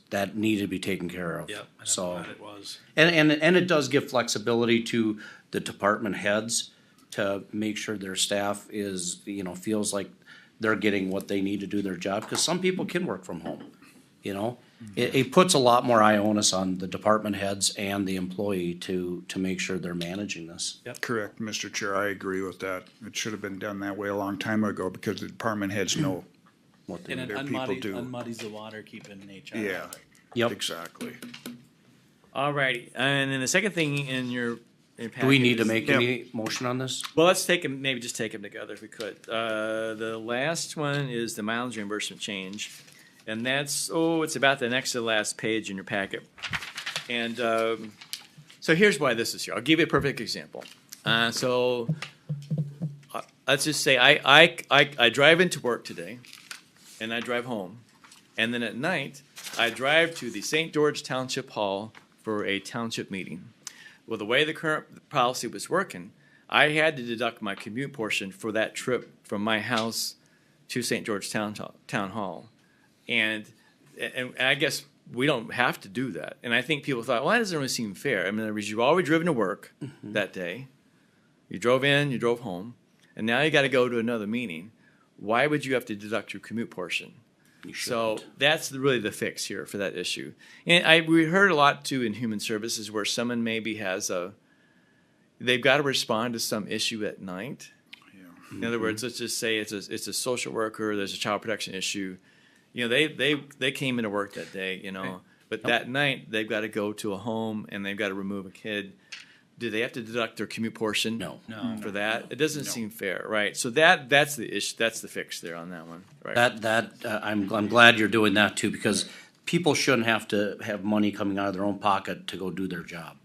that needed to be taken care of.
Yep, I'm
So,
glad it was.
and it does give flexibility to the department heads to make sure their staff is, feels like they're getting what they need to do their job, because some people can work from home, It puts a lot more onus on the department heads and the employee to make sure they're managing this.
Correct, Mr. Chair, I agree with that. It should have been done that way a long time ago because the department heads know what
And it
their people do.
unmuddies the water, keeping HR.
Yeah,
out of it.
Yep.
exactly.
All righty. And then the second thing in your packet
Do we need to
is-
make any motion on this?
Well, let's maybe just take them together if we could. The last one is the mileage reimbursement change. And that's, it's about the next to the last page in your packet. And so here's why this is here. I'll give you a perfect example. Let's just say I drive into work today, and I drive home. And then at night, I drive to the St. George Township Hall for a township meeting. Well, the way the current policy was working, I had to deduct my commute portion for that trip from my house to St. George Town Hall. And I guess we don't have to do that. And I think people thought, well, that doesn't really seem fair. I mean, you've already driven to work that day. You drove in, you drove home, and now you got to go to another meeting. Why would you have to deduct your commute portion? So that's really the fix here for that issue. And we heard a lot too in human services where someone maybe they've got to respond to some issue at night. In other words, let's just say it's a social worker, there's a child protection issue. You know, they came into work that day, you know, but that night they've got to go to a home and they've got to remove a kid. Do they have to deduct their commute portion?
No.
For that? It doesn't seem fair, right? So that's the issue. That's the fix there on that one, right?
I'm glad you're doing that too, because people shouldn't have to have money coming out of their own pocket to go do their job.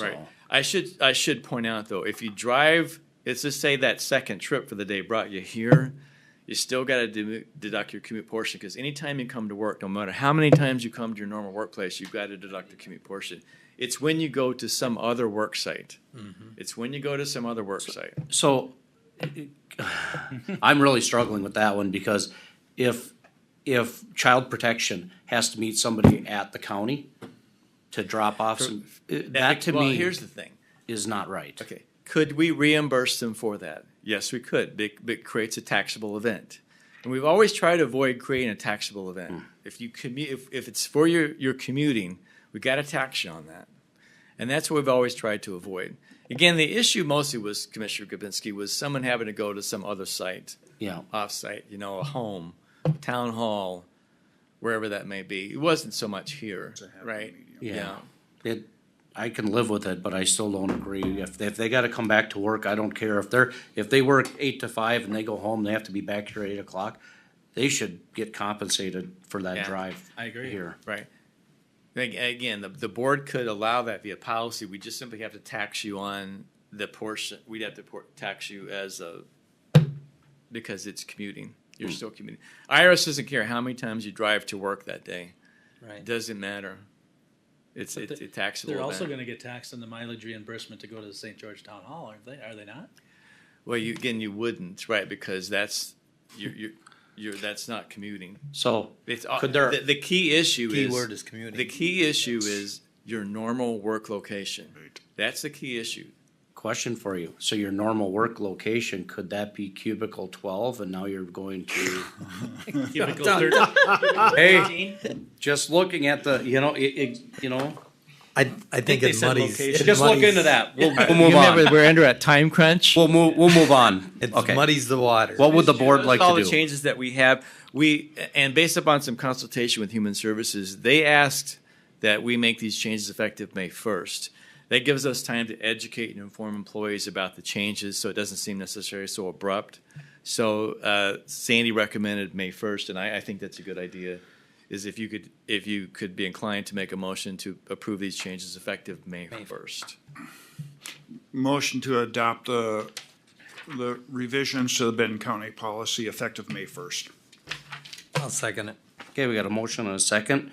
Right. I should point out though, if you drive, let's just say that second trip for the day brought you here, you still got to deduct your commute portion, because anytime you come to work, no matter how many times you come to your normal workplace, you've got to deduct the commute portion. It's when you go to some other work site. It's when you go to some other work site.
So I'm really struggling with that one, because if child protection has to meet somebody at the county to drop off that to me,
here's the thing,
is not right.
Okay, could we reimburse them for that? Yes, we could. It creates a taxable event, and we've always tried to avoid creating a taxable event. If you commute, if it's for your commuting, we got to tax you on that, and that's what we've always tried to avoid. Again, the issue mostly was, Commissioner Gabinski, was someone having to go to some other site, off-site, you know, a home, town hall, wherever that may be. It wasn't so much here, right?
Yeah. I can live with it, but I still don't agree. If they gotta come back to work, I don't care. If they work 8 to 5 and they go home, they have to be back here at 8 o'clock, they should get compensated for that drive.
I agree.
Here.
Right. Again, the board could allow that via policy. We just simply have to tax you on the portion. We'd have to tax you because it's commuting. You're still commuting. IRS doesn't care how many times you drive to work that day.
Right.
Doesn't matter. It's a taxable
They're
event.
also gonna get taxed on the mileage reimbursement to go to the St. George Town Hall, aren't they? Are they not?
Well, you wouldn't, right? Because that's that's not commuting.
So
could the key issue
Key word is commuting.
The key issue is your normal work location. That's the key issue.
Question for you. So your normal work location, could that be cubicle 12 and now you're going to?
Cubicle 13.
Hey, just looking at the,
I think
they
it
said
muddies.
location.
just look into that. We'll move on.
We're under a time crunch.
We'll move on.
It
Okay.
muddies the water.
What would the board like
all
to
the
do?
changes that we have, and based upon some consultation with Human Services, they asked that we make these changes effective May 1st. That gives us time to educate and inform employees about the changes, so it doesn't seem necessarily so abrupt. So Sandy recommended May 1st, and I think that's a good idea. Is if you could be inclined to make a motion to approve these changes effective May 1st.
Motion to adopt the revisions to the Benton County policy effective May 1st.
I'll second it.
Okay, we got a motion and a second.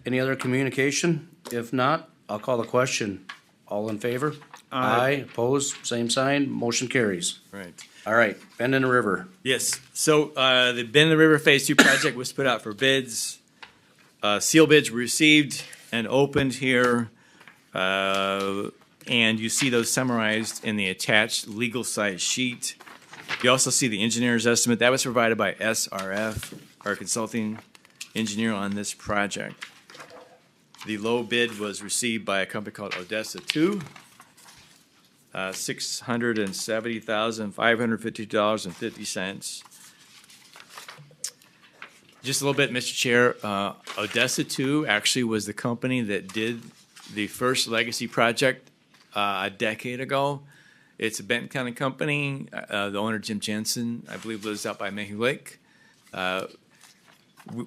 Any other communication? If not, I'll call the question. All in favor? Aye. Opposed? Same sign. Motion carries.
Right.
All right, Benton River.
Yes, so the Benton River Phase 2 project was put out for bids. Seal bids were received and opened here. And you see those summarized in the attached legal size sheet. You also see the engineer's estimate. That was provided by SRF, our consulting engineer on this project. The low bid was received by a company called Odessa 2. $670,550.50. Just a little bit, Mr. Chair. Odessa 2 actually was the company that did the first legacy project a decade ago. It's a Benton County company. The owner, Jim Jensen, I believe lives out by Mayhew Lake.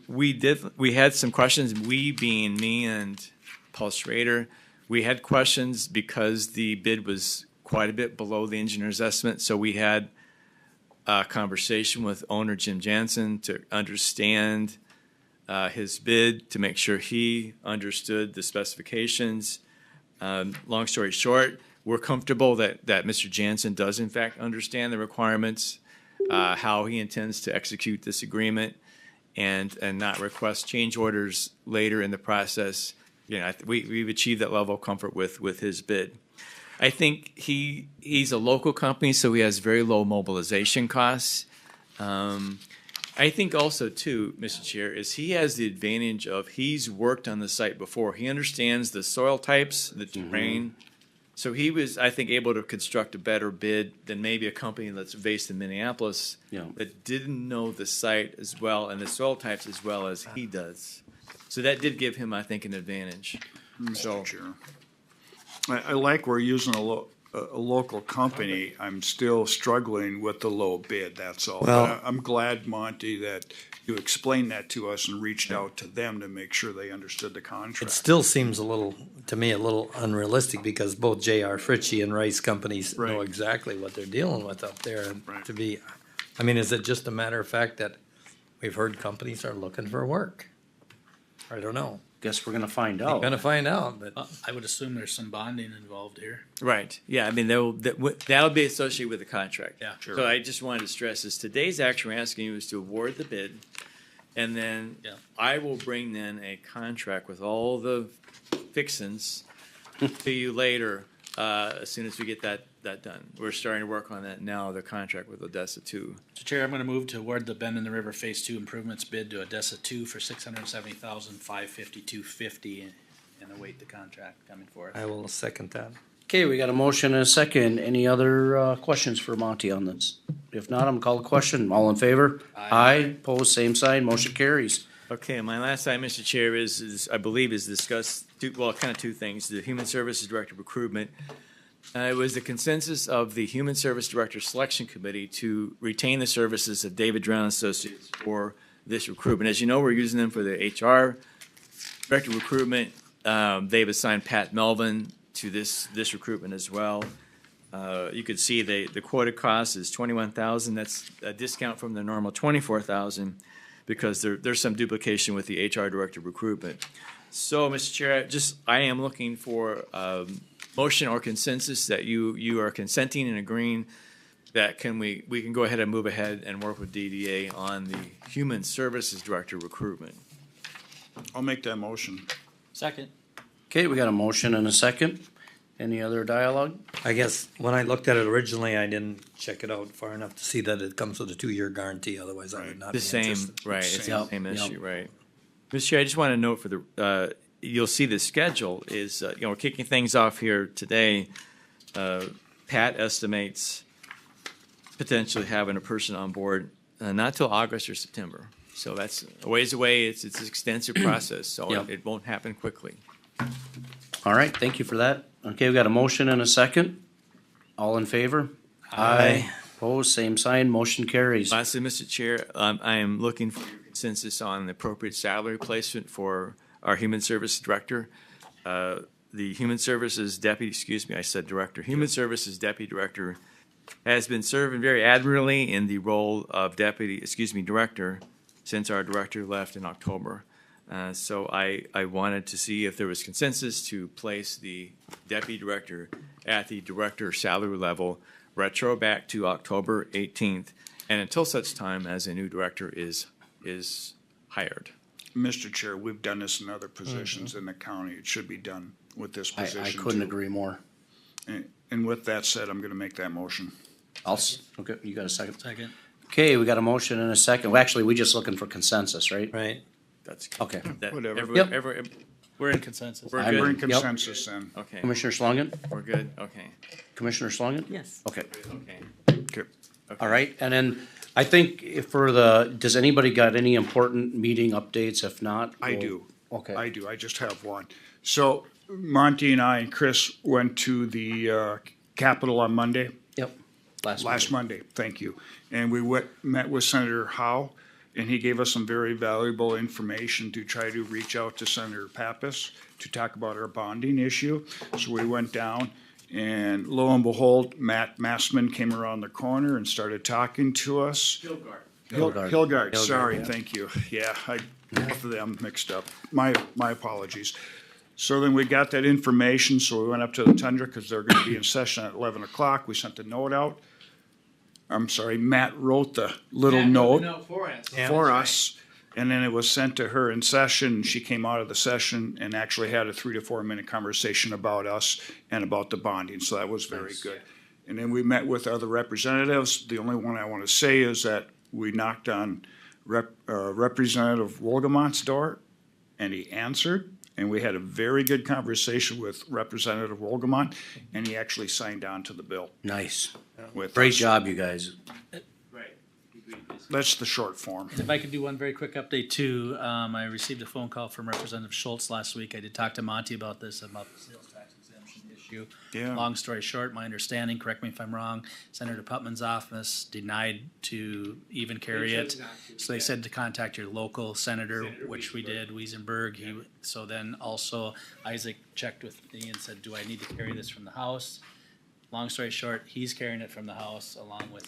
We had some questions, we being me and Paul Schrader. We had questions because the bid was quite a bit below the engineer's estimate, so we had a conversation with owner Jim Jansen to understand his bid, to make sure he understood the specifications. Long story short, we're comfortable that Mr. Jansen does in fact understand the requirements, how he intends to execute this agreement, and not request change orders later in the process. We've achieved that level of comfort with his bid. I think he's a local company, so he has very low mobilization costs. I think also too, Mr. Chair, is he has the advantage of he's worked on the site before. He understands the soil types, the terrain. So he was, I think, able to construct a better bid than maybe a company that's based in Minneapolis that didn't know the site as well and the soil types as well as he does. So that did give him, I think, an advantage.
Mr. Chair. I like we're using a local company. I'm still struggling with the low bid, that's all.
Well-
But I'm glad, Monty, that you explained that to us and reached out to them to make sure they understood the
It
contract.
still seems to me, a little unrealistic because both J.R. Fritchie and Rice companies know exactly what they're dealing with up there. And to be, I mean, is it just a matter of fact that we've heard companies are looking for work? I don't know.
Guess we're gonna find
We're
out.
gonna find out, but
I would assume there's some bonding involved here.
Right, yeah, I mean, that'll be associated with the contract.
Yeah. Sure.
So I just wanted to stress this, today's action we're asking you is to award the bid, and then I will bring then a contract with all the fixins to you later, as soon as we get that done. We're starting to work on that now, the contract with Odessa Two.
Mr. Chair, I'm gonna move to award the Bend in the River Phase Two improvements bid to Odessa Two for $670,552.50 and await the contract coming forth.
I will second that.
Okay, we got a motion and a second. Any other questions for Monty on this? If not, I'm gonna call the question. All in favor? Aye. Opposed, same sign. Motion carries.
Okay, my last item, Mr. Chair, is I believe is discuss, kind of two things, the Human Services Director recruitment. It was the consensus of the Human Service Director Selection Committee to retain the services of David Drown Associates for this recruitment. As you know, we're using them for the HR Director recruitment. They've assigned Pat Melvin to this recruitment as well. You could see the quoted cost is $21,000. That's a discount from the normal $24,000 because there's some duplication with the HR Director recruitment. So, Mr. Chair, I am looking for motion or consensus that you are consenting and agreeing that we can go ahead and move ahead and work with DDA on the Human Services Director recruitment.
I'll make that motion.
Second.
Okay, we got a motion and a second. Any other dialogue?
I guess when I looked at it originally, I didn't check it out far enough to see that it comes with a 2-year guarantee, otherwise I would not be
The same,
interested.
right, it's the same
Yep.
issue, right. Mr. Chair, I just want to note for the, you'll see the schedule is, we're kicking things off here today. Pat estimates potentially having a person on board, not till August or September. So that's a ways away. It's an extensive process, so
Yep.
it won't happen quickly.
All right, thank you for that. Okay, we got a motion and a second. All in favor?
Aye.
Opposed, same sign. Motion carries.
Lastly, Mr. Chair, I am looking for your consensus on the appropriate salary placement for our Human Services Director. The Human Services Deputy, I said Director. Human Services Deputy Director has been serving very admirably in the role of Director since our Director left in October. So I wanted to see if there was consensus to place the Deputy Director at the Director salary level retro back to October 18th and until such time as a new Director is hired.
Mr. Chair, we've done this in other positions in the county. It should be done with this position.
I couldn't
too.
agree more.
And with that said, I'm gonna make that motion.
Okay, you got a second?
Second.
Okay, we got a motion and a second. Well, actually, we just looking for consensus, right?
Right.
That's
Okay.
Whatever.
Yep.
We're in consensus.
We're
I'm
good.
We're in
Yep.
consensus then.
Okay,
Commissioner Schlangen?
we're good, okay,
Commissioner Schlangen?
Yes.
Okay.
okay.
Okay.
All right, and then I think does anybody got any important meeting updates? If not,
I
we'll-
do.
Okay.
I do. I just have one. So Monty and I and Chris went to the Capitol on Monday.
Yep.
Last Monday, thank you. And we met with Senator Howe, and he gave us some very valuable information to try to reach out to Senator Pappas to talk about our bonding issue. So we went down, and lo and behold, Matt Massman came around the corner and started talking to us. Hilgard, sorry,
yeah.
thank you. Yeah, both of them mixed up. My apologies. So then we got that information, so we went up to the Tundra because they're gonna be in session at 11 o'clock. We sent the note out. I'm sorry, Matt wrote the little note for us. And then it was sent to her in session. She came out of the session and actually had a 3 to 4 minute conversation about us and about the bonding. So that was very good. And then we met with other representatives. The only one I want to say is that we knocked on Representative Wolgamont's door, and he answered. And we had a very good conversation with Representative Wolgamont, and he actually signed on to the bill.
Nice.
With
Great
us.
job, you guys.
That's the short form.
If I could do one very quick update too, I received a phone call from Representative Schultz last week. I did talk to Monty about this, about the sales tax exemption issue.
Yeah.
Long story short, my understanding, correct me if I'm wrong, Senator Putman's office denied to even carry it. So they said to contact your local senator, which we did, Weisenberg. So then also Isaac checked with me and said, do I need to carry this from the House? Long story short, he's carrying it from the House along with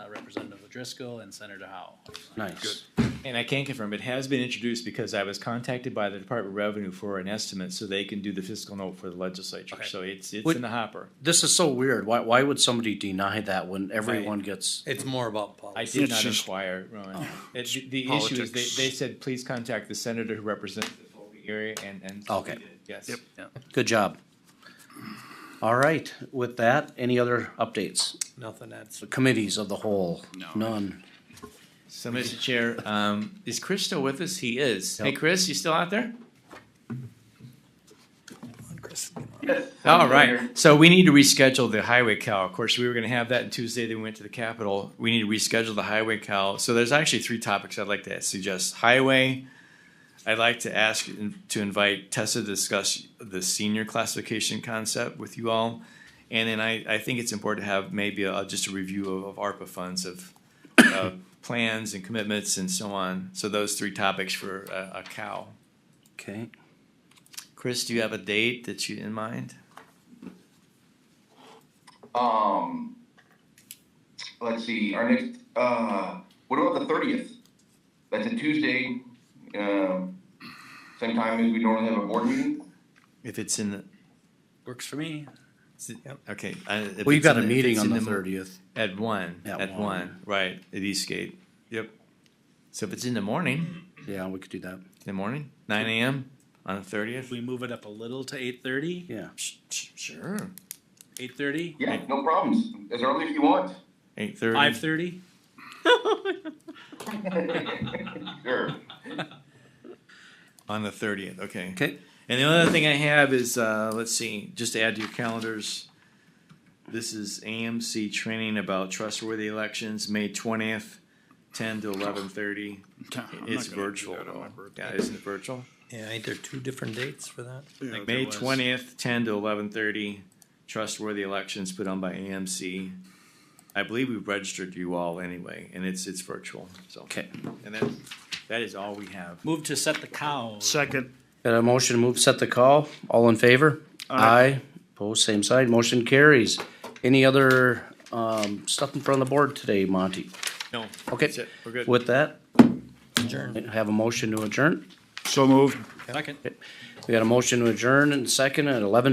Representative O'Driscoll and Senator Howe.
Nice.
And I can confirm, it has been introduced because I was contacted by the Department of Revenue for an estimate so they can do the fiscal note for the legislature. So it's in the hopper.
This is so weird. Why would somebody deny that when everyone gets?
It's more about
I
policy.
did not inquire, Rowan. The issue is
politics.
they said, please contact the senator who represents the Foley area and.
Okay.
we did, Yes.
Yep.
Good job. All right, with that, any other updates?
Nothing that's.
Committees of the whole?
No.
None.
So, Mr. Chair, is Chris still with us? He is. Hey,
Yep.
Chris, you still out there?
Yes.
All right, so we need to reschedule the highway cow. Of course, we were gonna have that on Tuesday, then we went to the Capitol. We need to reschedule the highway cow. So there's actually 3 topics I'd like to suggest. Highway, I'd like to ask to invite Tessa to discuss the senior classification concept with you all. And then I think it's important to have maybe just a review of ARPA funds of plans and commitments and so on. So those 3 topics for a cow.
Okay.
Chris, do you have a date that you in mind?
Let's see, our next, what about the 30th? That's a Tuesday, same time as we normally have a board meeting?
If it's in the,
Works for me.
okay.
Well, you've got a meeting on the 30th.
At 1,
At
at
1.
1, right, at Eastgate. Yep. So if it's in the morning,
Yeah, we could do that.
in the morning, 9 AM on the 30th?
We move it up a little to 8:30.
Yeah.
Sure.
8:30.
Yeah, no problems, as early as you want.
8:30?
5:30.
Sure.
On the 30th, okay.
Okay.
And the other thing I have is, let's see, just to add to your calendars, this is AMC training about trustworthy elections, May 20th, 10 to 11:30.
I'm
It's
not gonna do
virtual
that on my
though.
birthday.
Yeah, isn't it virtual?
Yeah, ain't there 2 different dates for that?
Yeah,
May
there was.
20th, 10 to 11:30, trustworthy elections put on by AMC. I believe we've registered you all anyway, and it's virtual, so.
Okay.
And that is all we have.
Move to set the cow.
Second.
Got a motion to move, set the call. All in favor? Aye. Opposed, same side. Motion carries. Any other, stuff in front of the board today, Monty?
No.
Okay.
That's it. We're good.
With that,
Adjourn.
have a motion to adjourn.
So moved.
Second.
We got a motion to adjourn and second at 11:00.